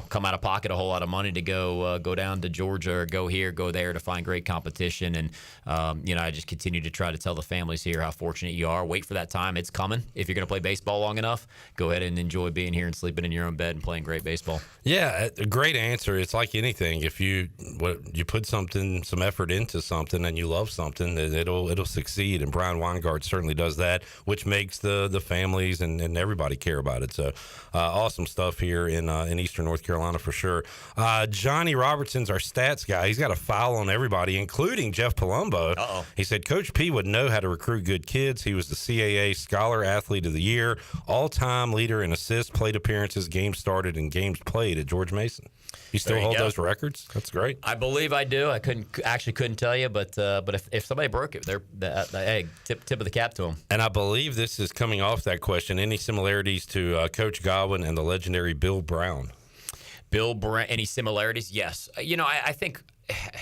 come out of pocket a whole lot of money to go down to Georgia or go here, go there to find great competition. And, I just continue to try to tell the families here how fortunate you are. Wait for that time. It's coming. If you're going to play baseball long enough, go ahead it and enjoy being here and sleeping in your own bed and playing great baseball. Yeah, a great answer. It's like anything. If you put some effort into something and you love something, it'll succeed. And Brian Weingart certainly does that, which makes the families and everybody care about it. So awesome stuff here in Eastern North Carolina for sure. Johnny Robertson's our stats guy. He's got a foul on everybody, including Jeff Palumbo. Uh-oh. He said Coach P would know how to recruit good kids. He was the CAA Scholar Athlete of the Year, all-time leader in assists, plate appearances, games started, and games played at George Mason. You still hold those records? That's great. I believe I do. I couldn't tell you, but if somebody broke it, hey, tip of the cap to them. And I believe this is coming off that question. Any similarities to Coach Godwin and the legendary Bill Brown? Bill Brown. Any similarities? Yes. I think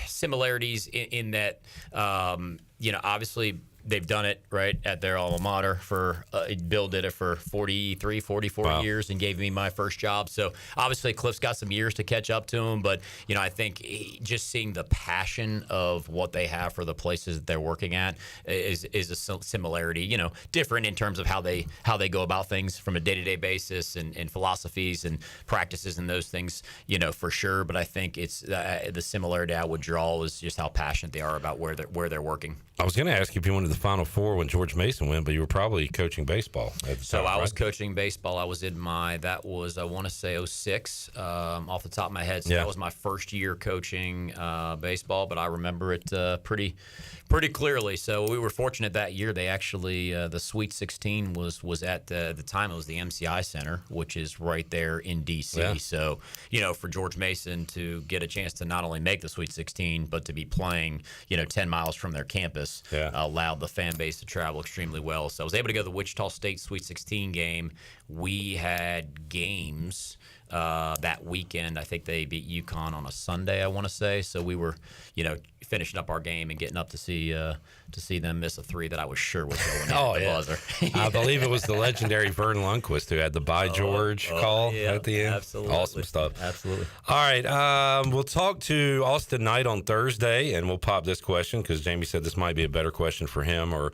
similarities in that obviously they've done it right at their alma mater for Bill did it for 43, 44 years and gave me my first job. So obviously Cliff's got some years to catch up to him, but I think just seeing the passion of what they have for the places that they're working at is a similarity. Different in terms of how they go about things from a day-to-day basis and philosophies and practices and those things. For sure. But I think it's the similarity I would draw is just how passionate they are about where they're working. I was going to ask you if you wanted the Final Four when George Mason went, but you were probably coaching baseball at the time, I was coaching baseball. I was in I want to say 06 off the top of my head. So that was my first year coaching baseball, but I remember it pretty clearly. So we were fortunate that year. They actually, the Sweet 16 was at the time, it was the MCI Center, which is right there in D.C. Yeah. So, for George Mason to get a chance to not only make the Sweet 16, but to be playing, 10 miles from their campus, allowed the fan base to travel extremely well. So I was able to go to the Wichita State Sweet 16 game. We had games that weekend. I think they beat UConn on a Sunday, I want to say. So we were, finishing up our game and getting up to see them miss a three that I was sure was going in the buzzer. I believe it was the legendary Vern Lundquist who had the by George call at the end. Absolutely. Awesome stuff. Absolutely. All right. We'll talk to Austin Knight on Thursday, and we'll pop this question because Jamie said this might be a better question for him or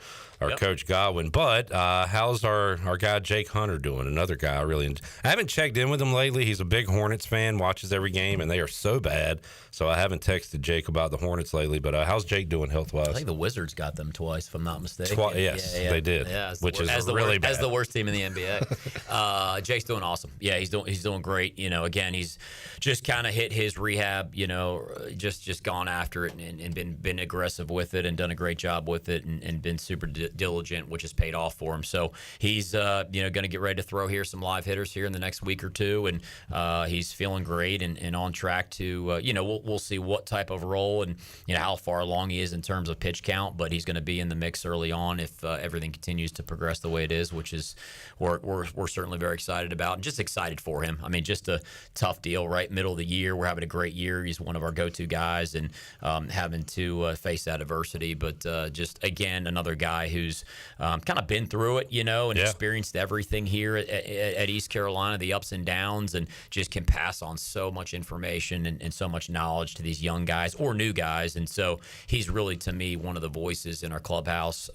Coach Godwin. But how's our guy Jake Hunter doing? Another guy I haven't checked in with him lately. He's a big Hornets fan, watches every game, and they are so bad. So I haven't texted Jake about the Hornets lately. But how's Jake doing health-wise? I think the Wizards got them twice, if I'm not mistaken. Yes, they did. Yeah, which is really bad. As the worst team in the NBA. Jake's doing awesome. Yeah, he's doing great. Again, he's just kind of hit his rehab. Just gone after it and been aggressive with it and done a great job with it and been super diligent, which has paid off for him. So he's going to get ready to throw here some live hitters here in the next week or two, and he's feeling great and on track to we'll see what type of role and how far along he is in terms of pitch count, but he's going to be in the mix early on if everything continues to progress the way it is, which is we're certainly very excited about and just excited for him. I mean, just a tough deal, right? Middle of the year, we're having a great year. He's one of our go-to guys and having to face that adversity, but just again another guy who's kind of been through it, and experienced everything here at East Carolina, the ups and downs, and just can pass on so much information and so much knowledge to these young guys or new guys. And so he's really, to me, one of the voices in our clubhouse,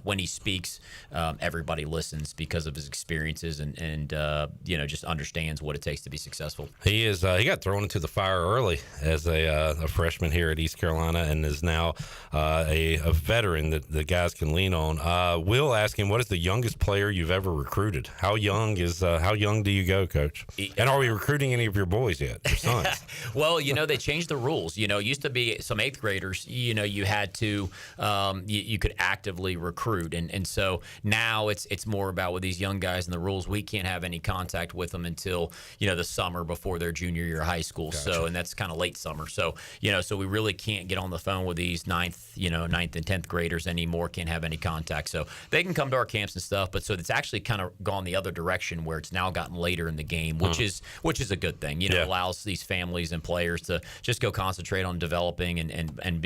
when he speaks, everybody listens because of his experiences and just understands what it takes to be successful. He is. He got thrown into the fire early as a freshman here at East Carolina and is now a veteran that the guys can lean on. Will asking, what is the youngest player you've ever recruited? How young do you go, Coach? And are we recruiting any of your boys yet, your sons? Well, they changed the rules. It used to be some eighth graders, you had to, you could actively recruit. And so now it's more about with these young guys and the rules, we can't have any contact with them until, the summer before their junior year of high school. Gotcha. So, and that's kind of late summer. So, so we really can't get on the phone with these ninth and 10th graders anymore, can't have any contact. So they can come to our camps and stuff. But so it's actually kind of gone the other direction where it's now gotten later in the game, which is a good thing. Allows these families and players to just go concentrate on developing and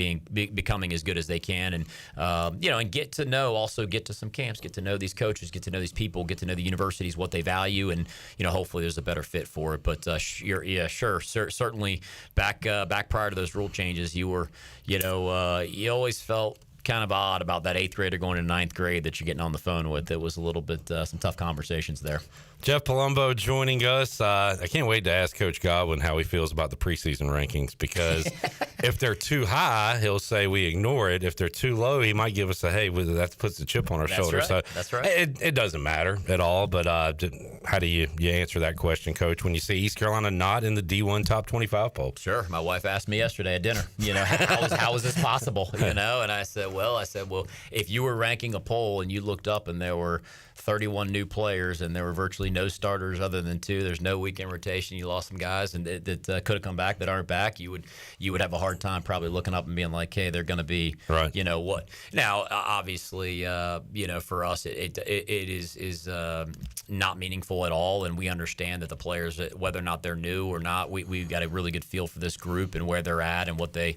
becoming as good as they can, and and get to some camps, get to know these coaches, get to know these people, get to know the universities, what they value, and hopefully there's a better fit for it. But certainly back prior to those rule changes, you were you always felt kind of odd about that 8th grader going to 9th grade that you're getting on the phone with. It was a little bit some tough conversations there. Jeff Palumbo joining us. I can't wait to ask Coach Godwin how he feels about the preseason rankings, because if they're too high, he'll say we ignore it. If they're too low, he might give us a, hey, that puts the chip on our shoulder. Right. So that's right. It doesn't matter at all. But how do you answer that question, Coach, when you see East Carolina not in the D1 top 25 poll? Sure. My wife asked me yesterday at dinner, how is this possible? And I said, well, if you were ranking a poll and you looked up and there were 31 new players and there were virtually no starters other than 2. There's no weekend rotation. You lost some guys and that could have come back that aren't back. You would have a hard time probably looking up and being like, hey, they're going to be, right. What? Now, obviously, for us, it is not meaningful at all, and we understand that the players, whether or not they're new or not, we've got a really good feel for this group and where they're at and what they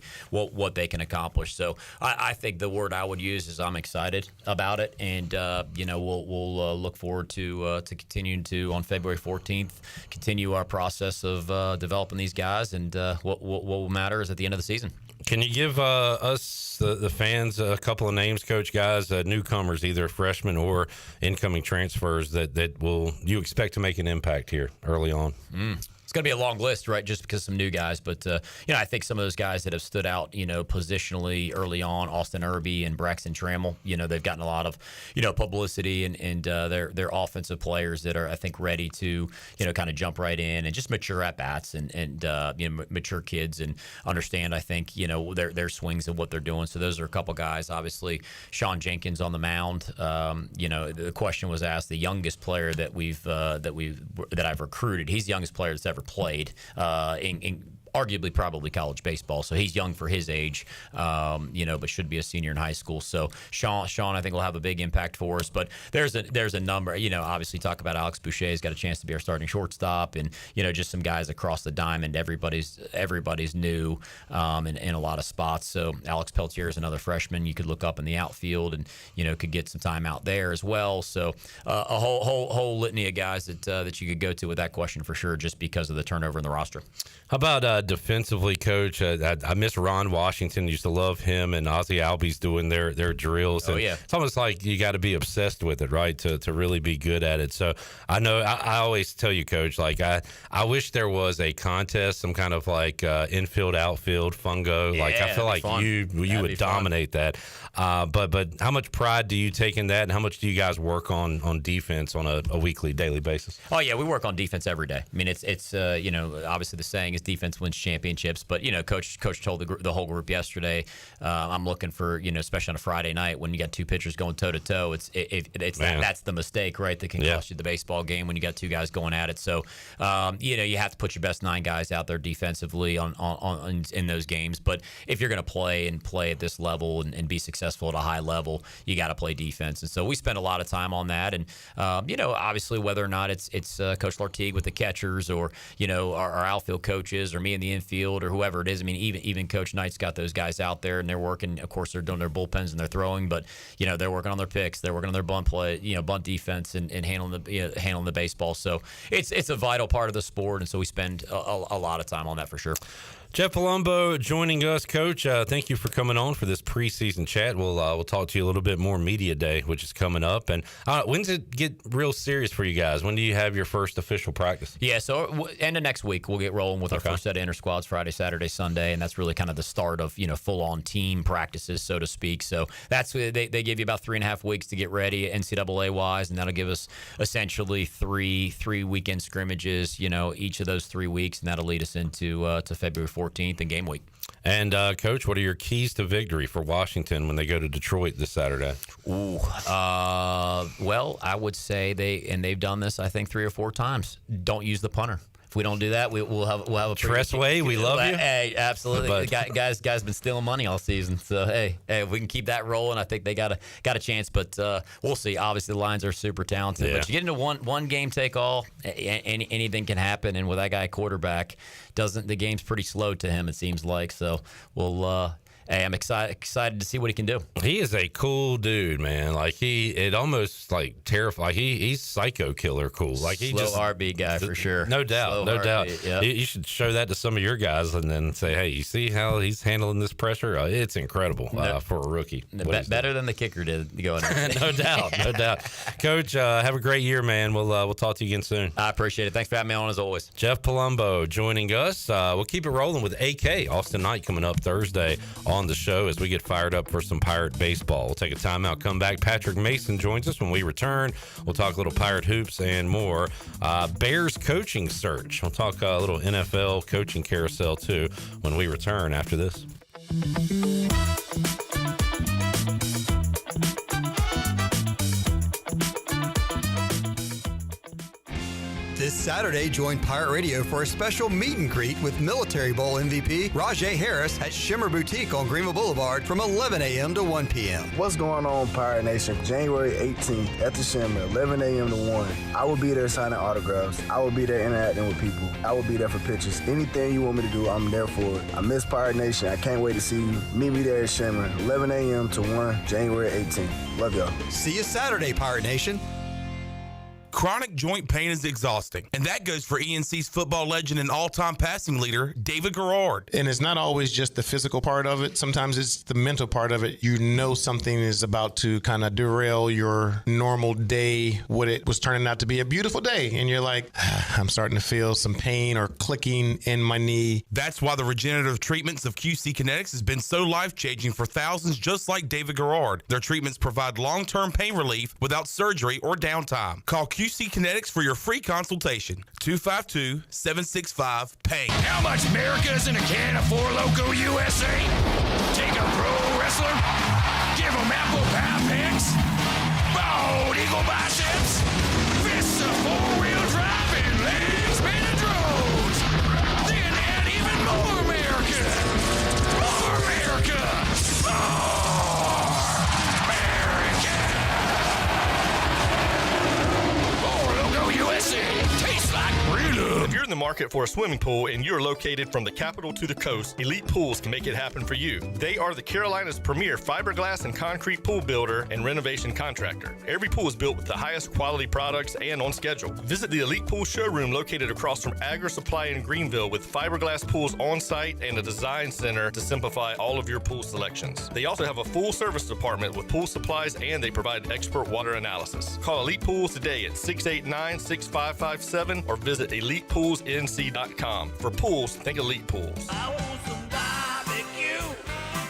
can accomplish. So I think the word I would use is I'm excited about it, and we'll look forward to continuing to, on February 14th, continue our process of developing these guys, and what will matter is at the end of the season. Can you give us, the fans, a couple of names, Coach, guys, newcomers, either freshmen or incoming transfers that will you expect to make an impact here early on? It's going to be a long list, right, just because some new guys. But, I think some of those guys that have stood out, positionally early on, Austin Irby and Braxton Trammell, they've gotten a lot of, publicity, and they're offensive players that are, I think, ready to, kind of jump right in and just mature at-bats and mature kids and understand, I think, their swings and what they're doing. So those are a couple guys. Obviously, Sean Jenkins on the mound. The question was asked, the youngest player that I've recruited. He's the youngest player that's ever played in arguably probably college baseball, so he's young for his age, but should be a senior in high school. So Sean, I think will have a big impact for us. But there's a number, obviously talk about Alex Boucher's got a chance to be our starting shortstop, and just some guys across the diamond. Everybody's new in a lot of spots. So Alex Peltier is another freshman you could look up in the outfield, and could get some time out there as well. So a whole litany of guys that you could go to with that question for sure, just because of the turnover in the roster. How about defensively, Coach? I miss Ron Washington. Used to love him, and Ozzie Albies doing their drills. Oh, yeah. It's almost like you got to be obsessed with it, right, to really be good at it. So I know I always tell you, Coach, like I wish there was a contest, some kind of like infield, outfield, fungo. Yeah, like I feel like you would dominate that. But how much pride do you take in that, and how much do you guys work on defense on a weekly, daily basis? Oh yeah, we work on defense every day. I mean, it's obviously the saying is defense wins championships, but coach told the whole group yesterday, I'm looking for, especially on a Friday night when you got 2 pitchers going toe to toe, that's the mistake, right, that can cost you the baseball game when you got 2 guys going at it. So you have to put your best 9 guys out there defensively in those games. But if you're going to play at this level and be successful at a high level, you got to play defense. And so we spend a lot of time on that. And obviously whether or not it's Coach Lartigue with the catchers, or our outfield coaches, or me in the infield, or whoever it is. I mean, even Coach Knight's got those guys out there, and they're working. Of course, they're doing their bullpens and they're throwing, but they're working on their picks, they're working on their bunt play, bunt defense, and handling the baseball. So it's a vital part of the sport, and so we spend a lot of time on that for sure. Jeff Palumbo joining us, Coach. Thank you for coming on for this preseason chat. We'll talk to you a little bit more Media Day, which is coming up. And when's it get real serious for you guys? When do you have your first official practice? Yeah, so end of next week we'll get rolling with our first set of inter squads, Friday, Saturday, Sunday, and that's really kind of the start of full-on team practices, so to speak. So that's they give you about 3.5 weeks to get ready NCAA wise, and that'll give us essentially three weekend scrimmages, each of those 3 weeks, and that'll lead us into to February 14th and game week. And Coach, what are your keys to victory for Washington when they go to Detroit this Saturday? Well, I would say they've done this, I think, 3 or 4 times. Don't use the punter. If we don't do that, we'll have a Tressway, we love you. Hey, absolutely. Guys been stealing money all season. So hey, if we can keep that rolling, I think they got a chance. But we'll see. Obviously, the Lions are super talented. Yeah. But you get into one game take all, anything can happen. And with that guy quarterback, the game's pretty slow to him, it seems like. So we'll hey, I'm excited to see what he can do. He is a cool dude, man. Like it almost like terrifying. Like he's psycho killer cool. Like he slow just heartbeat guy for sure. No doubt, no doubt. Yep. You should show that to some of your guys and then say, hey, you see how he's handling this pressure? It's incredible for a rookie. Better than the kicker did going. No doubt, no doubt. Coach, have a great year, man. We'll talk to you again soon. I appreciate it. Thanks for having me on as always. Jeff Palumbo joining us. We'll keep it rolling with AK Austin Knight coming up Thursday on the show as we get fired up for some Pirate baseball. We'll take a timeout, come back. Patrick Mason joins us when we return. We'll talk a little Pirate hoops and more. Bears coaching search. We'll talk a little NFL coaching carousel too when we return after this. This Saturday, join Pirate Radio for a special meet and greet with Military Bowl MVP Rajay Harris at Shimmer Boutique on Greenville Boulevard from 11 a.m. to 1 p.m. What's going on, Pirate Nation? January 18th at the Shimmer, 11 a.m. to 1. I will be there signing autographs. I will be there interacting with people. I will be there for pictures. Anything you want me to do, I'm there for it. I miss Pirate Nation. I can't wait to see you. Meet me there at Shimmer, 11 a.m. to 1, January 18th. Love y'all. See you Saturday, Pirate Nation. Chronic joint pain is exhausting, and that goes for ENC's football legend and all-time passing leader, David Garrard. And it's not always just the physical part of it. Sometimes it's the mental part of it. You know something is about to kind of derail your normal day, what it was turning out to be a beautiful day. And you're like, I'm starting to feel some pain or clicking in my knee. That's why the regenerative treatments of QC Kinetics has been so life-changing for thousands just like David Garrard. Their treatments provide long-term pain relief without surgery or downtime. Call QC Kinetics for your free consultation. 252-765-PAIN. How much America is in a can of Four Loko USA? Take a pro wrestler, give him apple pie picks, bald eagle biceps, fists of four-wheel drive and legs made of drones. Then add even more America. More America. USA. Tastes like real love. If you're in the market for a swimming pool and you're located from the capital to the coast, Elite Pools can make it happen for you. They are the Carolina's premier fiberglass and concrete pool builder and renovation contractor. Every pool is built with the highest quality products and on schedule. Visit the Elite Pool showroom located across from Agri Supply in Greenville with fiberglass pools on site and a design center to simplify all of your pool selections. They also have a full service department with pool supplies and they provide expert water analysis. Call Elite Pools today at 689-6557 or visit ElitePoolsNC.com. For pools, think Elite Pools. I want some barbecue,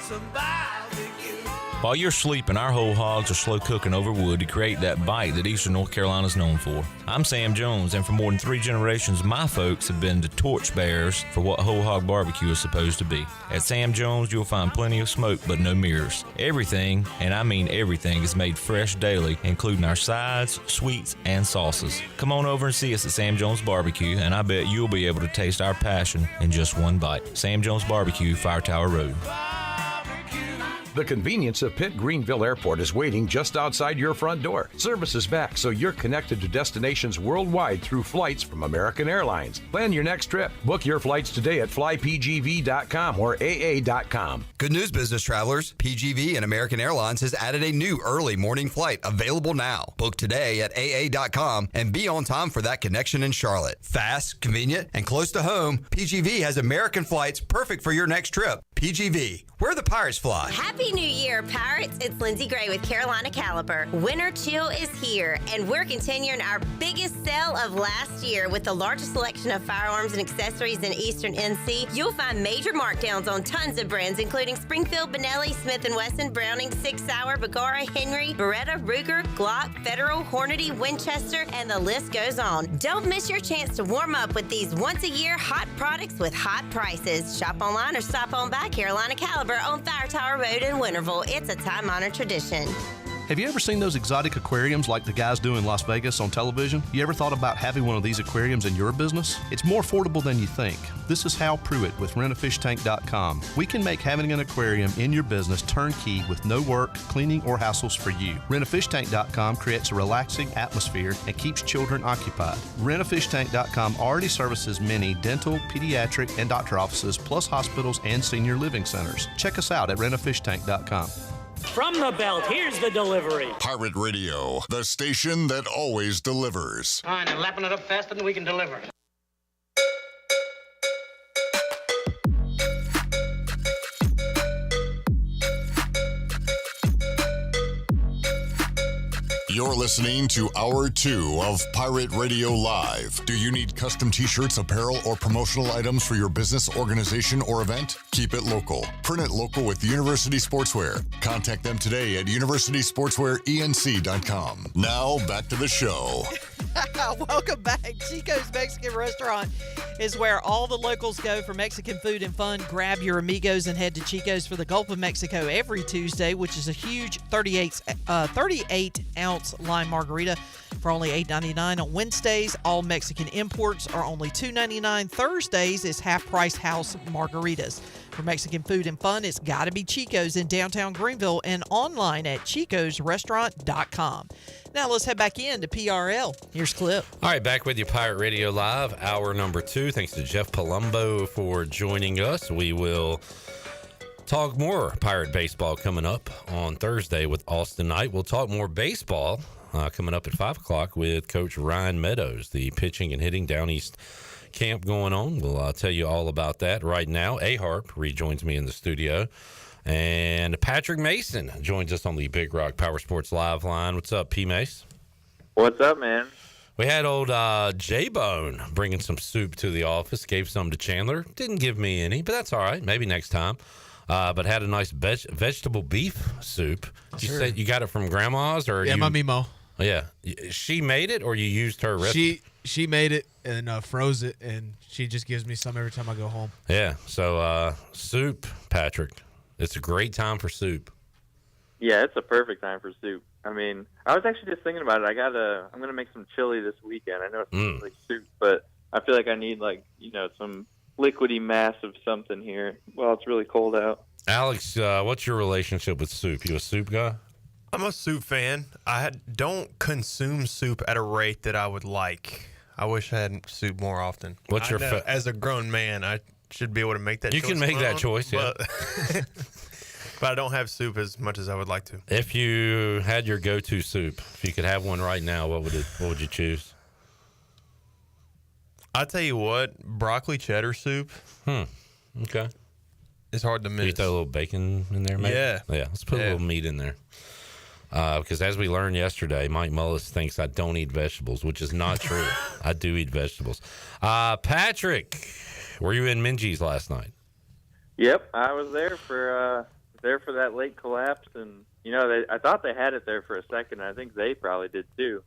some barbecue. While you're sleeping, our whole hogs are slow cooking over wood to create that bite that Eastern North Carolina is known for. I'm Sam Jones, and for more than 3 generations, my folks have been the torchbearers for what whole hog barbecue is supposed to be. At Sam Jones, you'll find plenty of smoke, but no mirrors. Everything, and I mean everything, is made fresh daily, including our sides, sweets, and sauces. Come on over and see us at Sam Jones Barbecue, and I bet you'll be able to taste our passion in just one bite. Sam Jones Barbecue, Fire Tower Road. The convenience of Pitt Greenville Airport is waiting just outside your front door. Service is back, so you're connected to destinations worldwide through flights from American Airlines. Plan your next trip. Book your flights today at flypgv.com or aa.com. Good news, business travelers. PGV and American Airlines has added a new early morning flight available now. Book today at aa.com and be on time for that connection in Charlotte. Fast, convenient, and close to home, PGV has American flights perfect for your next trip. PGV, where the Pirates fly. Happy New Year, Pirates. It's Lindsay Gray with Carolina Caliber. Winter Chill is here, and we're continuing our biggest sale of last year with the largest selection of firearms and accessories in Eastern NC. You'll find major markdowns on tons of brands, including Springfield, Benelli, Smith & Wesson, Browning, Sig Sauer, Bergara, Henry, Beretta, Ruger, Glock, Federal, Hornady, Winchester, and the list goes on. Don't miss your chance to warm up with these once-a-year hot products with hot prices. Shop online or stop on by Carolina Caliber on Fire Tower Road in Winterville. It's a time-honored tradition. Have you ever seen those exotic aquariums like the guys do in Las Vegas on television? You ever thought about having one of these aquariums in your business? It's more affordable than you think. This is Hal Pruitt with rentafishtank.com. We can make having an aquarium in your business turnkey with no work, cleaning, or hassles for you. Rentafishtank.com creates a relaxing atmosphere and keeps children occupied. Rentafishtank.com already services many dental, pediatric, and doctor offices, plus hospitals and senior living centers. Check us out at rentafishtank.com. From the belt, here's the delivery. Pirate Radio, the station that always delivers. Fine, and lapping it up faster than we can deliver. You're listening to Hour 2 of Pirate Radio Live. Do you need custom t-shirts, apparel, or promotional items for your business, organization, or event? Keep it local. Print it local with University Sportswear. Contact them today at universitysportswearenc.com. Now, back to the show. Welcome back. Chico's Mexican Restaurant is where all the locals go for Mexican food and fun. Grab your amigos and head to Chico's for the Gulf of Mexico every Tuesday, which is a huge 38-ounce lime margarita for only $8.99. On Wednesdays, all Mexican imports are only $2.99. Thursdays is half-price house margaritas. For Mexican food and fun, it's got to be Chico's in downtown Greenville and online at chicosrestaurant.com. Now let's head back in to PRL. Here's Clip. All right, back with you, Pirate Radio Live, hour number 2. Thanks to Jeff Palumbo for joining us. We will talk more Pirate baseball coming up on Thursday with Austin Knight. We'll talk more baseball coming up at 5 o'clock with Coach Ryan Meadows, the pitching and hitting Down East camp going on. We'll tell you all about that right now. A-Harp rejoins me in the studio. And Patrick Mason joins us on the Big Rock Power Sports Live line. What's up, P-Mace? What's up, man? We had old J-Bone bringing some soup to the office. Gave some to Chandler. Didn't give me any, but that's all right. Maybe next time. But had a nice vegetable beef soup. You said you got it from Grandma's? Or yeah, my Mimo. Oh, yeah. She made it, or you used her recipe? She made it and froze it, and she just gives me some every time I go home. Yeah. So soup, Patrick. It's a great time for soup. Yeah, it's a perfect time for soup. I mean, I was actually just thinking about it. I'm going to make some chili this weekend. I know it's not like soup, but I feel like I need some liquidy mass of something here while it's really cold out. Alex, what's your relationship with soup? You a soup guy? I'm a soup fan. I don't consume soup at a rate that I would like. I wish I had soup more often. What's your as a grown man, I should be able to make that choice. You can make that choice, yeah. But I don't have soup as much as I would like to. If you had your go-to soup, if you could have one right now, what would you choose? I'll tell you what, broccoli cheddar soup. Okay. It's hard to miss. You throw a little bacon in there, maybe? Yeah. Yeah, let's put a little meat in there. Because as we learned yesterday, Mike Mullis thinks I don't eat vegetables, which is not true. I do eat vegetables. Patrick, were you in Minji's last night? Yep, I was there for that late collapse, and I thought they had it there for a second. I think they probably did too.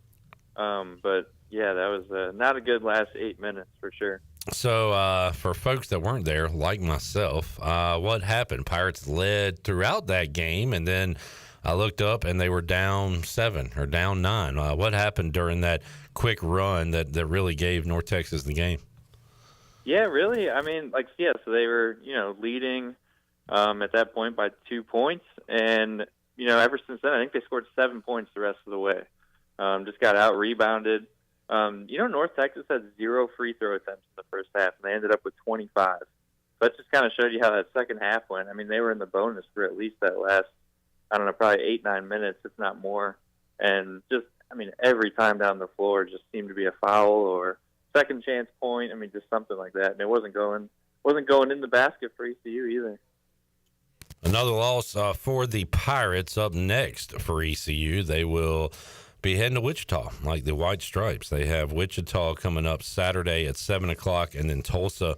But yeah, that was not a good last 8 minutes for sure. So for folks that weren't there, like myself, what happened? Pirates led throughout that game, and then I looked up and they were down 7 or down 9. What happened during that quick run that really gave North Texas the game? Yeah, really. I mean, so they were, leading at that point by 2 points. And, ever since then, I think they scored 7 points the rest of the way. Just got out-rebounded. North Texas had 0 free throw attempts in the first half, and they ended up with 25. So that just kind of showed you how that second half went. I mean, they were in the bonus for at least that last, probably 8-9 minutes, if not more. And just, every time down the floor just seemed to be a foul or second chance point. Just something like that. And it wasn't going in the basket for ECU either. Another loss for the Pirates. Up next for ECU, they will be heading to Wichita, like the White Stripes. They have Wichita coming up Saturday at 7 o'clock, and then Tulsa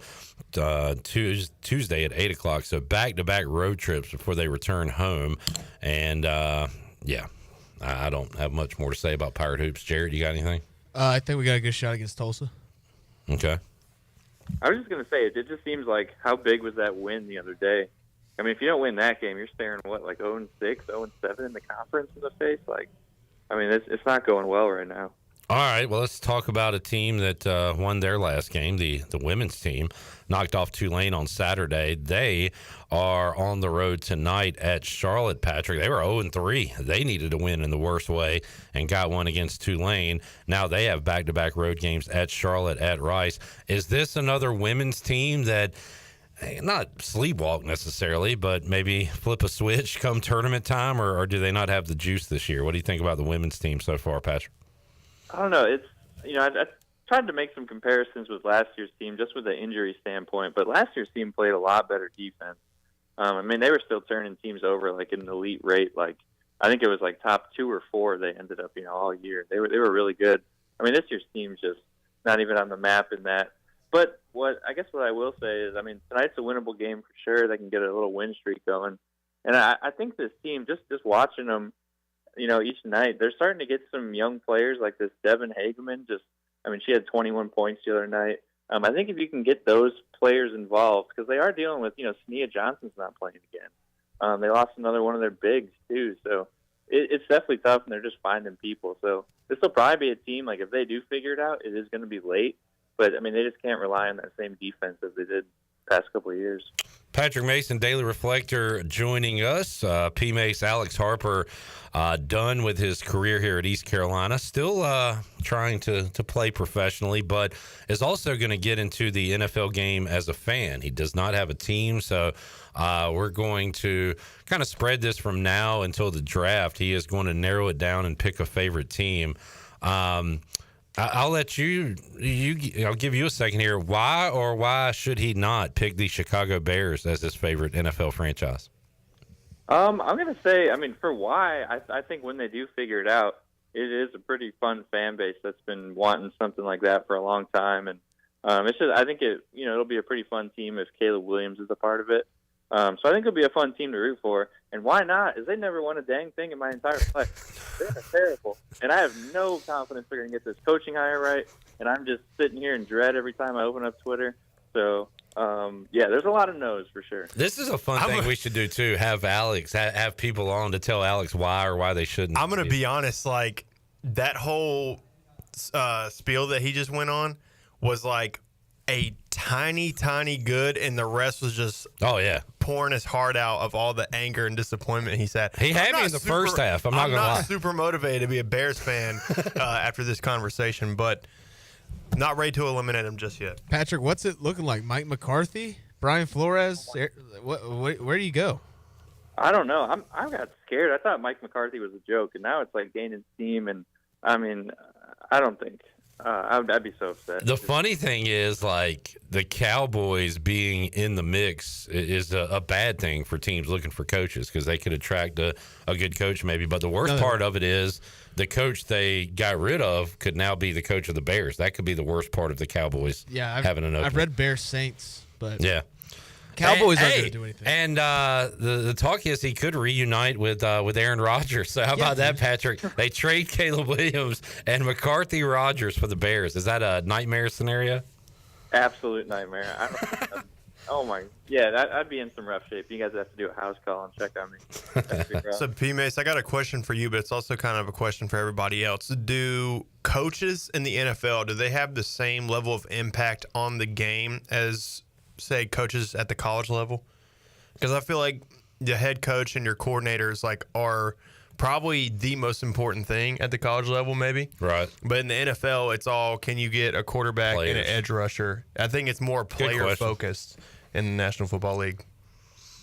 Tuesday at 8 o'clock. So back-to-back road trips before they return home. And, I don't have much more to say about Pirate Hoops. Jared, you got anything? I think we got a good shot against Tulsa. Okay. I was just going to say, it just seems like how big was that win the other day? I mean, if you don't win that game, you're staring like 0-6, 0-7 in the conference in the face. Like, I mean, it's not going well right now. All right, well, let's talk about a team that won their last game. The women's team knocked off Tulane on Saturday. They are on the road tonight at Charlotte, Patrick. They were 0-3. They needed to win in the worst way and got one against Tulane. Now they have back-to-back road games at Charlotte, at Rice. Is this another women's team that, not sleepwalk necessarily, but maybe flip a switch come tournament time, or do they not have the juice this year? What do you think about the women's team so far, Patrick? I don't know. It's, I tried to make some comparisons with last year's team just with the injury standpoint, but last year's team played a lot better defense. I mean, they were still turning teams over like at an elite rate. Like, I think it was like top 2 or 4 they ended up, all year. They were really good. I mean, this year's team's just not even on the map in that. But what I will say is, I mean, tonight's a winnable game for sure. They can get a little win streak going. And I think this team, just watching them, each night, they're starting to get some young players like this Devin Hageman. She had 21 points the other night. I think if you can get those players involved, because they are dealing with, Sania Johnson's not playing again. They lost another one of their bigs, too. So it's definitely tough, and they're just finding people. So this will probably be a team, like, if they do figure it out, it is going to be late. But, I mean, they just can't rely on that same defense as they did the past couple of years. Patrick Mason, Daily Reflector, joining us. P. Mace, Alex Harper, done with his career here at East Carolina, still trying to play professionally, but is also going to get into the NFL game as a fan. He does not have a team, so we're going to kind of spread this from now until the draft. He is going to narrow it down and pick a favorite team. I'll let I'll give you a second here. Why should he not pick the Chicago Bears as his favorite NFL franchise? I'm going to say, for why, I think when they do figure it out, it is a pretty fun fan base that's been wanting something like that for a long time. And it's just, I think it'll be a pretty fun team if Caleb Williams is a part of it. So I think it'll be a fun team to root for. And why not? Is they never won a dang thing in my entire life. They're terrible. And I have no confidence they're going to get this coaching hire right. And I'm just sitting here in dread every time I open up Twitter. So, there's a lot of no's for sure. This is a fun thing we should do, too. Have Alex, have people on to tell Alex why they shouldn't. I'm going to be honest, like, that whole spiel that he just went on was like a tiny good, and the rest was just pouring his heart out of all the anger and disappointment he's had. He had me in the first half. I'm not going to lie. I'm not super motivated to be a Bears fan after this conversation, but not ready to eliminate him just yet. Patrick, what's it looking like? Mike McCarthy, Brian Flores? Where do you go? I don't know. I got scared. I thought Mike McCarthy was a joke, and now it's like gaining steam. And I don't think. I'd be so upset. The funny thing is, like, the Cowboys being in the mix is a bad thing for teams looking for coaches, because they could attract a good coach maybe. But the worst part of it is the coach they got rid of could now be the coach of the Bears. That could be the worst part of the Cowboys having an opening. I've read Bears Saints, but Cowboys aren't going to do anything. And the talk is he could reunite with Aaron Rodgers. So how about that, Patrick? They trade Caleb Williams and McCarthy Rodgers for the Bears. Is that a nightmare scenario? Absolute nightmare. I'd be in some rough shape. You guys have to do a house call and check on me. So, P-Mace, I got a question for you, but it's also kind of a question for everybody else. Do coaches in the NFL, do they have the same level of impact on the game as, say, coaches at the college level? Because I feel like the head coach and your coordinators are probably the most important thing at the college level, maybe. Right. But in the NFL, it's all, can you get a quarterback and an edge rusher? I think it's more player focused in the National Football League.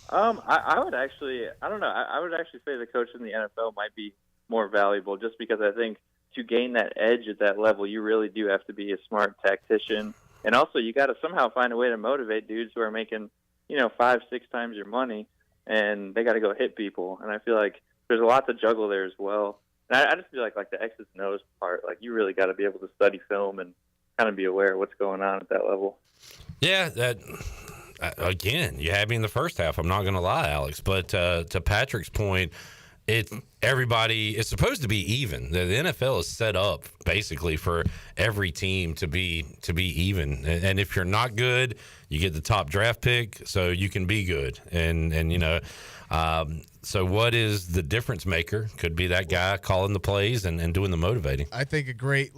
I would actually, I don't know. I would actually say the coach in the NFL might be more valuable, just because I think to gain that edge at that level, you really do have to be a smart tactician. And also, you got to somehow find a way to motivate dudes who are making, 5-6 times your money, and they got to go hit people. And I feel like there's a lot to juggle there as well. And I just feel like the X's and O's part, you really got to be able to study film and kind of be aware of what's going on at that level. Yeah, that again, you had me in the first half. I'm not going to lie, Alex. But to Patrick's point, everybody is supposed to be even. The NFL is set up basically for every team to be even. And if you're not good, you get the top draft pick, so you can be good. So what is the difference maker? Could be that guy calling the plays and doing the motivating. I think a great,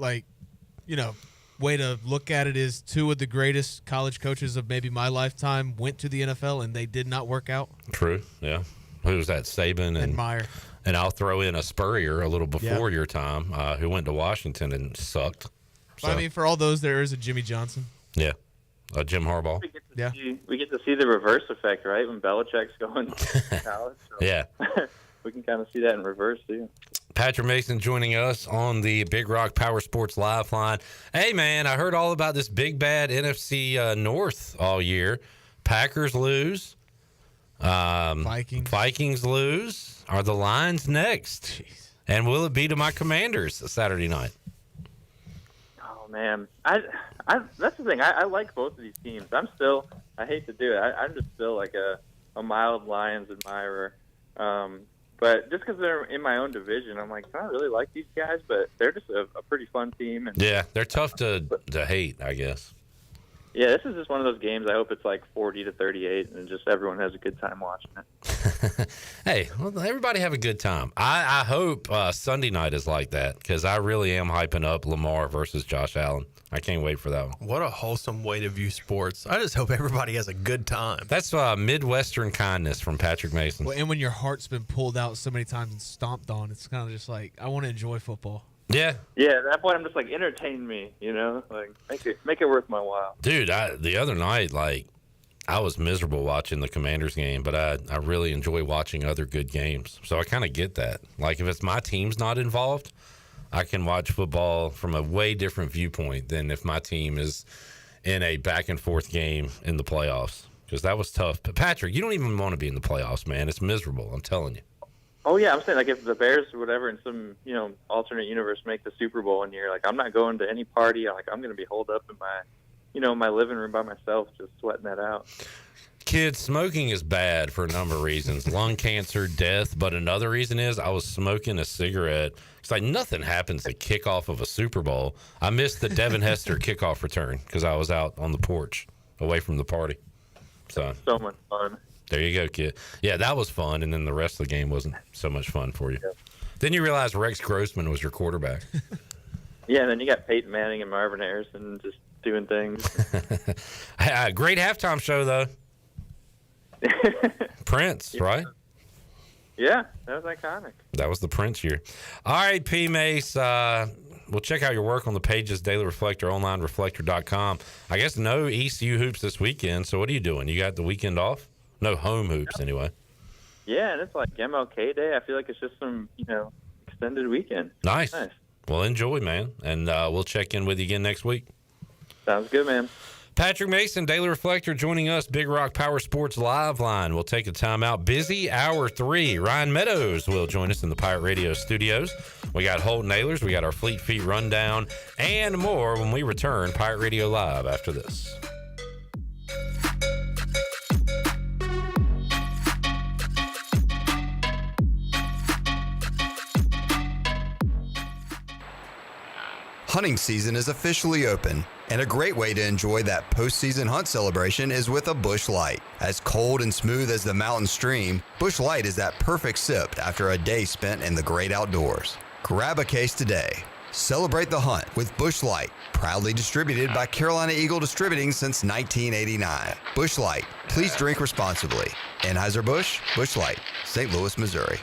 way to look at it is two of the greatest college coaches of maybe my lifetime went to the NFL and they did not work out. True, yeah. Who was that? Saban and Meyer. And I'll throw in a Spurrier a little before your time, who went to Washington and sucked. So. I mean, for all those, there is a Jimmy Johnson. Yeah. Jim Harbaugh. We get to see the reverse effect, right? When Belichick's going to college. So yeah. We can kind of see that in reverse, too. Patrick Mason joining us on the Big Rock Power Sports Live line. Hey, man, I heard all about this big, bad NFC North all year. Packers lose. Vikings lose. Are the Lions next? Jeez. And will it be to my Commanders Saturday night? Oh, man. That's the thing. I like both of these teams. I hate to do it. I'm just still like a mild Lions admirer. But just because they're in my own division, I'm like, I don't really like these guys, but they're just a pretty fun team. And, yeah, they're tough to hate, I guess. Yeah, this is just one of those games. I hope it's like 40-38, and just everyone has a good time watching it. Hey, well, everybody have a good time. I hope Sunday night is like that, because I really am hyping up Lamar versus Josh Allen. I can't wait for that one. What a wholesome way to view sports. I just hope everybody has a good time. That's Midwestern kindness from Patrick Mason. Well, and when your heart's been pulled out so many times and stomped on, it's kind of just like, I want to enjoy football. Yeah. Yeah, at that point, I'm just like, entertain me, like make it worth my while. Dude, the other night, I was miserable watching the Commanders game, but I really enjoy watching other good games. So I kind of get that. Like, if it's my team's not involved, I can watch football from a way different viewpoint than if my team is in a back-and-forth game in the playoffs, because that was tough. But, Patrick, you don't even want to be in the playoffs, man. It's miserable, I'm telling you. Oh, yeah, I'm saying, like, if the Bears or whatever in some, alternate universe make the Super Bowl and you're like, I'm not going to any party. I'm going to be holed up in my, my living room by myself just sweating that out. Kids, smoking is bad for a number of reasons. Lung cancer, death, but another reason is I was smoking a cigarette. It's like nothing happens at kickoff of a Super Bowl. I missed the Devin Hester kickoff return because I was out on the porch away from the party. So much fun. There you go, kid. Yeah, that was fun, and then the rest of the game wasn't so much fun for you. Yeah. Then you realized Rex Grossman was your quarterback. Yeah, and then you got Peyton Manning and Marvin Harrison just doing things. Great halftime show, though. Prince, right? Yeah, that was iconic. That was the Prince year. All right, P. Mace. We'll check out your work on the pages, Daily Reflector, online, reflector.com. I guess no ECU hoops this weekend, so what are you doing? You got the weekend off? No home hoops, anyway. Yeah, and it's like MLK Day. I feel like it's just some, extended weekend. Nice. Well, enjoy, man, and we'll check in with you again next week. Sounds good, man. Patrick Mason, Daily Reflector, joining us, Big Rock Power Sports Live Line. We'll take a timeout. Busy hour 3. Ryan Meadows will join us in the Pirate Radio studios. We got Holton Naylors, we got our Fleet Feet rundown, and more when we return. Pirate Radio Live after this. Hunting season is officially open, and a great way to enjoy that postseason hunt celebration is with a Busch Light. As cold and smooth as the mountain stream, Busch Light is that perfect sip after a day spent in the great outdoors. Grab a case today. Celebrate the hunt with Busch Light, proudly distributed by Carolina Eagle Distributing since 1989. Busch Light, please drink responsibly. Anheuser-Busch, Busch Light, St. Louis, Missouri.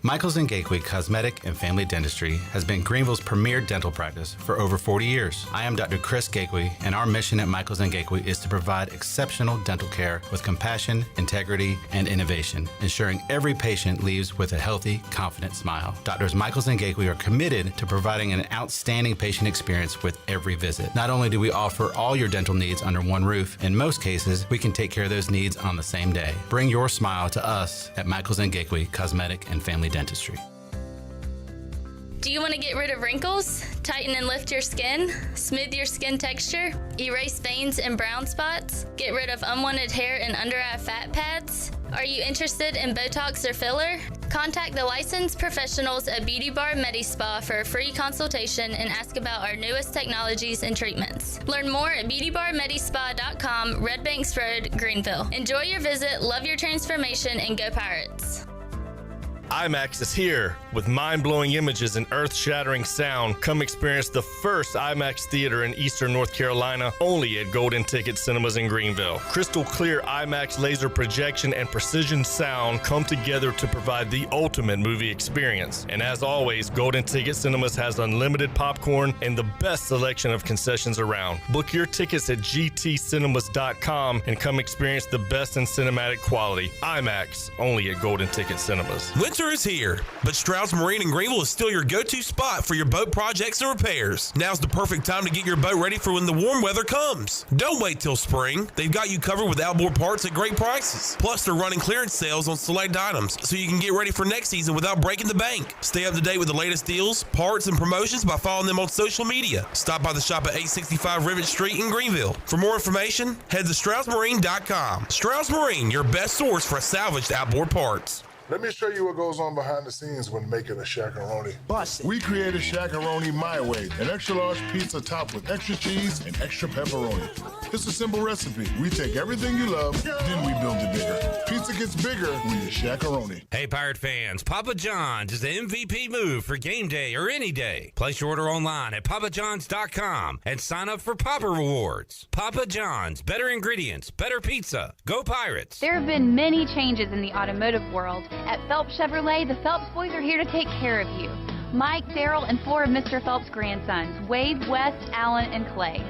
Michaels & Gateway Cosmetic and Family Dentistry has been Greenville's premier dental practice for over 40 years. I am Dr. Chris Gateway, and our mission at Michaels & Gateway is to provide exceptional dental care with compassion, integrity, and innovation, ensuring every patient leaves with a healthy, confident smile. Doctors Michaels & Gateway are committed to providing an outstanding patient experience with every visit. Not only do we offer all your dental needs under one roof, in most cases, we can take care of those needs on the same day. Bring your smile to us at Michaels & Gateway Cosmetic and Family Dentistry. Do you want to get rid of wrinkles, tighten and lift your skin, smooth your skin texture, erase veins and brown spots, get rid of unwanted hair and under-eye fat pads? Are you interested in Botox or filler? Contact the licensed professionals at Beauty Bar MediSpa for a free consultation and ask about our newest technologies and treatments. Learn more at beautybarmedispa.com, Red Banks Road, Greenville. Enjoy your visit, love your transformation, and go Pirates. IMAX is here with mind-blowing images and earth-shattering sound. Come experience the first IMAX theater in Eastern North Carolina, only at Golden Ticket Cinemas in Greenville. Crystal clear IMAX laser projection and precision sound come together to provide the ultimate movie experience. And as always, Golden Ticket Cinemas has unlimited popcorn and the best selection of concessions around. Book your tickets at gtcinemas.com and come experience the best in cinematic quality. IMAX, only at Golden Ticket Cinemas. Winter is here, but Stroud's Marine in Greenville is still your go-to spot for your boat projects and repairs. Now's the perfect time to get your boat ready for when the warm weather comes. Don't wait till spring. They've got you covered with outboard parts at great prices. Plus, they're running clearance sales on select items, so you can get ready for next season without breaking the bank. Stay up to date with the latest deals, parts, and promotions by following them on social media. Stop by the shop at 865 Rivet Street in Greenville. For more information, head to StroudsMarine.com. Stroud's Marine, your best source for salvaged outboard parts. Let me show you what goes on behind the scenes when making a Shaq-a-Roni. We created Shaq-a-Roni my way, an extra-large pizza topped with extra cheese and extra pepperoni. It's a simple recipe. We take everything you love, then we build it bigger. Pizza gets bigger when you Shaq-a-Roni. Hey, Pirate fans, Papa John's is the MVP move for game day or any day. Place your order online at papajohns.com and sign up for Papa Rewards. Papa John's, better ingredients, better pizza. Go Pirates! There have been many changes in the automotive world. At Phelps Chevrolet, the Phelps boys are here to take care of you. Mike, Daryl, and 4 of Mr. Phelps' grandsons, Wade, West, Allen, and Clay.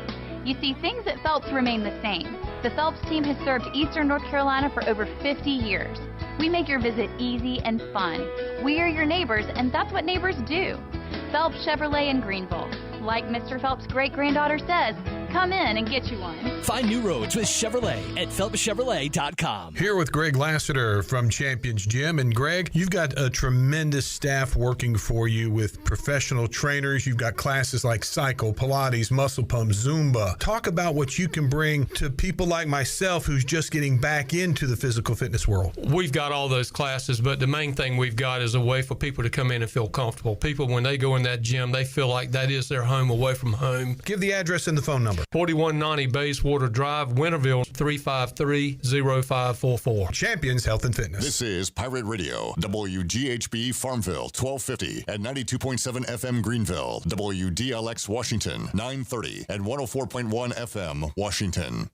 You see, things at Phelps remain the same. The Phelps team has served Eastern North Carolina for over 50 years. We make your visit easy and fun. We are your neighbors, and that's what neighbors do. Phelps Chevrolet in Greenville. Like Mr. Phelps' great-granddaughter says, come in and get you one. Find new roads with Chevrolet at PhelpsChevrolet.com. Here with Greg Lassiter from Champions Gym. And Greg, you've got a tremendous staff working for you with professional trainers. You've got classes like cycle, Pilates, muscle pump, Zumba. Talk about what you can bring to people like myself who's just getting back into the physical fitness world. We've got all those classes, but the main thing we've got is a way for people to come in and feel comfortable. People, when they go in that gym, they feel like that is their home away from home. Give the address and the phone number. 4190 Bayswater Drive, Winterville, 353-0544. Champions Health and Fitness. This is Pirate Radio, WGHB Farmville, 1250 at 92.7 FM Greenville, WDLX Washington, 930 and 104.1 FM Washington.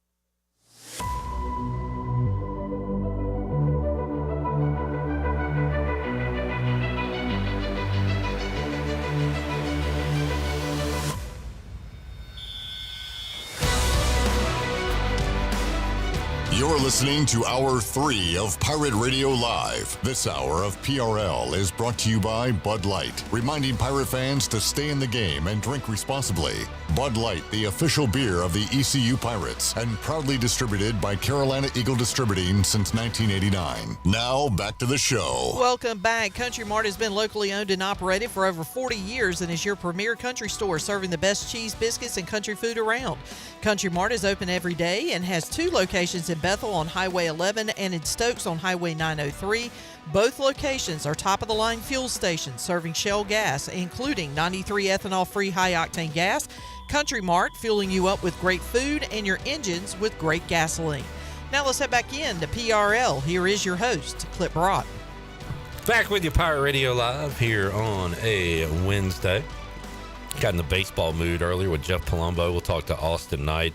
You're listening to Hour 3 of Pirate Radio Live. This hour of PRL is brought to you by Bud Light, reminding Pirate fans to stay in the game and drink responsibly. Bud Light, the official beer of the ECU Pirates, and proudly distributed by Carolina Eagle Distributing since 1989. Now, back to the show. Welcome back. Country Mart has been locally owned and operated for over 40 years and is your premier country store serving the best cheese, biscuits, and country food around. Country Mart is open every day and has 2 locations in Bethel on Highway 11 and in Stokes on Highway 903. Both locations are top-of-the-line fuel stations serving Shell gas, including 93 ethanol-free high-octane gas. Country Mart, fueling you up with great food and your engines with great gasoline. Now let's head back in to PRL. Here is your host, Clip Broad. Back with you, Pirate Radio Live here on a Wednesday. Got in the baseball mood earlier with Jeff Palumbo. We'll talk to Austin Knight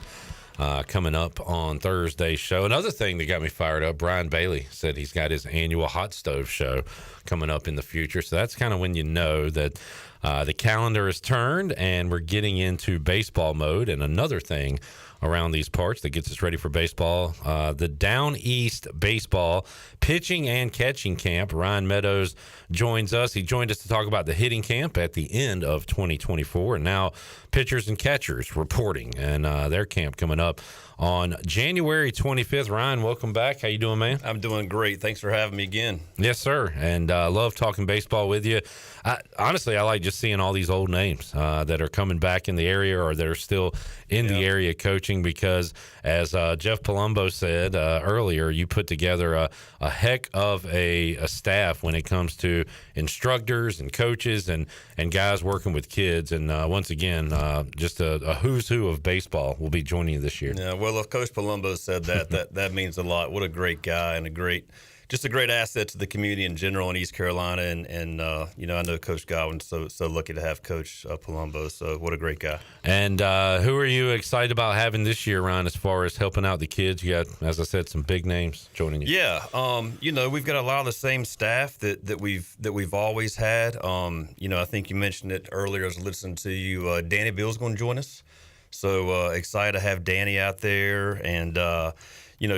coming up on Thursday's show. Another thing that got me fired up, Brian Bailey said he's got his annual hot stove show coming up in the future. So that's kind of when you know that the calendar is turned and we're getting into baseball mode. And another thing around these parts that gets us ready for baseball, the Down East Baseball Pitching and Catching Camp. Ryan Meadows joins us. He joined us to talk about the hitting camp at the end of 2024, and now pitchers and catchers reporting and their camp coming up on January 25th. Ryan, welcome back. How you doing, man? I'm doing great. Thanks for having me again. Yes, sir. And love talking baseball with you. Honestly, I like just seeing all these old names that are coming back in the area or that are still in the area coaching, because as Jeff Palumbo said earlier, you put together a heck of a staff when it comes to instructors and coaches and guys working with kids. And once again, just a who's who of baseball will be joining you this year. Yeah, well, if Coach Palumbo said that means a lot. What a great guy and a great asset to the community in general in East Carolina. And I know Coach Godwin's so lucky to have Coach Palumbo. So what a great guy. And who are you excited about having this year, Ryan, as far as helping out the kids? You got, as I said, some big names joining you. Yeah, we've got a lot of the same staff that we've always had. I think you mentioned it earlier. I was listening to you. Danny Beal's going to join us. So excited to have Danny out there. And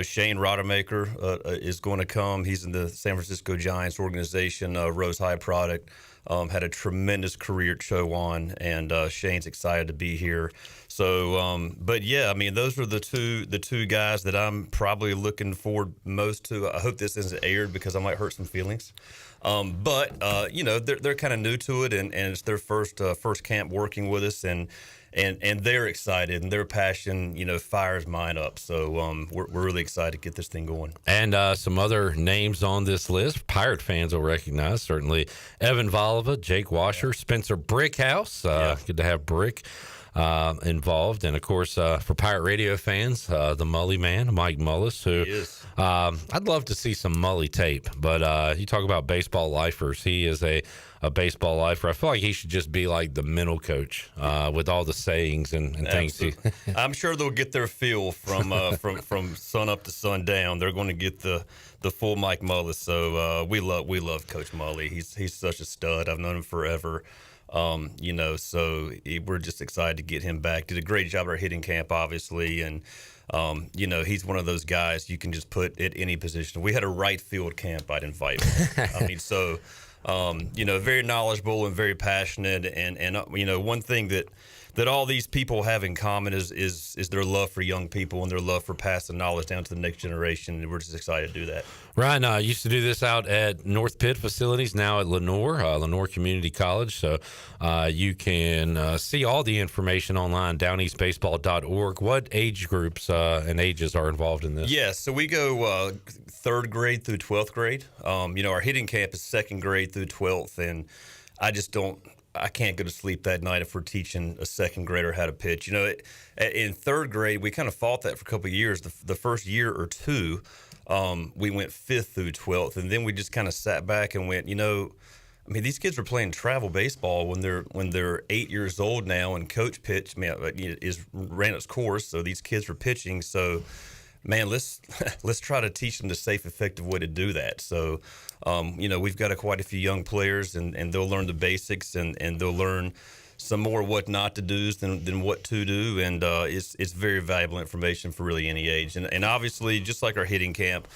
Shane Rodemaker is going to come. He's in the San Francisco Giants organization, Rose High product. Had a tremendous career at Chowan, and Shane's excited to be here. So, those are the two guys that I'm probably looking forward most to. I hope this isn't aired because I might hurt some feelings. They're kind of new to it, and it's their first camp working with us, and they're excited, and their passion, fires mine up. So we're really excited to get this thing going. And some other names on this list, Pirate fans will recognize, certainly Evan Voliva, Jake Washer, Spencer Brickhouse. Good to have Brick involved. And, of course, for Pirate Radio fans, the Mully man, Mike Mullis, who I'd love to see some Mully tape. But you talk about baseball lifers. He is a baseball lifer. I feel like he should just be like the mental coach with all the sayings and things. I'm sure they'll get their feel from sun up to sundown. They're going to get the full Mike Mullis. So we love Coach Mully. He's such a stud. I've known him forever. So we're just excited to get him back. Did a great job at our hitting camp, obviously, and he's one of those guys you can just put at any position. We had a right field camp. I'd invite him. Very knowledgeable and very passionate, and one thing that all these people have in common is their love for young people and their love for passing knowledge down to the next generation, and we're just excited to do that. Ryan, I used to do this out at North Pitt facilities, now at Lenore Community College. So you can see all the information online, downeastbaseball.org. What age groups and ages are involved in this? Yeah, so we go 3rd grade through 12th grade. Our hitting camp is 2nd grade through 12th, and I can't go to sleep that night if we're teaching a 2nd grader how to pitch. In 3rd grade, we kind of fought that for a couple of years. The first year or two, we went 5th through 12th, and then we just kind of sat back and went, these kids are playing travel baseball when they're 8 years old now, and coach pitch ran its course, so these kids are pitching. So, man, let's try to teach them the safe, effective way to do that. So, we've got quite a few young players, and they'll learn the basics, and they'll learn some more what not to do than what to do, and it's very valuable information for really any age. And obviously, just like our hitting camp,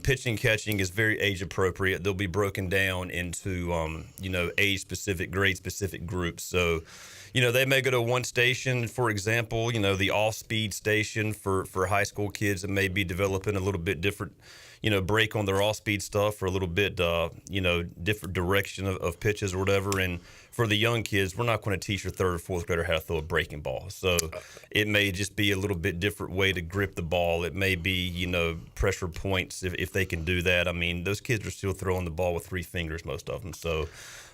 pitching, catching is very age appropriate. They'll be broken down into age specific, grade specific groups. So, they may go to one station, for example, the off-speed station for high school kids that may be developing a little bit different, break on their off-speed stuff, or a little bit, different direction of pitches or whatever. And for the young kids, we're not going to teach your 3rd or 4th grader how to throw a breaking ball. So it may just be a little bit different way to grip the ball. It may be, pressure points if they can do that. Those kids are still throwing the ball with 3 fingers, most of them. So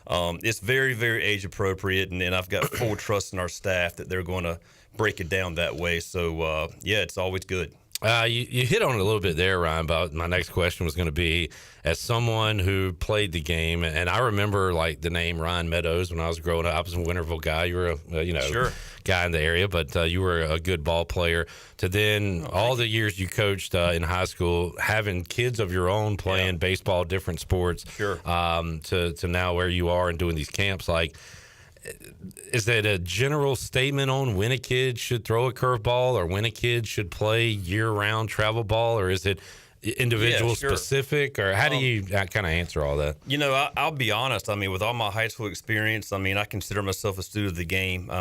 it's very, very age appropriate, and I've got full trust in our staff that they're going to break it down that way. So, it's always good. You hit on it a little bit there, Ryan, but my next question was going to be, as someone who played the game, and I remember the name Ryan Meadows when I was growing up. I was a Winterville guy. You were a guy in the area, but you were a good ball player. To then all the years you coached in high school, having kids of your own playing baseball, different sports, to now where you are and doing these camps, is that a general statement on when a kid should throw a curveball or when a kid should play year-round travel ball, or is it individual specific, or how do you kind of answer all that? I'll be honest. With all my high school experience, I consider myself a student of the game.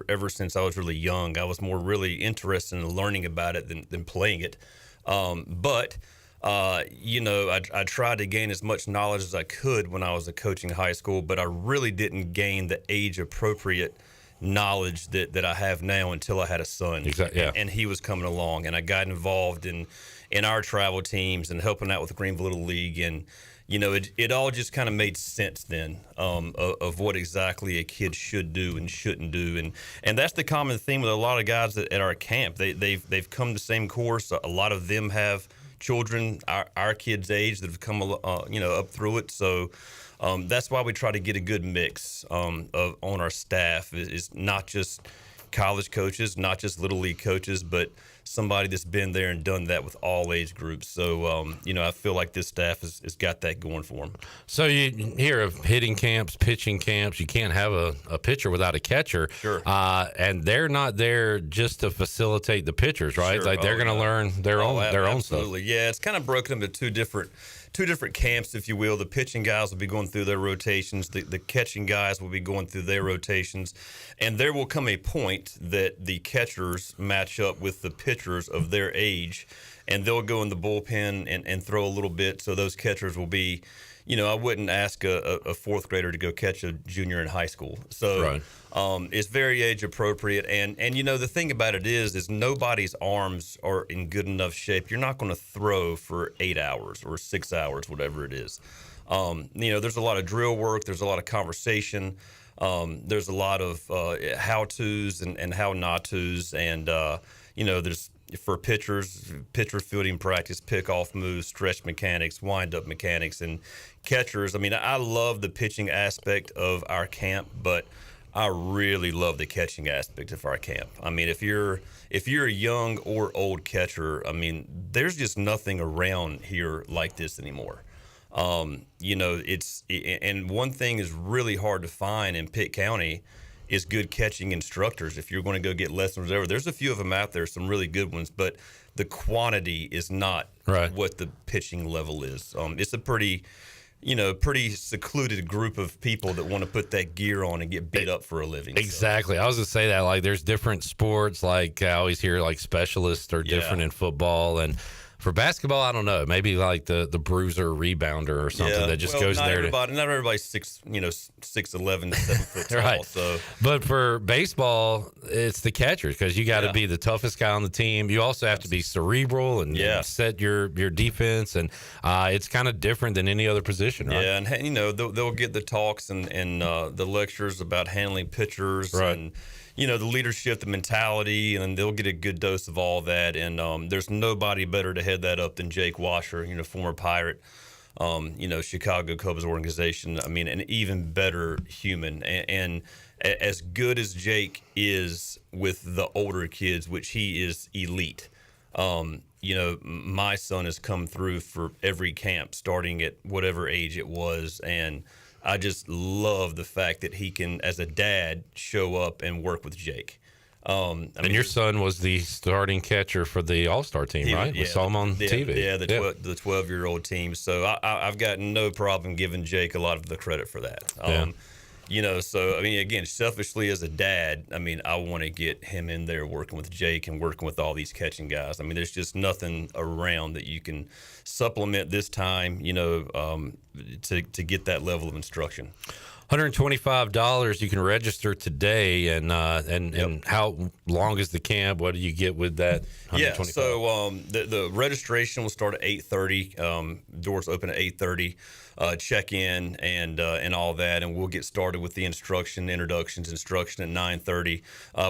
Ever since I was really young, I was more really interested in learning about it than playing it. But I tried to gain as much knowledge as I could when I was coaching high school, but I really didn't gain the age-appropriate knowledge that I have now until I had a son. Exactly. Yeah. And he was coming along, and I got involved in our travel teams and helping out with the Greenville Little League, and it all just kind of made sense then of what exactly a kid should do and shouldn't do, and that's the common theme with a lot of guys at our camp. They've come the same course. A lot of them have children our kids' age that have come up through it. So that's why we try to get a good mix on our staff. Is not just college coaches, not just Little League coaches, but somebody that's been there and done that with all age groups. So, I feel like this staff has got that going for them. So you hear of hitting camps, pitching camps. You can't have a pitcher without a catcher. Sure. And they're not there just to facilitate the pitchers, right? Sure. Like they're going to learn their own stuff. Absolutely. Yeah, it's kind of broken into two different camps, if you will. The pitching guys will be going through their rotations. The catching guys will be going through their rotations. And there will come a point that the catchers match up with the pitchers of their age, and they'll go in the bullpen and throw a little bit. So those catchers will be, I wouldn't ask a fourth grader to go catch a junior in high school. So right. It's very age appropriate. And the thing about it is nobody's arms are in good enough shape. You're not going to throw for 8 hours or 6 hours, whatever it is. There's a lot of drill work. There's a lot of conversation. There's a lot of how-tos and how-not-tos. And, there's for pitchers, pitcher fielding practice, pick-off moves, stretch mechanics, wind-up mechanics, and catchers. I mean, I love the pitching aspect of our camp, but I really love the catching aspect of our camp. I mean, if you're a young or old catcher, I mean, there's just nothing around here like this anymore. And one thing is really hard to find in Pitt County is good catching instructors. If you're going to go get lessons or whatever, there's a few of them out there, some really good ones, but the quantity is not right. what the pitching level is. It's a pretty secluded group of people that want to put that gear on and get beat up for a living. Exactly. I was going to say that, like, there's different sports, like I always hear like specialists are different in football, and for basketball, I don't know. Maybe like the bruiser rebounder or something that just goes there. Not everybody's 6'11", 7 foot tall. Right. So, but for baseball, it's the catchers because you got to be the toughest guy on the team. You also have to be cerebral and set your defense, and it's kind of different than any other position, right? Yeah, and they'll get the talks and the lectures about handling pitchers and the leadership, the mentality, and they'll get a good dose of all that. And there's nobody better to head that up than Jake Washer, former Pirate, Chicago Cubs organization. I mean, an even better human. And as good as Jake is with the older kids, which he is elite, my son has come through for every camp, starting at whatever age it was, and I just love the fact that he can, as a dad, show up and work with Jake. And your son was the starting catcher for the All-Star team, right? We saw him on TV. Yeah, the 12-year-old team. So I've got no problem giving Jake a lot of the credit for that. So, I mean, again, selfishly as a dad, I mean, I want to get him in there working with Jake and working with all these catching guys. I mean, there's just nothing around that you can supplement this time, to get that level of instruction. $125. You can register today, and how long is the camp? What do you get with that? Yeah, so the registration will start at 8:30. Doors open at 8:30. Check in and all that, and we'll get started with the instruction, introduction at 9:30.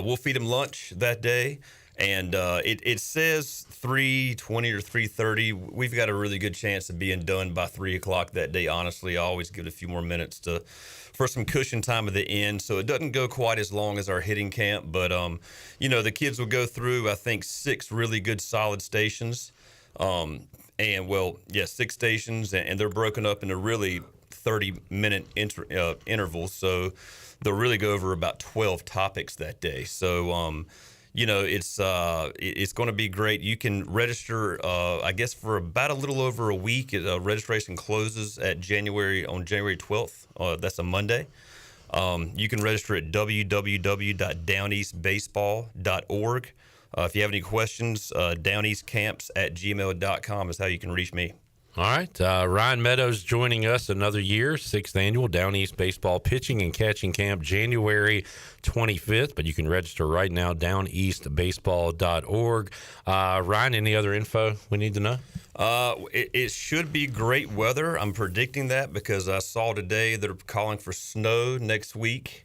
We'll feed them lunch that day. And it says 3:20 or 3:30. We've got a really good chance of being done by 3 o'clock that day. Honestly, I always give it a few more minutes for some cushion time at the end, so it doesn't go quite as long as our hitting camp. But the kids will go through, I think, 6 really good solid stations, 6 stations, and they're broken up into really 30-minute intervals. So they'll really go over about 12 topics that day. So it's going to be great. You can register, I guess, for about a little over a week. Registration closes on January 12th. That's a Monday. You can register at www.downeastbaseball.org, if you have any questions, downeastcamps@gmail.com is how you can reach me. All right. Ryan Meadows joining us another year, 6th annual Down East Baseball Pitching and Catching Camp, January 25th. But you can register right now, downeastbaseball.org. Ryan, any other info we need to know? It should be great weather. I'm predicting that because I saw today they're calling for snow next week.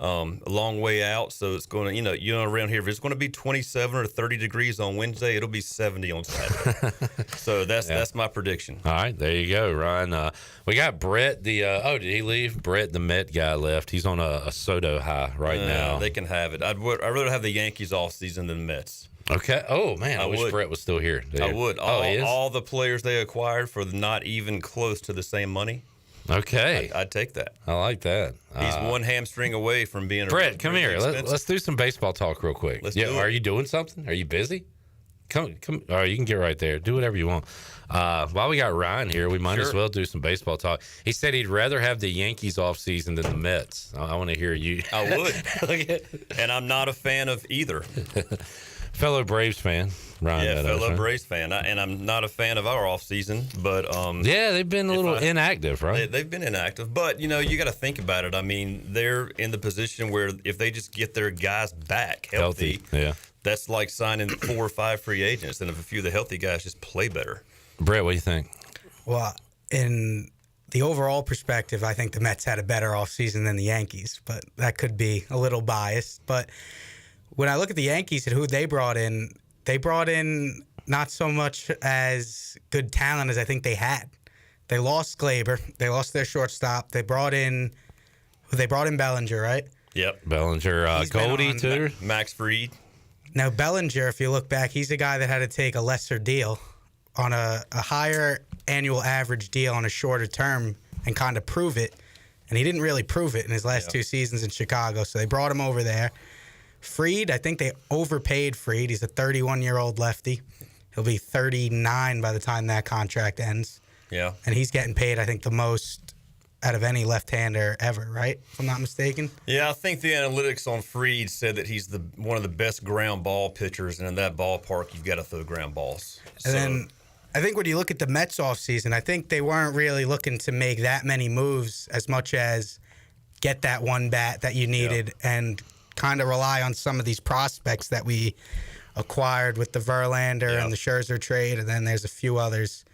A long way out, so it's going to, around here, if it's going to be 27 or 30 degrees on Wednesday, it'll be 70 on Saturday. So that's my prediction. All right, there you go, Ryan. We got Brett, did he leave? Brett, the Met guy, left. He's on a Soto high right now. They can have it. I'd rather have the Yankees off season than the Mets. Okay. Oh, man, I wish Brett was still here. I would. He is? All the players they acquired for not even close to the same money. Okay. I'd take that. I like that. He's one hamstring away from being Brett, come here. Let's do some baseball talk real quick. Let's do it. Are you doing something? Are you busy? Come. All right, you can get right there. Do whatever you want. While we got Ryan here, we might as well do some baseball talk. He said he'd rather have the Yankees off season than the Mets. I want to hear you. I would. And I'm not a fan of either. Fellow Braves fan, Ryan Meadows. Fellow Braves fan. And I'm not a fan of our off season, but they've been a little inactive, right? They've been inactive, but you got to think about it. I mean, they're in the position where if they just get their guys back healthy, that's like signing 4 or 5 free agents, and if a few of the healthy guys just play better. Brett, what do you think? Well, in the overall perspective, I think the Mets had a better offseason than the Yankees, but that could be a little biased. But when I look at the Yankees and who they brought in not so much as good talent as I think they had. They lost Glaber. They lost their shortstop. They brought in Bellinger, right? Yep. Bellinger, Goldie, too. Max Fried. Now, Bellinger, if you look back, he's a guy that had to take a lesser deal on a higher annual average deal on a shorter term and kind of prove it. And he didn't really prove it in his last 2 seasons in Chicago, so they brought him over there. Fried, I think they overpaid Fried. He's a 31-year-old lefty. He'll be 39 by the time that contract ends. Yeah. And he's getting paid, I think, the most out of any left-hander ever, right? If I'm not mistaken. Yeah, I think the analytics on Fried said that he's one of the best ground ball pitchers, and in that ballpark, you've got to throw ground balls. And then I think when you look at the Mets offseason, I think they weren't really looking to make that many moves as much as get that one bat that you needed and kind of rely on some of these prospects that we acquired with the Verlander and the Scherzer trade, and then there's a few others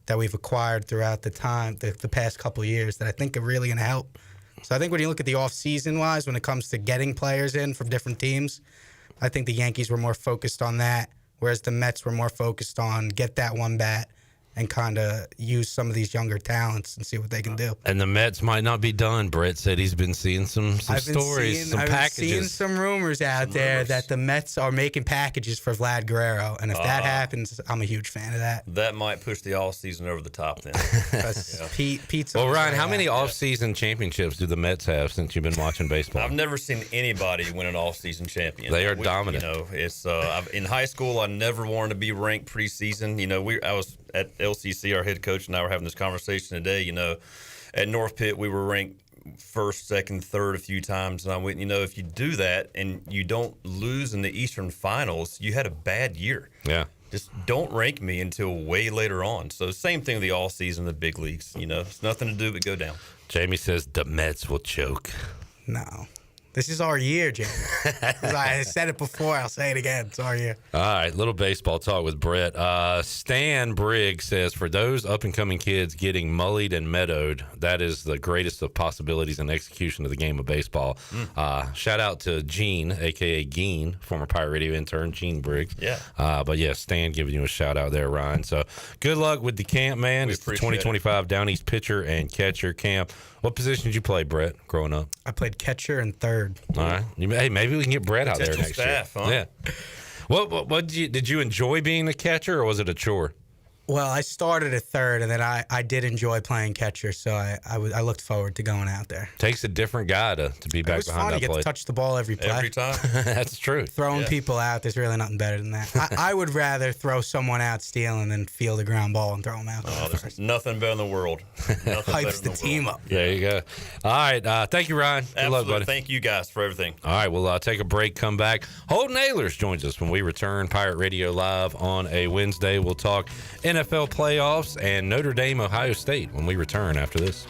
that we've acquired throughout the past couple of years that I think are really going to help. So I think when you look at the off-season wise, when it comes to getting players in from different teams, I think the Yankees were more focused on that, whereas the Mets were more focused on get that one bat and kind of use some of these younger talents and see what they can do. And the Mets might not be done. Brett said he's been seeing some stories, some packages. I've been seeing some rumors out there that the Mets are making packages for Vlad Guerrero, and if that happens, I'm a huge fan of that. That might push the all-season over the top then. Pete's well, Ryan, how many off-season championships do the Mets have since you've been watching baseball? I've never seen anybody win an off-season champion. They are dominant. It's in high school, I never wanted to be ranked preseason. I was at LCC, our head coach and I were having this conversation today. At North Pitt, we were ranked first, second, third a few times. And I went, if you do that and you don't lose in the Eastern Finals, you had a bad year. Yeah. Just don't rank me until way later on. So same thing with the all season, the big leagues. It's nothing to do but go down. Jamie says the Mets will choke. No. This is our year, Jamie. I said it before. I'll say it again. It's our year. All right, little baseball talk with Brett. Stan Briggs says, for those up-and-coming kids getting mullied and meadowed, that is the greatest of possibilities in execution of the game of baseball. Shout out to Gene, a.k.a. Geen, former Pirate Radio intern, Gene Briggs. Yeah. But, yeah, Stan giving you a shout-out there, Ryan. So good luck with the camp, man. It's the 2025 Down East Pitcher and Catcher Camp. What position did you play, Brett, growing up? I played catcher and third. All right. Hey, maybe we can get Brett out there next year. Huh? Yeah. What did you enjoy being the catcher, or was it a chore? Well, I started at third, and then I did enjoy playing catcher, so I looked forward to going out there. Takes a different guy to be back behind that plate. It was fun to get to touch the ball every play. Every time. That's true. Throwing people out, there's really nothing better than that. I would rather throw someone out stealing than field a ground ball and throw them out. There's nothing better in the world. Hypes the team up. There you go. All right. Thank you, Ryan. Good luck, buddy. Thank you guys for everything. All right. We'll take a break, come back. Holton Naylor joins us when we return. Pirate Radio Live on a Wednesday. We'll talk NFL playoffs and Notre Dame, Ohio State when we return after this.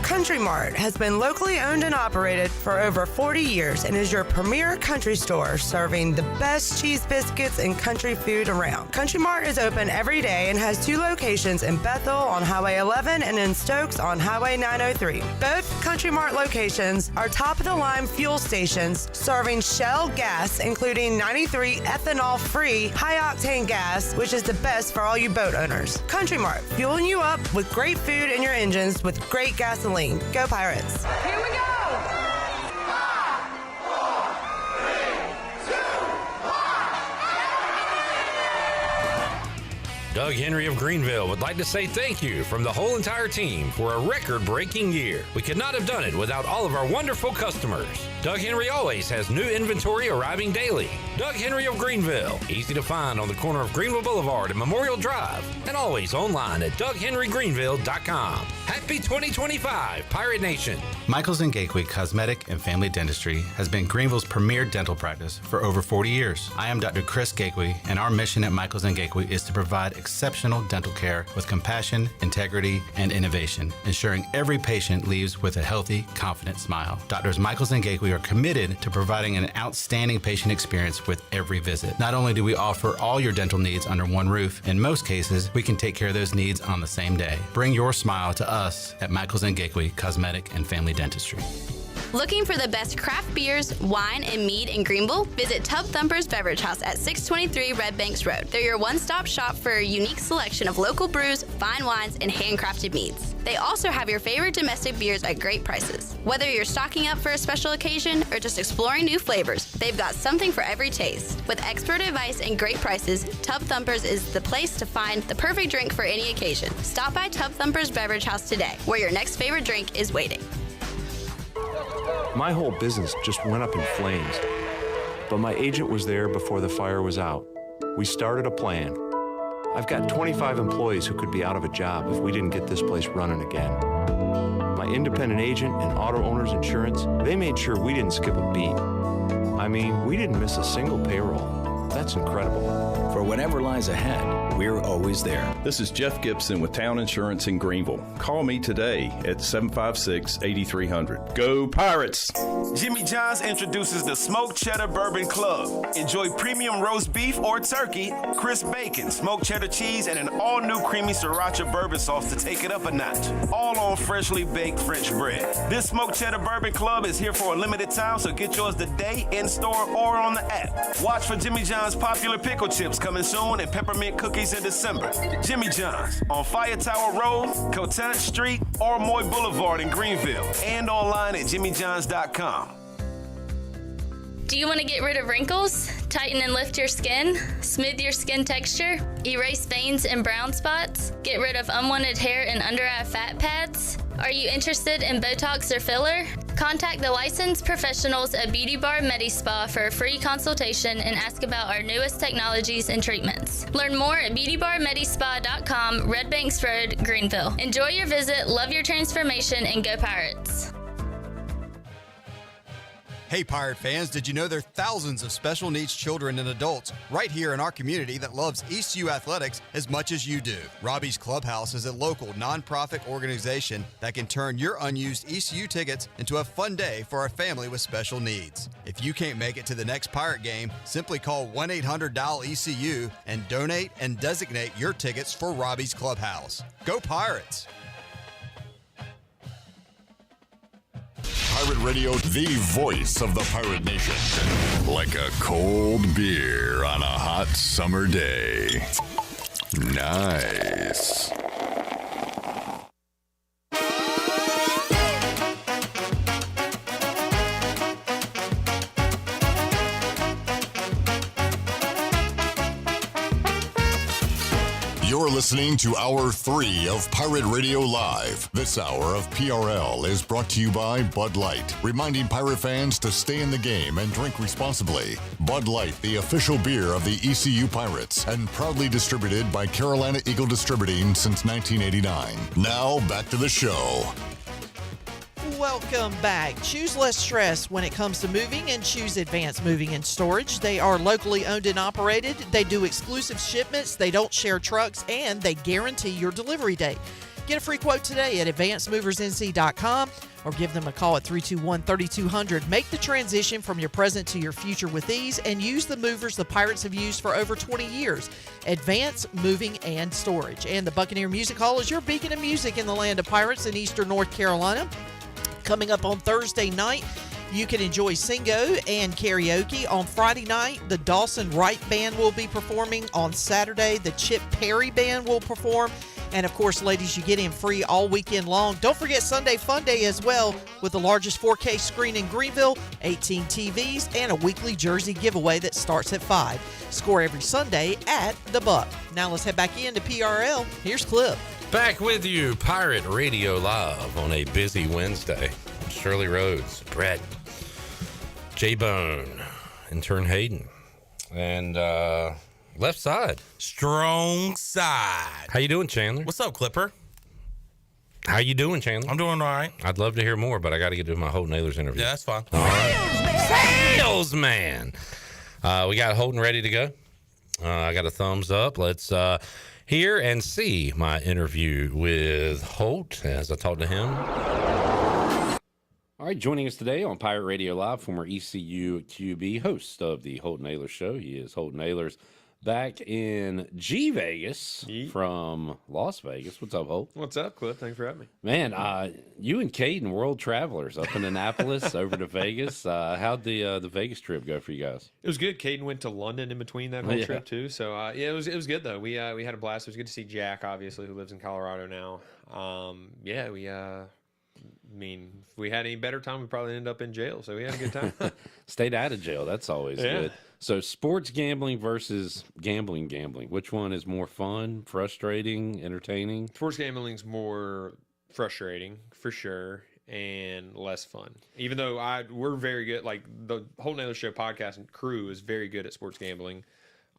Country Mart has been locally owned and operated for over 40 years and is your premier country store serving the best cheese biscuits and country food around. Country Mart is open every day and has 2 locations in Bethel on Highway 11 and in Stokes on Highway 903. Both Country Mart locations are top-of-the-line fuel stations serving Shell gas, including 93 ethanol-free high-octane gas, which is the best for all you boat owners. Country Mart, fueling you up with great food in your engines with great gasoline. Go Pirates. Here we go! Doug Henry of Greenville would like to say thank you from the whole entire team for a record-breaking year. We could not have done it without all of our wonderful customers. Doug Henry always has new inventory arriving daily. Doug Henry of Greenville, easy to find on the corner of Greenville Boulevard and Memorial Drive, and always online at DougHenryGreenville.com. Happy 2025, Pirate Nation. Michaels & Gateway Cosmetic and Family Dentistry has been Greenville's premier dental practice for over 40 years. I am Dr. Chris Gateway, and our mission at Michaels & Gateway is to provide exceptional dental care with compassion, integrity, and innovation, ensuring every patient leaves with a healthy, confident smile. Doctors Michaels & Gateway are committed to providing an outstanding patient experience with every visit. Not only do we offer all your dental needs under one roof, in most cases, we can take care of those needs on the same day. Bring your smile to us at Michaels & Gateway Cosmetic and Family Dentistry. Looking for the best craft beers, wine, and mead in Greenville? Visit Tub Thumpers Beverage House at 623 Red Banks Road. They're your one-stop shop for a unique selection of local brews, fine wines, and handcrafted meads. They also have your favorite domestic beers at great prices. Whether you're stocking up for a special occasion or just exploring new flavors, they've got something for every taste. With expert advice and great prices, Tub Thumpers is the place to find the perfect drink for any occasion. Stop by Tub Thumpers Beverage House today, where your next favorite drink is waiting. My whole business just went up in flames, but my agent was there before the fire was out. We started a plan. I've got 25 employees who could be out of a job if we didn't get this place running again. My independent agent and auto owners insurance, they made sure we didn't skip a beat. I mean, we didn't miss a single payroll. That's incredible. For whatever lies ahead, we're always there. This is Jeff Gibson with Town Insurance in Greenville. Call me today at 756-8300. Go Pirates! Jimmy John's introduces the Smoked Cheddar Bourbon Club. Enjoy premium roast beef or turkey, crisp bacon, smoked cheddar cheese, and an all-new creamy sriracha bourbon sauce to take it up a notch. All on freshly baked French bread. This Smoked Cheddar Bourbon Club is here for a limited time, so get yours today in store or on the app. Watch for Jimmy John's popular pickle chips coming soon and peppermint cookies in December. Jimmy John's on Fire Tower Road, Cotant Street, or Moy Boulevard in Greenville, and online at jimmyjohns.com. Do you want to get rid of wrinkles, tighten and lift your skin, smooth your skin texture, erase veins and brown spots, get rid of unwanted hair and under-eye fat pads? Are you interested in Botox or filler? Contact the licensed professionals at Beauty Bar MediSpa for a free consultation and ask about our newest technologies and treatments. Learn more at beautybarmedispa.com, Red Banks Road, Greenville. Enjoy your visit, love your transformation, and go Pirates. Hey Pirate fans, did you know there are thousands of special needs children and adults right here in our community that loves ECU athletics as much as you do? Robbie's Clubhouse is a local nonprofit organization that can turn your unused ECU tickets into a fun day for a family with special needs. If you can't make it to the next Pirate game, simply call 1-800-DIAL-ECU and donate and designate your tickets for Robbie's Clubhouse. Go Pirates! Pirate Radio, the voice of the Pirate Nation. Like a cold beer on a hot summer day. Nice. You're listening to Hour 3 of Pirate Radio Live. This hour of PRL is brought to you by Bud Light, reminding Pirate fans to stay in the game and drink responsibly. Bud Light, the official beer of the ECU Pirates, and proudly distributed by Carolina Eagle Distributing since 1989. Now, back to the show. Welcome back. Choose less stress when it comes to moving and choose Advanced Moving and Storage. They are locally owned and operated. They do exclusive shipments. They don't share trucks, and they guarantee your delivery date. Get a free quote today at advancedmoversnc.com or give them a call at 321-3200. Make the transition from your present to your future with ease and use the movers the Pirates have used for over 20 years. Advanced Moving and Storage. And the Buccaneer Music Hall is your beacon of music in the land of pirates in eastern North Carolina. Coming up on Thursday night, you can enjoy Singo and karaoke. On Friday night, the Dawson Wright Band will be performing. On Saturday, the Chip Perry Band will perform. And of course, ladies, you get in free all weekend long. Don't forget Sunday Fun Day as well, with the largest 4K screen in Greenville, 18 TVs, and a weekly jersey giveaway that starts at 5. Score every Sunday at the Buck. Now let's head back into PRL. Here's Clip. Back with you, Pirate Radio Live on a busy Wednesday. Shirley Rhodes, Brett, J-Bone, intern Hayden, and left side. Strong side. How you doing, Chandler? What's up, Clipper? How you doing, Chandler? I'm doing all right. I'd love to hear more, but I got to get to my Holton Naylor's interview. Yeah, that's fine. All right. Salesman. We got Holton ready to go. I got a thumbs up. Let's hear and see my interview with Holt as I talk to him. All right, joining us today on Pirate Radio Live, former ECU QB, host of the Holton Naylor Show. He is Holton Naylor's back in Vegas from Las Vegas. What's up, Holt? What's up, Cliff? Thanks for having me. Man, you and Caden, world travelers, up in Annapolis, over to Vegas. How'd the Vegas trip go for you guys? It was good. Caden went to London in between that whole trip too. So yeah, it was good though. We had a blast. It was good to see Jack, obviously, who lives in Colorado now. I mean, if we had any better time, we'd probably end up in jail. So we had a good time. Stayed out of jail. That's always good. So sports gambling versus gambling. Which one is more fun, frustrating, entertaining? Sports gambling's more frustrating, for sure, and less fun. Even though we're very good. Like, the Holton Naylor Show podcast and crew is very good at sports gambling.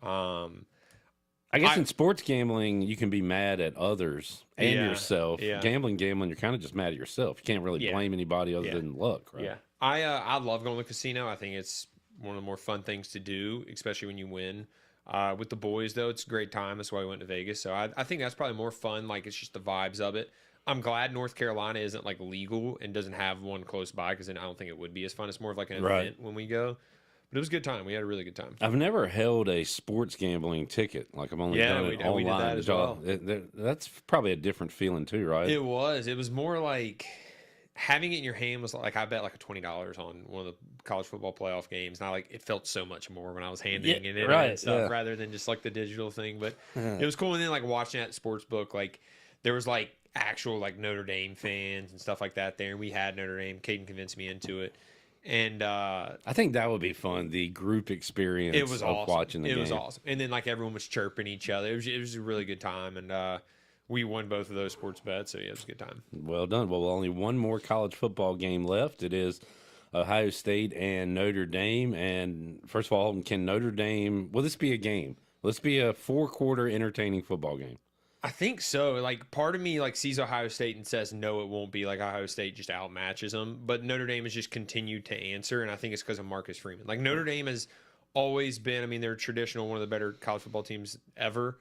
I guess in sports gambling, you can be mad at others and yourself. Yeah. Gambling, you're kind of just mad at yourself. You can't really blame anybody other than luck, right? Yeah. I love going to the casino. I think it's one of the more fun things to do, especially when you win. With the boys, though, it's a great time. That's why we went to Vegas. So I think that's probably more fun. Like, it's just the vibes of it. I'm glad North Carolina isn't, like, legal and doesn't have one close by, because then I don't think it would be as fun. It's more of like an event when we go. But it was a good time. We had a really good time. I've never held a sports gambling ticket. Like, I've only done it online. We did that as well. That's probably a different feeling too, right? It was. It was more like having it in your hand was like, I bet like $20 on one of the college football playoff games. And it felt so much more when I was handing it in and stuff rather than just like the digital thing. But it was cool. And then like watching that sports book, like there was like actual like Notre Dame fans and stuff like that there. And we had Notre Dame. Caden convinced me into it. And I think that would be fun, the group experience of watching the game. It was awesome. And then like everyone was chirping each other. It was a really good time. And we won both of those sports bets, so yeah, it was a good time. Well done. Well, only one more college football game left. It is Ohio State and Notre Dame. And first of all, can Notre Dame – will this be a game? Will this be a 4-quarter entertaining football game? I think so. Like, part of me like sees Ohio State and says no, it won't be. Like, Ohio State just outmatches them. But Notre Dame has just continued to answer, and I think it's because of Marcus Freeman. Like, Notre Dame has always been – I mean, they're traditional, one of the better college football teams ever.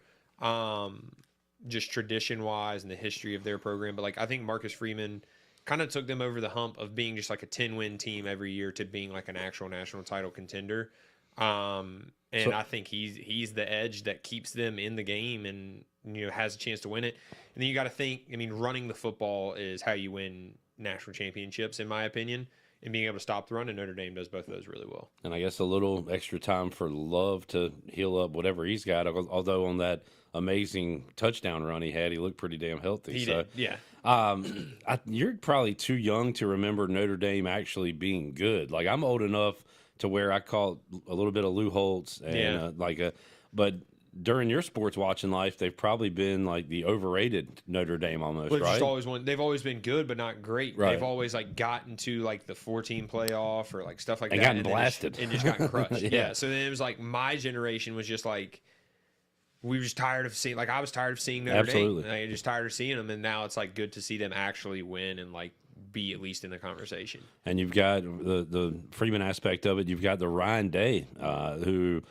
Just tradition-wise and the history of their program. But, like, I think Marcus Freeman kind of took them over the hump of being just like a 10-win team every year to being like an actual national title contender. And I think he's the edge that keeps them in the game and, you know, has a chance to win it. And then you got to think, I mean, running the football is how you win national championships, in my opinion. and being able to stop the run, and Notre Dame does both of those really well. And I guess a little extra time for Love to heal up whatever he's got. Although on that amazing touchdown run he had, he looked pretty damn healthy. He did, yeah. You're probably too young to remember Notre Dame actually being good. Like, I'm old enough to where I caught a little bit of Lou Holtz and but during your sports watching life, they've probably been like the overrated Notre Dame almost, But right? they've always been good, but not great. Right. They've always like gotten to like the 14 playoff or like stuff like And that, gotten blasted. and just gotten crushed. Yeah. So then it was like my generation was just like, we were just tired of seeing. Like I was tired of seeing Notre Absolutely. Dame. Like, just tired of seeing them, and now it's like good to see them actually win and like be at least in the conversation. And you've got the Freeman aspect of it. You've got the Ryan Day, who,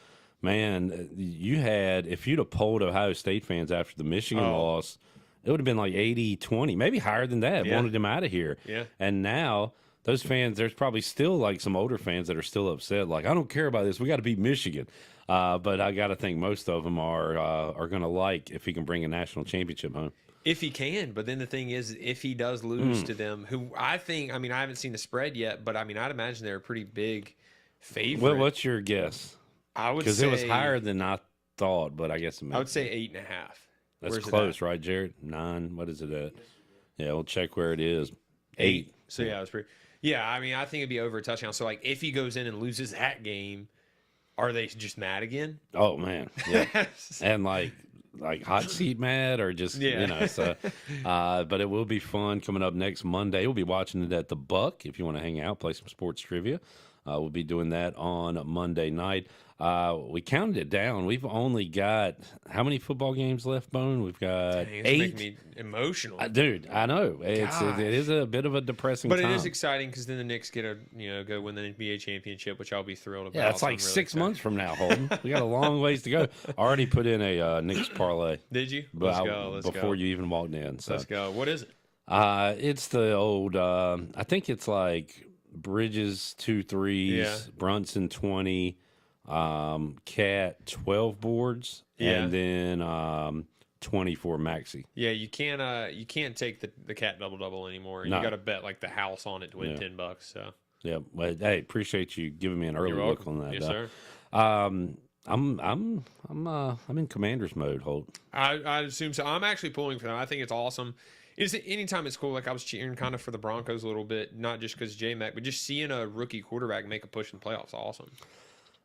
man, you had, if you'd have polled Ohio State fans after the Michigan loss, it would have been like 80-20, maybe higher than that, wanted him out of here. Yeah. And now those fans, there's probably still like some older fans that are still upset. Like, I don't care about this. We got to beat Michigan. But I got to think most of them are going to like if he can bring a national championship home. If he can, but then the thing is, if he does lose to them, who I think, I mean, I haven't seen the spread yet, but I mean, I'd imagine they're a pretty big favorite. Well, what's your guess? I would say, because it was higher than I thought, but I guess I would say 8.5. That's Where's close, right, Jared? 9. What is it at? Yeah, we'll check where it is. 8. So yeah, it was pretty. Yeah, I mean, I think it'd be over a touchdown. So like, if he goes in and loses that game, are they just mad again? Oh man, yeah, and like hot seat mad or just you know. So, but it will be fun coming up next Monday. We'll be watching it at the Buck. If you want to hang out, play some sports trivia, we'll be doing that on Monday night. We counted it down. We've only got how many football games left, Bone? We've got 8. Making me emotional, dude. I know it is a bit of a depressing, but time. it is exciting because then the Knicks get go win the NBA championship, which I'll be thrilled about. Yeah, it's like so really 6 months from now, Holton. We got a long ways to go. Already put in a Knicks parlay. Did you? Let's go. Before you even walked in. So. Let's go. What is it? It's the old. I think it's like Bridges 2 threes, Brunson 20. Cat 12 boards, and then 24 Maxi. Yeah, you can't take the cat double anymore. No. You got to bet like the house on it to win $10. So yeah, well, hey, appreciate you giving me an early look on that. Yes, sir. I'm in Commander's mode, Holt. I assume so. I'm actually pulling for them. I think it's awesome. Anytime it's cool. Like I was cheering kind of for the Broncos a little bit, not just because J-Mac, but just seeing a rookie quarterback make a push in the playoffs. Awesome.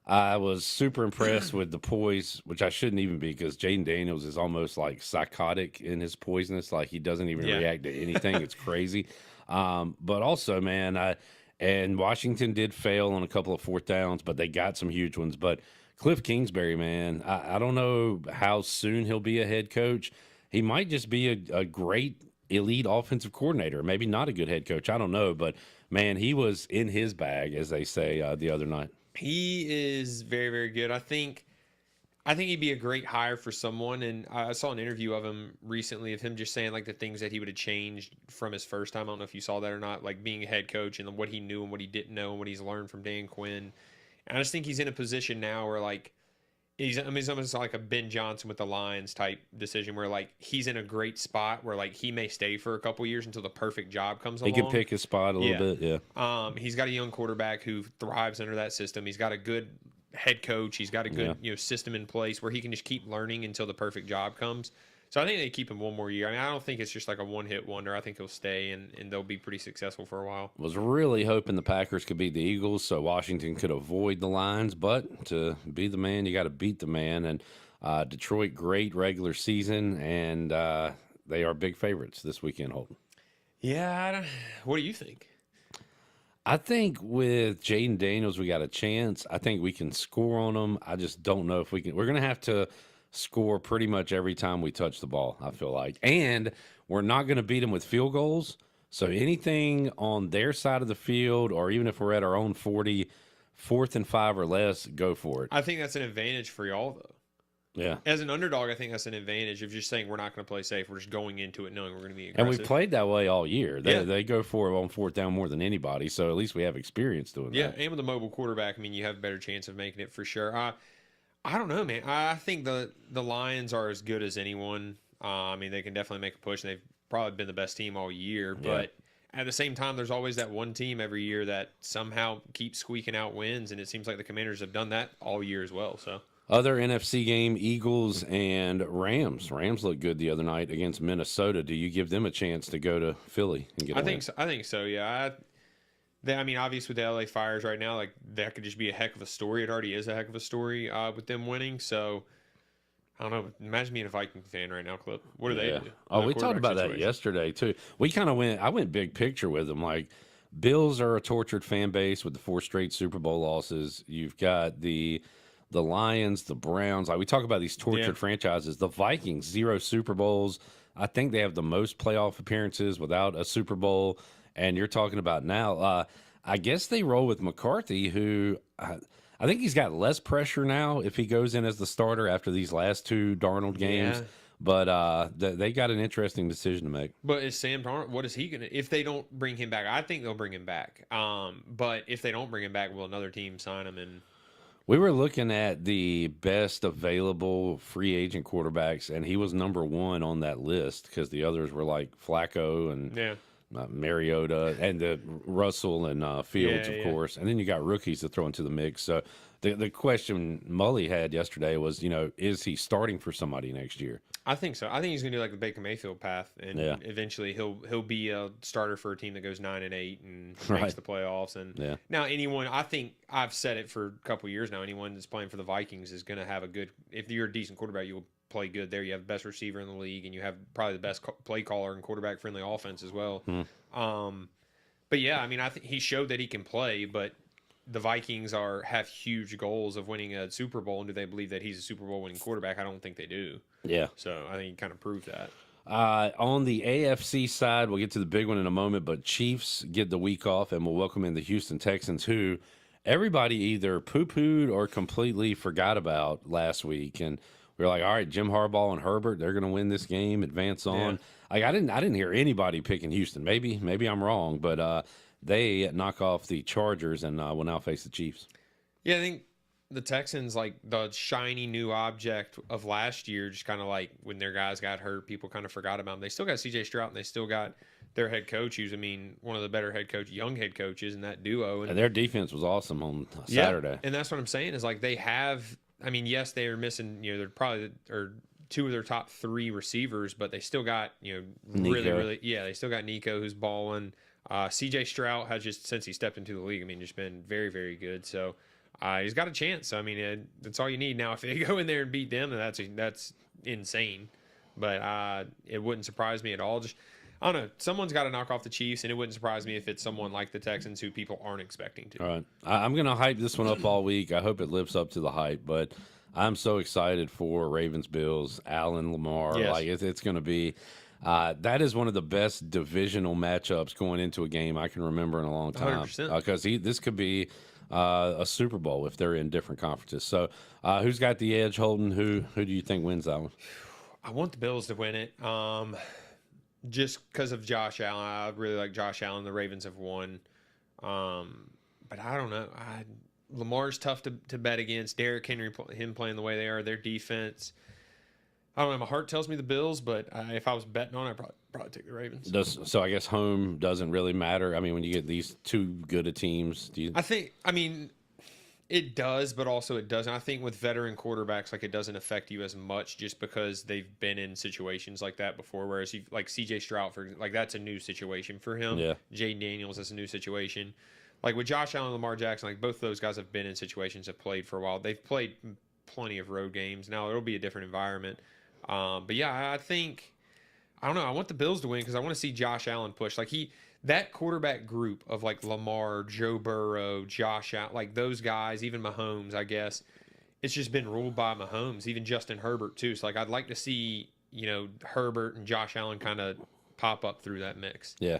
I was super impressed with the poise, which I shouldn't even be because Jaden Daniels is almost like psychotic in his poisonous. Like he doesn't even react to anything. It's crazy. But also, man, and Washington did fail on a couple of fourth downs, but they got some huge ones. But Cliff Kingsbury, man, I don't know how soon he'll be a head coach. He might just be a great elite offensive coordinator, maybe not a good head coach. I don't know. But, man, he was in his bag, as they say, the other night. He is very, very good. I think he'd be a great hire for someone. And I saw an interview of him recently of him just saying like the things that he would have changed from his first time. I don't know if you saw that or not, like being a head coach and what he knew and what he didn't know and what he's learned from Dan Quinn. And I just think he's in a position now where like he's almost like a Ben Johnson with the Lions type decision where like he's in a great spot where like he may stay for a couple years until the perfect job comes along. He can pick his spot a little bit, yeah. He's got a young quarterback who thrives under that system. He's got a good head coach. He's got a good system in place where he can just keep learning until the perfect job comes. So I think they keep him one more year. I mean, I don't think it's just like a one-hit wonder. I think he'll stay, and they'll be pretty successful for a while. Was really hoping the Packers could beat the Eagles so Washington could avoid the Lions. But to be the man, you got to beat the man. And Detroit, great regular season, and they are big favorites this weekend, Holton. Yeah, what do you think? I think with Jaden Daniels, we got a chance. I think we can score on them. I just don't know if we can. We're going to have to score pretty much every time we touch the ball, I feel like. And we're not going to beat them with field goals. So anything on their side of the field, or even if we're at our own 40, 4th and 5 or less, go for it. I think that's an advantage for y'all, though. Yeah. As an underdog, I think that's an advantage of just saying we're not going to play safe. We're just going into it knowing we're going to be aggressive. And we've played that way all year. They go for it on 4th down more than anybody. So at least we have experience doing that. Yeah, and with a mobile quarterback, I mean, you have a better chance of making it for sure. I don't know, man. I think the Lions are as good as anyone. I mean, they can definitely make a push, and they've probably been the best team all year. But at the same time, there's always that one team every year that somehow keeps squeaking out wins, and it seems like the Commanders have done that all year as well. So other NFC game, Eagles and Rams. Rams looked good the other night against Minnesota. Do you give them a chance to go to Philly and get a win? I think so. Yeah. I mean, obviously with the LA Fires right now, like that could just be a heck of a story. It already is a heck of a story with them winning. So I don't know. Imagine being a Viking fan right now, Clip. What do they do? Oh, we talked about that yesterday too. We kind of I went big picture with them. Like, Bills are a tortured fan base with the 4 straight Super Bowl losses. You've got the Lions, the Browns. Like, we talk about these tortured franchises. The Vikings, 0 Super Bowls. I think they have the most playoff appearances without a Super Bowl. And you're talking about now, I guess they roll with McCarthy, who I think he's got less pressure now if he goes in as the starter after these last 2 Darnold games. Yeah. But they got an interesting decision to make. But is Sam Darnold, what is he going to – if they don't bring him back, I think they'll bring him back. But if they don't bring him back, will another team sign him? And we were looking at the best available free agent quarterbacks, and he was number 1 on that list because the others were like Flacco and Mariota and Russell and Fields, of course. And then you got rookies to throw into the mix. So the question Mully had yesterday was, is he starting for somebody next year? I think so. I think he's going to do like the Baker Mayfield path, and eventually he'll be a starter for a team that goes 9-8 and makes the playoffs. And now I think I've said it for a couple of years now. Anyone that's playing for the Vikings is going to have a good. If you're a decent quarterback, you'll play good there. You have the best receiver in the league, and you have probably the best play caller and quarterback friendly offense as well. But yeah, I mean, I think he showed that he can play, but the Vikings have huge goals of winning a Super Bowl, and do they believe that he's a Super Bowl winning quarterback? I don't think they do. Yeah. So I think he kind of proved that. On the AFC side, we'll get to the big one in a moment, but Chiefs get the week off, and we'll welcome in the Houston Texans, who everybody either poo-pooed or completely forgot about last week. And we were like, all right, Jim Harbaugh and Herbert, they're going to win this game, advance on. Like, I didn't hear anybody picking Houston. Maybe I'm wrong, but they knock off the Chargers and will now face the Chiefs. Yeah, I think the Texans, like the shiny new object of last year, just kind of like when their guys got hurt, people kind of forgot about them. They still got C.J. Stroud, and they still got their head coach, who's, one of the better young head coaches in that duo. And their defense was awesome on Saturday. And that's what I'm saying is like they have. Yes, they are missing. They're probably 2 of their top 3 receivers, but they still got really. They still got Nico, who's balling. C.J. Stroud has just, since he stepped into the league, just been very, very good. So he's got a chance. That's all you need. Now, if they go in there and beat them, then that's insane. But it wouldn't surprise me at all. Just, I don't know. Someone's got to knock off the Chiefs, and it wouldn't surprise me if it's someone like the Texans who people aren't expecting to. All right. I'm going to hype this one up all week. I hope it lives up to the hype, but I'm so excited for Ravens, Bills, Allen, Lamar. Yes. Like, it's going to be that is one of the best divisional matchups going into a game I can remember in a long time. 100%. Because this could be a Super Bowl if they're in different conferences. So who's got the edge, Holton? Who do you think wins that one? I want the Bills to win it. Just because of Josh Allen. I really like Josh Allen. The Ravens have won. But I don't know. Lamar's tough to bet against. Derrick Henry, him playing the way they are, their defense. I don't know. My heart tells me the Bills, but if I was betting on it, I'd probably take the Ravens. So I guess home doesn't really matter. When you get these 2 good teams, it does, but also it doesn't. I think with veteran quarterbacks, like, it doesn't affect you as much just because they've been in situations like that before. Whereas like C.J. Stroud, that's a new situation for him. Yeah. Jaden Daniels, that's a new situation. Like with Josh Allen and Lamar Jackson, like both of those guys have been in situations, have played for a while. They've played plenty of road games. Now it'll be a different environment. But yeah, I think, I don't know. I want the Bills to win because I want to see Josh Allen push. Like that quarterback group of like Lamar, Joe Burrow, Josh Allen, like those guys, even Mahomes, I guess, it's just been ruled by Mahomes, even Justin Herbert too. So like, I'd like to see, Herbert and Josh Allen kind of pop up through that mix. Yeah.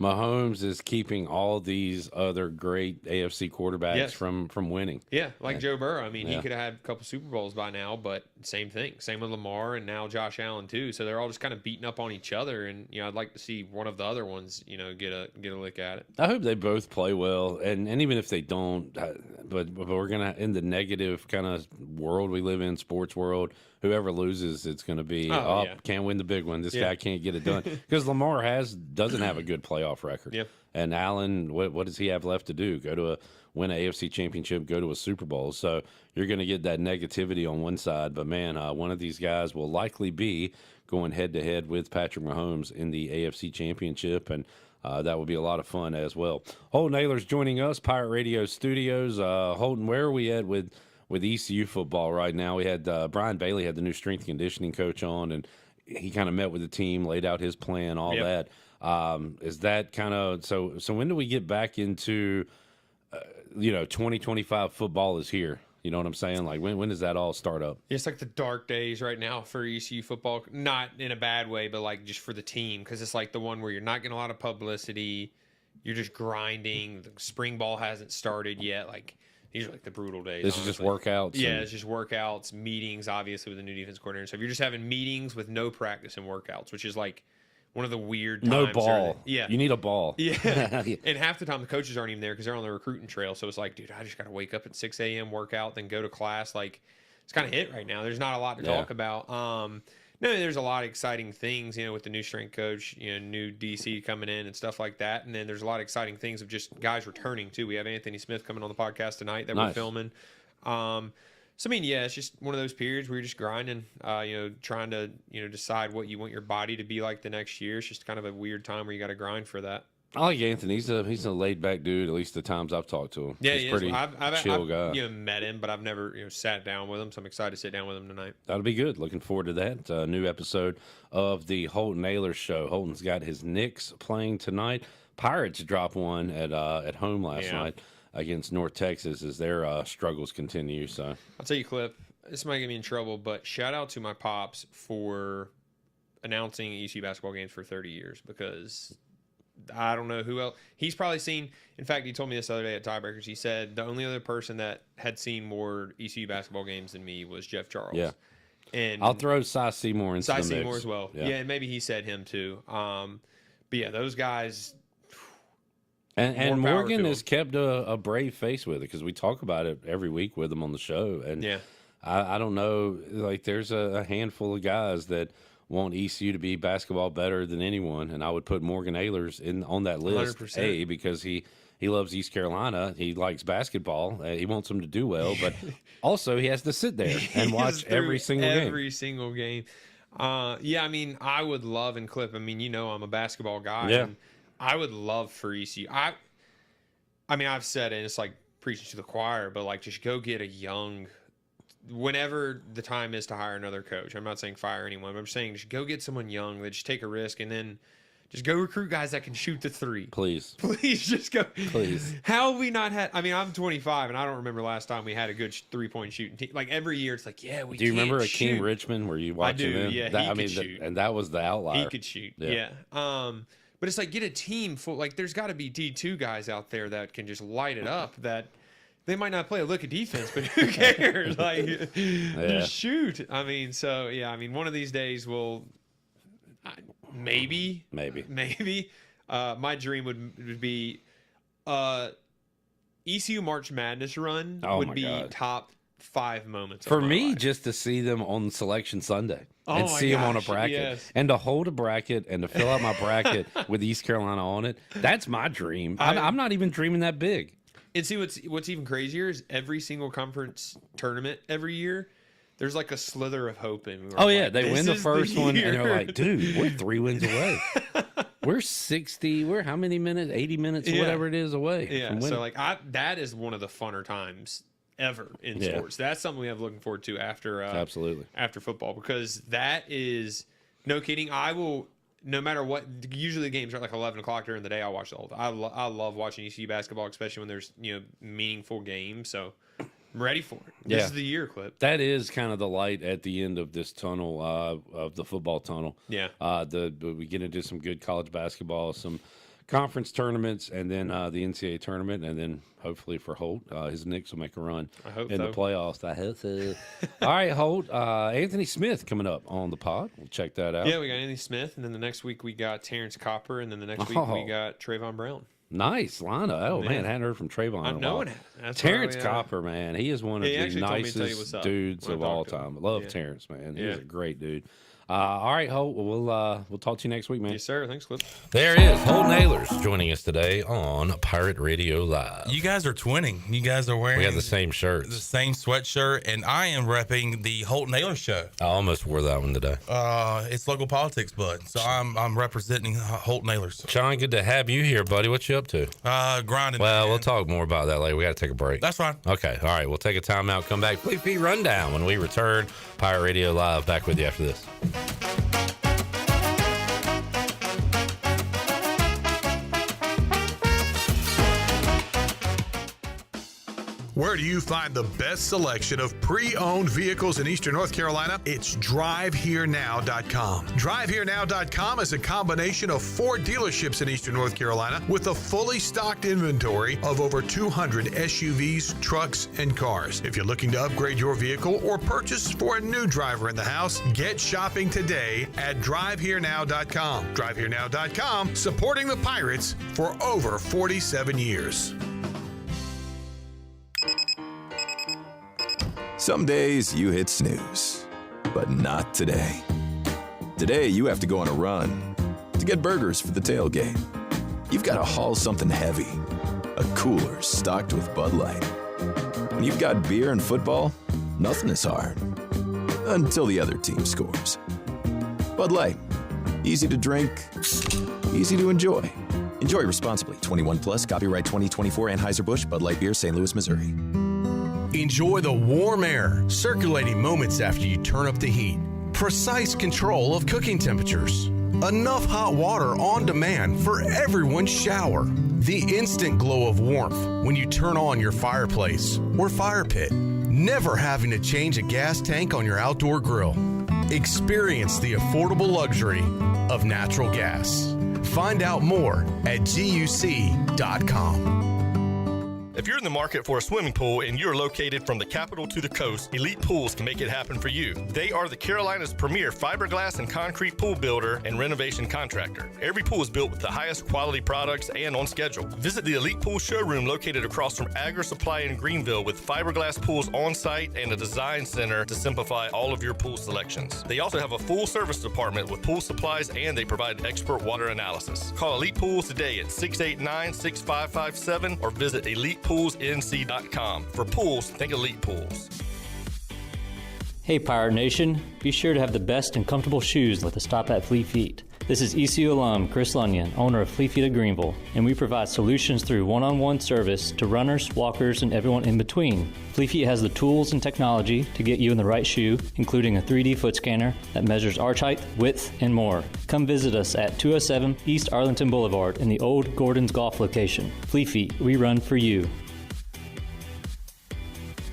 Mahomes is keeping all these other great AFC quarterbacks from winning. Yeah, like Joe Burrow. He could have had a couple Super Bowls by now, but same thing. Same with Lamar and now Josh Allen too. So they're all just kind of beating up on each other, and I'd like to see one of the other ones, get a lick at it. I hope they both play well, and even if they don't, but we're gonna, in the negative kind of world we live in, sports world, whoever loses, it's going to be, can't win the big one. This guy can't get it done. Because Lamar doesn't have a good playoff record. Yep. And Allen, what does he have left to do? Win an AFC championship, go to a Super Bowl. So you're going to get that negativity on one side. But, man, one of these guys will likely be going head-to-head with Patrick Mahomes in the AFC championship. And that will be a lot of fun as well. Holton Naylor's joining us, Pirate Radio Studios. Holton, where are we at with ECU football right now? We had Brian Bailey had the new strength and conditioning coach on, and he kind of met with the team, laid out his plan, all that. Is that kind of so when do we get back into 2025 football is here? You know what I'm saying? Like when does that all start up? It's like the dark days right now for ECU football, not in a bad way, but like just for the team, because it's like the one where you're not getting a lot of publicity, you're just grinding. The spring ball hasn't started yet. Like these are like the brutal days. This is just workouts. Yeah, it's just workouts, meetings, obviously with the new defense coordinator. So if you're just having meetings with no practice and workouts, which is like one of the weird times. No ball. Yeah. You need a ball. Yeah. And half the time the coaches aren't even there because they're on the recruiting trail. So it's like, dude, I just got to wake up at 6 a.m., work out, then go to class. Like, it's kind of hit right now. There's not a lot to talk about. No, there's a lot of exciting things, with the new strength coach, new DC coming in and stuff like that. And then there's a lot of exciting things of just guys returning, too. We have Anthony Smith coming on the podcast tonight that we're filming. So, I mean, yeah, it's just one of those periods where you're just grinding, trying to, decide what you want your body to be like the next year. It's just kind of a weird time where you got to grind for that. I like Anthony. He's a laid back dude. At least the times I've talked to him. Yeah, he's pretty chill guy. I've met him, but I've never sat down with him. So I'm excited to sit down with him tonight. That'll be good. Looking forward to that. New episode of the Holton Naylor Show. Holton's got his Knicks playing tonight. Pirates dropped one at home last night against North Texas as their struggles continue. So I'll tell you, Clip. This might get me in trouble, but shout out to my pops for announcing ECU basketball games for 30 years because I don't know who else. He's probably seen, in fact, he told me this the other day at Tiebreakers. He said the only other person that had seen more ECU basketball games than me was Jeff Charles. Yeah. And I'll throw Cy Seymour into the mix. Cy Seymour as well. Yeah, and maybe he said him too. But yeah, those guys. And Morgan has kept a brave face with it because we talk about it every week with him on the show. And I don't know, like there's a handful of guys that want ECU to be basketball better than anyone, and I would put Morgan Ahlers on that list. 100%. Because he loves East Carolina, he likes basketball, he wants them to do well, but also he has to sit there and watch every single game. Yeah, I mean, I would love and Clip. I mean, I'm a basketball guy. Yeah. And I would love for ECU. I mean, I've said it, and it's like preaching to the choir, but like just go get a young. Whenever the time is to hire another coach, I'm not saying fire anyone, but I'm saying just go get someone young that just take a risk and then just go recruit guys that can shoot the three. Please just go. Please. How have we not had? I mean, I'm 25 and I don't remember last time we had a good 3-point shooting team. Like every year, it's like, yeah, we. Do you remember shoot. Akeem Richmond where you watching him? Yeah, he could shoot. And that was the outlier. He could shoot. Yeah. But it's like get a team full. Like there's got to be D2 guys out there that can just light it up. That. They might not play a lick of defense, but who cares? Like, just shoot. I mean, so yeah. I mean, one of these days we'll maybe. My dream would be ECU March Madness run would be top 5 moments for of my me. life. Just to see them on Selection Sunday and my see them on a gosh, bracket yes. and to hold a bracket and to fill out my bracket with East Carolina on it. That's my dream. I'm not even dreaming that big. And see what's even crazier is every single conference tournament every year, there's like a slither of hope in. They win the first one, and they're like, "Dude, we're 3 wins away. We're 60. We're how many minutes? 80 minutes, whatever it is, away." Yeah. So like, that is one of the funner times ever in sports. That's something we have looking forward to after absolutely after football because that is no kidding. I will. No matter what, usually the games are like 11 o'clock during the day. I watch the whole time. I love watching ECU basketball, especially when there's meaningful games. So I'm ready for it. This is the year, Clip. That is kind of the light at the end of this tunnel of the football tunnel. Yeah. We get into some good college basketball, some conference tournaments, and then the NCAA tournament, and then hopefully for Holt, his Knicks will make a run in the playoffs. I hope so. All right, Holt. Anthony Smith coming up on the pod. We'll check that out. Yeah, we got Anthony Smith, and then the next week we got Terrence Copper, and then the next week we got Trayvon Brown. Nice, Lana. Oh, man, I hadn't heard from Trayvon in a while. Terrence Copper, man. He is one of the nicest dudes of all time. I love Terrence, man. He's a great dude. All right, Holt, we'll talk to you next week, man. Yes, sir. Thanks, Clip. There is Holton Naylor joining us today on Pirate Radio Live. You guys are twinning. You guys are wearing... We have the same shirts. The same sweatshirt, and I am repping the Holton Naylor show. I almost wore that one today. It's local politics, bud. So I'm representing Holton Naylor's. Sean, good to have you here, buddy. What you up to? Grinding. Well, we'll talk more about that later. We got to take a break. That's fine. Okay. All right. We'll take a timeout, come back. Fleet Feet Rundown when we return. Pirate Radio Live. Back with you after this. Where do you find the best selection of pre-owned vehicles in Eastern North Carolina? It's DriveHereNow.com. DriveHereNow.com is a combination of 4 dealerships in Eastern North Carolina with a fully stocked inventory of over 200 SUVs, trucks, and cars. If you're looking to upgrade your vehicle or purchase for a new driver in the house, get shopping today at DriveHereNow.com. DriveHereNow.com, supporting the Pirates for over 47 years. Some days you hit snooze, but not today. Today you have to go on a run to get burgers for the tailgate. You've got to haul something heavy, a cooler stocked with Bud Light. When you've got beer and football, nothing is hard. Until the other team scores. Bud Light. Easy to drink, easy to enjoy. Enjoy responsibly. 21 plus, copyright 2024 Anheuser-Busch, Bud Light Beer, St. Louis, Missouri. Enjoy the warm air circulating moments after you turn up the heat. Precise control of cooking temperatures. Enough hot water on demand for everyone's shower. The instant glow of warmth when you turn on your fireplace or fire pit. Never having to change a gas tank on your outdoor grill. Experience the affordable luxury of natural gas. Find out more at GUC.com. If you're in the market for a swimming pool and you're located from the capital to the coast, Elite Pools can make it happen for you. They are the Carolina's premier fiberglass and concrete pool builder and renovation contractor. Every pool is built with the highest quality products and on schedule. Visit the Elite Pool showroom located across from Agri Supply in Greenville with fiberglass pools on site and a design center to simplify all of your pool selections. They also have a full service department with pool supplies and they provide expert water analysis. Call Elite Pools today at 689-6557 or visit ElitePoolsNC.com. For pools, think Elite Pools. Hey Pirate Nation, be sure to have the best and comfortable shoes with a stop at Fleet Feet. This is ECU alum Chris Lunyon, owner of Fleet Feet of Greenville, and we provide solutions through one-on-one service to runners, walkers, and everyone in between. Fleet Feet has the tools and technology to get you in the right shoe, including a 3D foot scanner that measures arch height, width, and more. Come visit us at 207 East Arlington Boulevard in the old Gordon's Golf location. Fleet Feet, we run for you.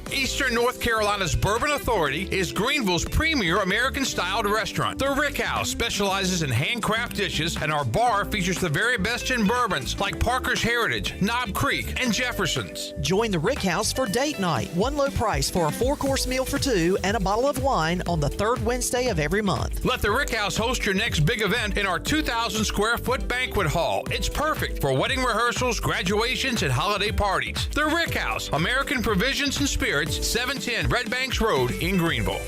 Eastern North Carolina's Bourbon Authority is Greenville's premier American-styled restaurant. The Rick House specializes in handcraft dishes, and our bar features the very best in bourbons like Parker's Heritage, Knob Creek, and Jefferson's. Join the Rick House for date night. One low price for a 4-course meal for 2 and a bottle of wine on the 3rd Wednesday of every month. Let the Rick House host your next big event in our 2,000-square-foot banquet hall. It's perfect for wedding rehearsals, graduations, and holiday parties. The Rick House, American Provisions and Spirits, 710 Red Banks Road in Greenville.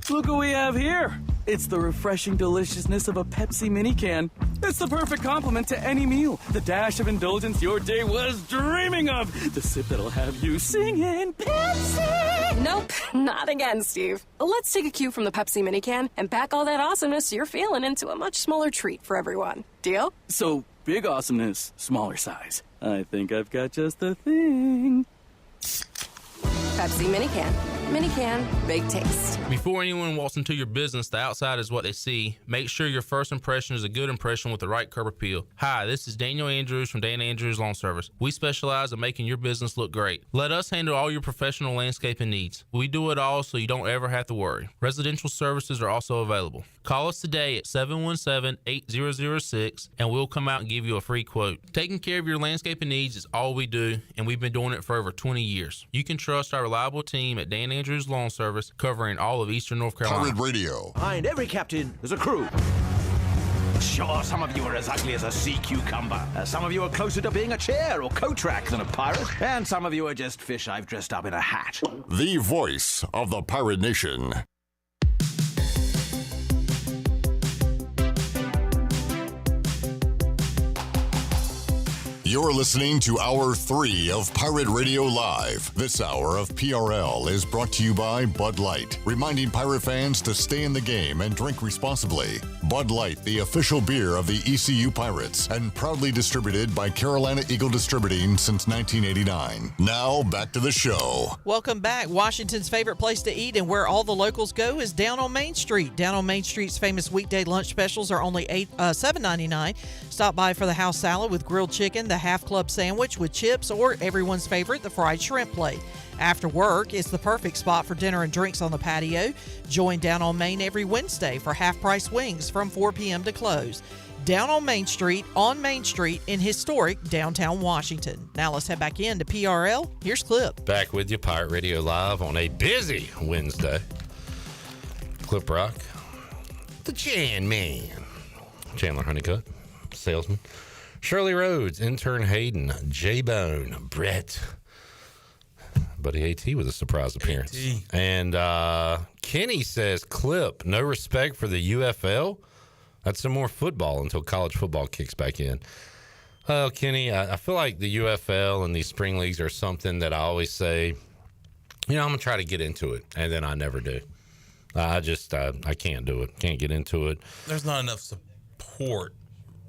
Look what we have here. It's the refreshing deliciousness of a Pepsi mini can. It's the perfect complement to any meal. The dash of indulgence your day was dreaming of. The sip that'll have you singing Pepsi. Nope, not again, Steve. Let's take a cue from the Pepsi mini can and pack all that awesomeness you're feeling into a much smaller treat for everyone. Deal? So, big awesomeness, smaller size. I think I've got just the thing. Pepsi mini can. Mini can, big taste. Before anyone walks into your business, the outside is what they see. Make sure your first impression is a good impression with the right curb appeal. Hi, this is Daniel Andrews from Dan Andrews Lawn Service. We specialize in making your business look great. Let us handle all your professional landscaping needs. We do it all so you don't ever have to worry. Residential services are also available. Call us today at 717-8006 and we'll come out and give you a free quote. Taking care of your landscaping needs is all we do, and we've been doing it for over 20 years. You can trust our reliable team at Dan Andrews Lawn Service, covering all of Eastern North Carolina. Pirate Radio. Behind every captain, there's a crew. Sure, some of you are as ugly as a sea cucumber. Some of you are closer to being a chair or coat rack than a pirate. And some of you are just fish I've dressed up in a hat. The voice of the Pirate Nation. You're listening to Hour 3 of Pirate Radio Live. This hour of PRL is brought to you by Bud Light, reminding pirate fans to stay in the game and drink responsibly. Bud Light, the official beer of the ECU Pirates, and proudly distributed by Carolina Eagle Distributing since 1989. Now, back to the show. Welcome back. Washington's favorite place to eat and where all the locals go is down on Main Street. Down on Main Street's famous weekday lunch specials are only $7.99. Stop by for the house salad with grilled chicken, the half club sandwich with chips, or everyone's favorite, the fried shrimp plate. After work, it's the perfect spot for dinner and drinks on the patio. Join Down on Main every Wednesday for half-price wings from 4 p.m. to close. Down on Main Street in historic downtown Washington. Now let's head back in to PRL. Here's Clip. Back with you, Pirate Radio Live on a busy Wednesday. Clip Rock, the Chan Man, Chandler Honeycutt, salesman, Shirley Rhodes, intern Hayden, J-Bone, Brett, Buddy AT with a surprise appearance. AT. And Kenny says, Clip, no respect for the UFL? That's some more football until college football kicks back in. Well, Kenny, I feel like the UFL and these spring leagues are something that I always say, I'm going to try to get into it, and then I never do. I can't do it. Can't get into it. There's not enough support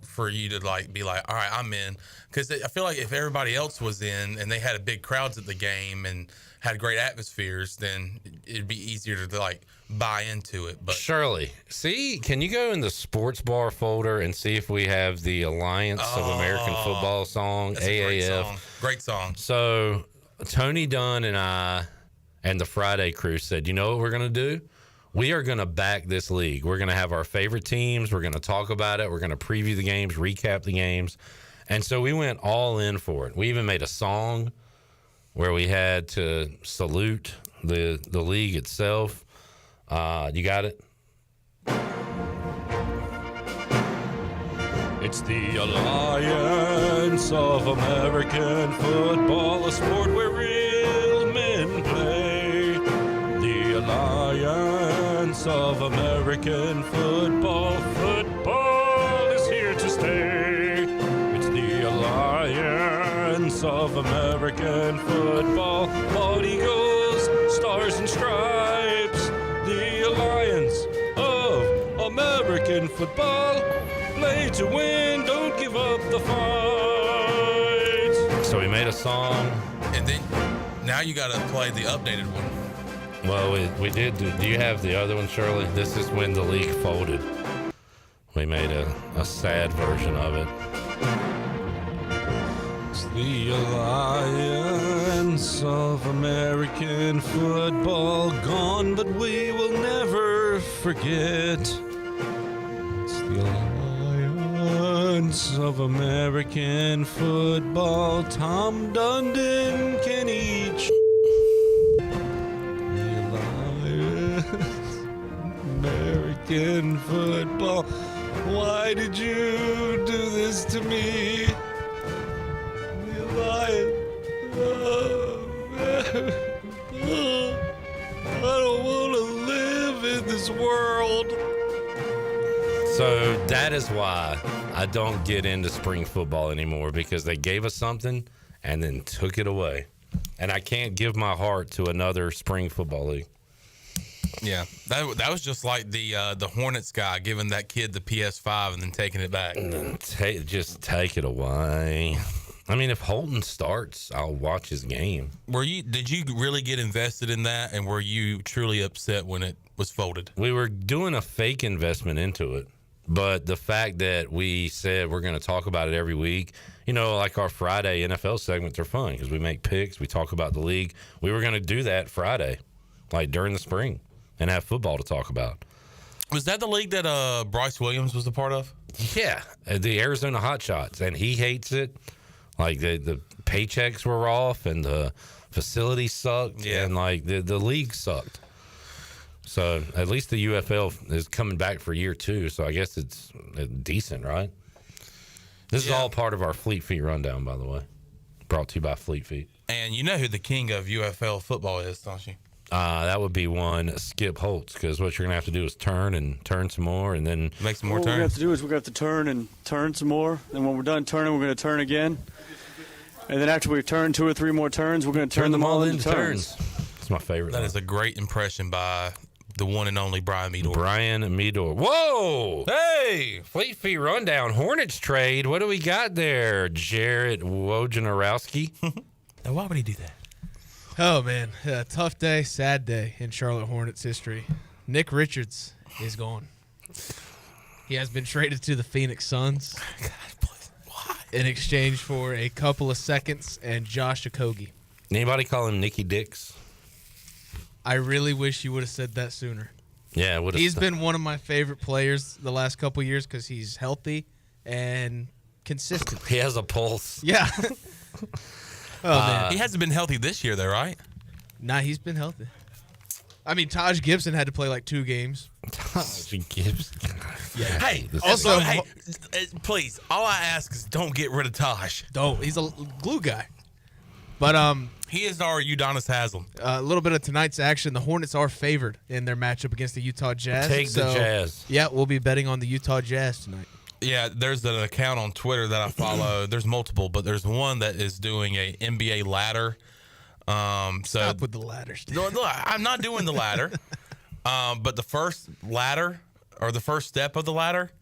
for you to be like, all right, I'm in. Because I feel like if everybody else was in and they had big crowds at the game and had great atmospheres, then it'd be easier to buy into it. But Shirley, can you go in the sports bar folder and see if we have the Alliance of American Football song, AAF? Great song. So Tony Dunn and I and the Friday crew said, you know what we're going to do? We are going to back this league. We're going to have our favorite teams. We're going to talk about it. We're going to preview the games, recap the games. And so we went all in for it. We even made a song where we had to salute the league itself. You got it? It's the Alliance of American Football, a sport where real men play. The Alliance of American Football, football is here to stay. It's the Alliance of American Football, Bald Eagles, Stars and Stripes. The Alliance of American Football, play to win, don't give up the fight. So we made a song. And then now you got to play the updated one. Well, we did. Do you have the other one, Shirley? This is when the league folded. We made a sad version of it. It's the Alliance of American Football, gone, but we will never forget. It's the Alliance of American Football, Tom Dundon, Kenny American Football. Why did you do this to me? The Alliance. I don't want to live in this world. So that is why I don't get into spring football anymore, because they gave us something and then took it away. And I can't give my heart to another spring football league. Yeah, that was just like the Hornets guy giving that kid the PS5 and then taking it back. And then just take it away. I mean, if Holton starts, I'll watch his game. Did you really get invested in that, and were you truly upset when it was folded? We were doing a fake investment into it, but the fact that we said we're going to talk about it every week, like our Friday NFL segments are fun because we make picks, we talk about the league. We were going to do that Friday, during the spring, and have football to talk about. Was that the league that Bryce Williams was a part of? Yeah, the Arizona Hotshots, and he hates it. The paychecks were off, and the facility sucked, and the league sucked. So at least the UFL is coming back for year 2. So I guess it's decent, right? This is all part of our Fleet Feet rundown, by the way. Brought to you by Fleet Feet. And you know who the king of UFL football is, don't you? That would be one Skip Holtz, because what you're going to have to do is turn some more and then make some more turns. What we're going to have to do is we're going to have to turn and turn some more. And when we're done turning, we're going to turn again. And then after we turn 2 or 3 more turns, we're going to turn them all into turns. It's my favorite. That is a great impression by the one and only Brian Meadows. Whoa! Hey! Fleet Feet Rundown. Hornets trade. What do we got there? Jarrett Wojnarowski. Now, why would he do that? Oh, man. Tough day, sad day in Charlotte Hornets history. Nick Richards is gone. He has been traded to the Phoenix Suns in exchange for a couple of seconds and Josh Okogie. Anybody call him Nicky Dix? I really wish you would have said that sooner. Yeah, he's been one of my favorite players the last couple of years because he's healthy and consistent. He has a pulse. Yeah. Man. He hasn't been healthy this year, though, right? Nah, he's been healthy. I mean, Taj Gibson had to play like 2 games. Taj Gibson. Yeah. Hey, also, please, all I ask is don't get rid of Taj. Don't. He's a glue guy. But he is our Udonis Haslem. A little bit of tonight's action. The Hornets are favored in their matchup against the Utah Jazz. Take the Jazz. Yeah, we'll be betting on the Utah Jazz tonight. Yeah, there's an account on Twitter that I follow. There's multiple, but there's one that is doing a NBA ladder. Stop with the ladders. No, I'm not doing the ladder. But the first ladder, or the first step of the ladder,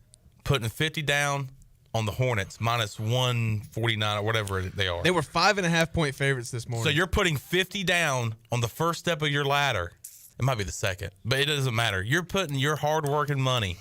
putting 50 down on the Hornets, minus 149 or whatever they are. They were 5.5-point favorites this morning. So you're putting 50 down on the first step of your ladder. It might be the second, but it doesn't matter. You're putting your hard-working money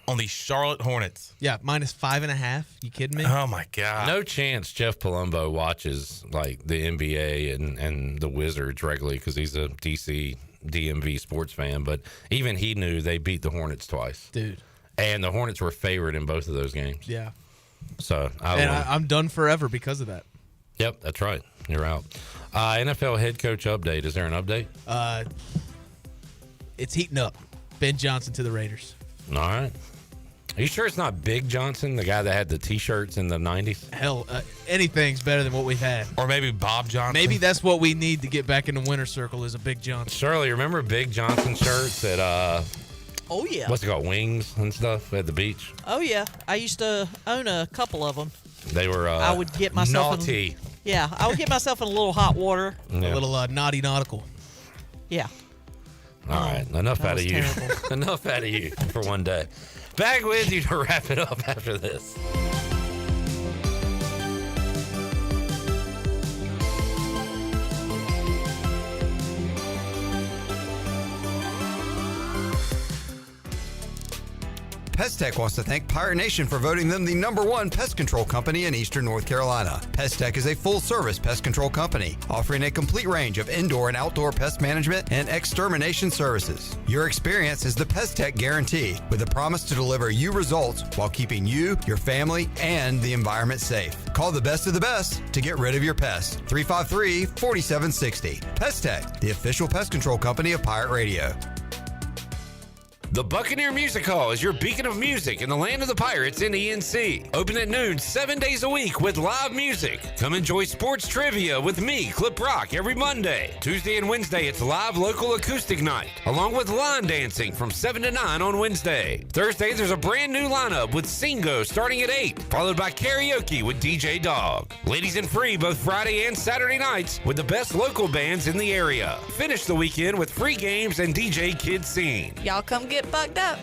on the Charlotte Hornets. Yeah, minus 5.5. You kidding me? Oh, my God. No chance Jeff Palumbo watches like the NBA and the Wizards regularly because he's a DC DMV sports fan. But even he knew they beat the Hornets twice. Dude. And the Hornets were favored in both of those games. Yeah. So I'm done forever because of that. Yep, that's right. You're out. NFL head coach update. Is there an update? It's heating up. Ben Johnson to the Raiders. All right. Are you sure it's not Big Johnson, the guy that had the T-shirts in the 90s? Hell, anything's better than what we've had. Or maybe Bob Johnson. Maybe that's what we need to get back in the winner circle is a Big Johnson. Shirley, remember Big Johnson shirts at, oh, yeah. what's it called, Wings and stuff at the beach? Oh, yeah. I used to own a couple of them. They were I would get myself naughty. I would get myself in a little hot water. Yeah. A little naughty nautical. Yeah. All right. Enough out of you. Enough out of you for one day. Back with you to wrap it up after this. Pest Tech wants to thank Pirate Nation for voting them the #1 pest control company in Eastern North Carolina. Pest Tech is a full-service pest control company offering a complete range of indoor and outdoor pest management and extermination services. Your experience is the Pest Tech guarantee, with a promise to deliver you results while keeping you, your family, and the environment safe. Call the best of the best to get rid of your pests. 353-4760. Pest Tech, the official pest control company of Pirate Radio. The Buccaneer Music Hall is your beacon of music in the land of the Pirates in ENC. Open at noon 7 days a week with live music. Come enjoy sports trivia with me, Clip Rock, every Monday. Tuesday and Wednesday, it's live local acoustic night, along with line dancing from 7 to 9 on Wednesday. Thursday, there's a brand new lineup with Singo starting at 8, followed by karaoke with DJ Dog. Ladies and free both Friday and Saturday nights with the best local bands in the area. Finish the weekend with free games and DJ Kid Scene. Y'all come get bugged up.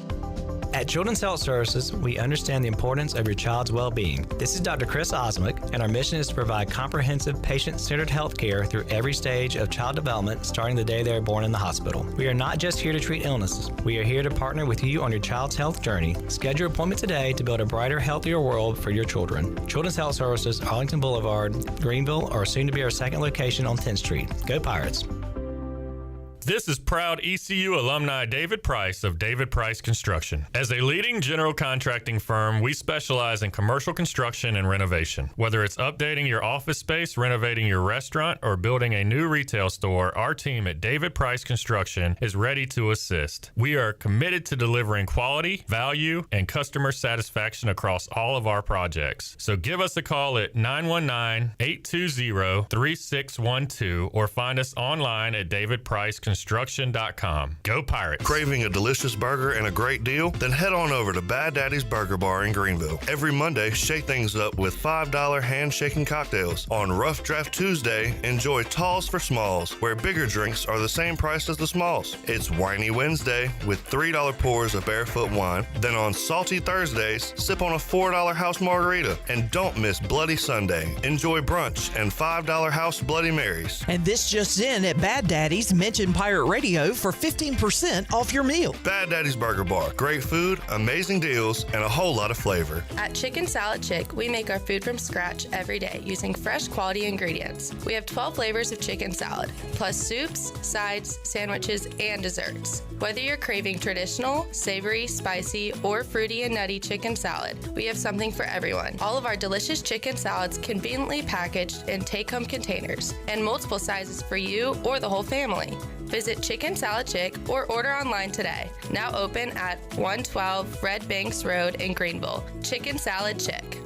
At Children's Health Services, we understand the importance of your child's well-being. This is Dr. Chris Osmick, and our mission is to provide comprehensive, patient-centered health care through every stage of child development, starting the day they are born in the hospital. We are not just here to treat illnesses. We are here to partner with you on your child's health journey. Schedule your appointment today to build a brighter, healthier world for your children. Children's Health Services, Arlington Boulevard, Greenville, or soon to be our second location on 10th Street. Go Pirates. This is proud ECU alumni David Price of David Price Construction. As a leading general contracting firm, we specialize in commercial construction and renovation. Whether it's updating your office space, renovating your restaurant, or building a new retail store, our team at David Price Construction is ready to assist. We are committed to delivering quality, value, and customer satisfaction across all of our projects. So give us a call at 919-820-3612 or find us online at davidpriceconstruction.com. Go Pirates. Craving a delicious burger and a great deal? Then head on over to Bad Daddy's Burger Bar in Greenville. Every Monday, shake things up with $5 hand-shaking cocktails. On Rough Draft Tuesday, enjoy talls for smalls, where bigger drinks are the same price as the smalls. It's Whiny Wednesday with $3 pours of barefoot wine. Then on Salty Thursdays, sip on a $4 house margarita. And don't miss Bloody Sunday. Enjoy brunch and $5 house Bloody Marys. And this just in at Bad Daddy's, mention Pirate Radio for 15% off your meal. Bad Daddy's Burger Bar. Great food, amazing deals, and a whole lot of flavor. At Chicken Salad Chick, we make our food from scratch every day using fresh quality ingredients. We have 12 flavors of chicken salad, plus soups, sides, sandwiches, and desserts. Whether you're craving traditional, savory, spicy, or fruity and nutty chicken salad, we have something for everyone. All of our delicious chicken salads conveniently packaged in take-home containers and multiple sizes for you or the whole family. Visit Chicken Salad Chick or order online today. Now open at 112 Red Banks Road in Greenville. Chicken Salad Chick.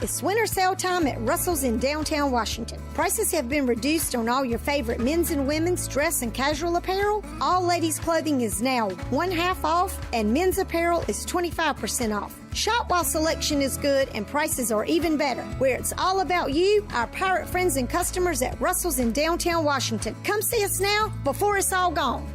It's winter sale time at Russell's in downtown Washington. Prices have been reduced on all your favorite men's and women's dress and casual apparel. All ladies' clothing is now 1/2 off, and men's apparel is 25% off. Shop while selection is good and prices are even better. Where it's all about you, our pirate friends and customers at Russell's in downtown Washington. Come see us now before it's all gone.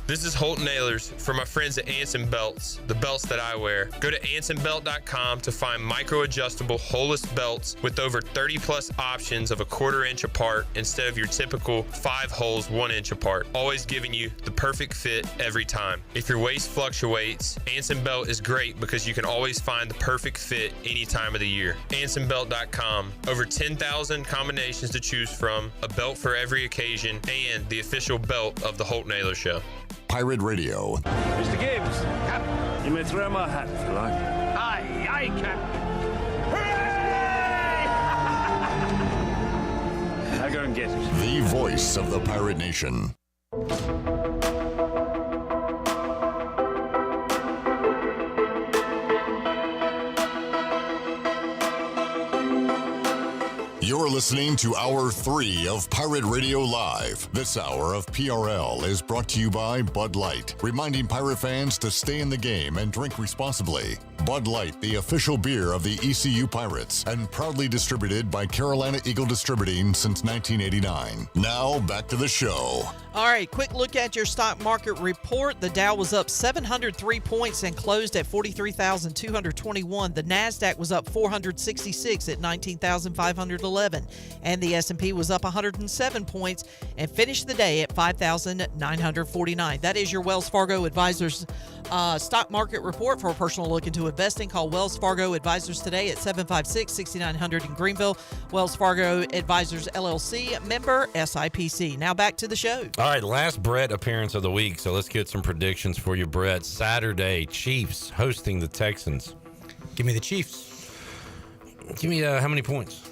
This is Holton Naylor's for my friends at Anson Belts, the belts that I wear. Go to ansonbelt.com to find micro-adjustable holeless belts with over 30 plus options of a 1/4 inch apart instead of your typical 5 holes 1 inch apart, always giving you the perfect fit every time. If your waist fluctuates, Anson Belt is great because you can always find the perfect fit any time of the year. ansonbelt.com, over 10,000 combinations to choose from, a belt for every occasion, and the official belt of the Holton Naylor Show. Pirate Radio. Mr. Gibbs, Captain, you may throw my hat if you like. Aye, aye, Captain. Hooray! Now go and get it. The voice of the Pirate Nation. You're listening to Hour 3 of Pirate Radio Live. This hour of PRL is brought to you by Bud Light, reminding Pirate fans to stay in the game and drink responsibly. Bud Light, the official beer of the ECU Pirates, and proudly distributed by Carolina Eagle Distributing since 1989. Now, back to the show. All right, quick look at your stock market report. The Dow was up 703 points and closed at 43,221. The NASDAQ was up 466 at 19,511. And the S&P was up 107 points and finished the day at 5,949. That is your Wells Fargo Advisors stock market report. For a personal look into investing, call Wells Fargo Advisors today at 756-6900 in Greenville. Wells Fargo Advisors, LLC, member SIPC. Now back to the show. All right, last Brett appearance of the week, so let's get some predictions for you, Brett. Saturday, Chiefs hosting the Texans. Give me the Chiefs. Give me how many points?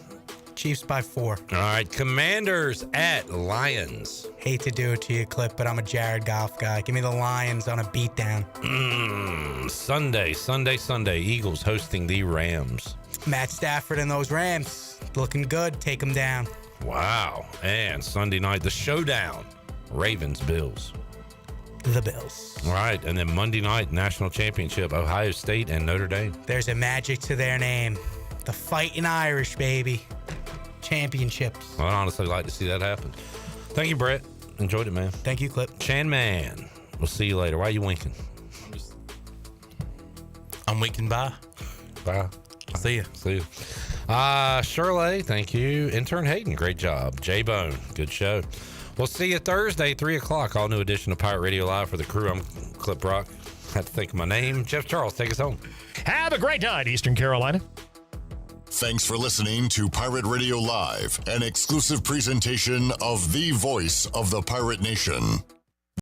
Chiefs by 4. All right, Commanders at Lions. Hate to do it to you, Clip, but I'm a Jared Goff guy. Give me the Lions on a beatdown. Sunday. Eagles hosting the Rams. Matt Stafford and those Rams looking good. Take them down. Wow. And Sunday night, the showdown. Ravens, Bills. The Bills. All right, and then Monday night, national championship, Ohio State and Notre Dame. There's a magic to their name. The Fighting Irish, baby. Championships. I'd honestly like to see that happen. Thank you, Brett. Enjoyed it, man. Thank you, Clip. Chan Man. We'll see you later. Why are you winking? I'm winking bye. Bye. See you. See you. Shirley, thank you. Intern Hayden, great job. J-Bone, good show. We'll see you Thursday, 3 o'clock. All new edition of Pirate Radio Live for the crew. I'm Clip Rock. Had to think of my name. Jeff Charles, take us home. Have a great night, Eastern Carolina. Thanks for listening to Pirate Radio Live, an exclusive presentation of the voice of the Pirate Nation.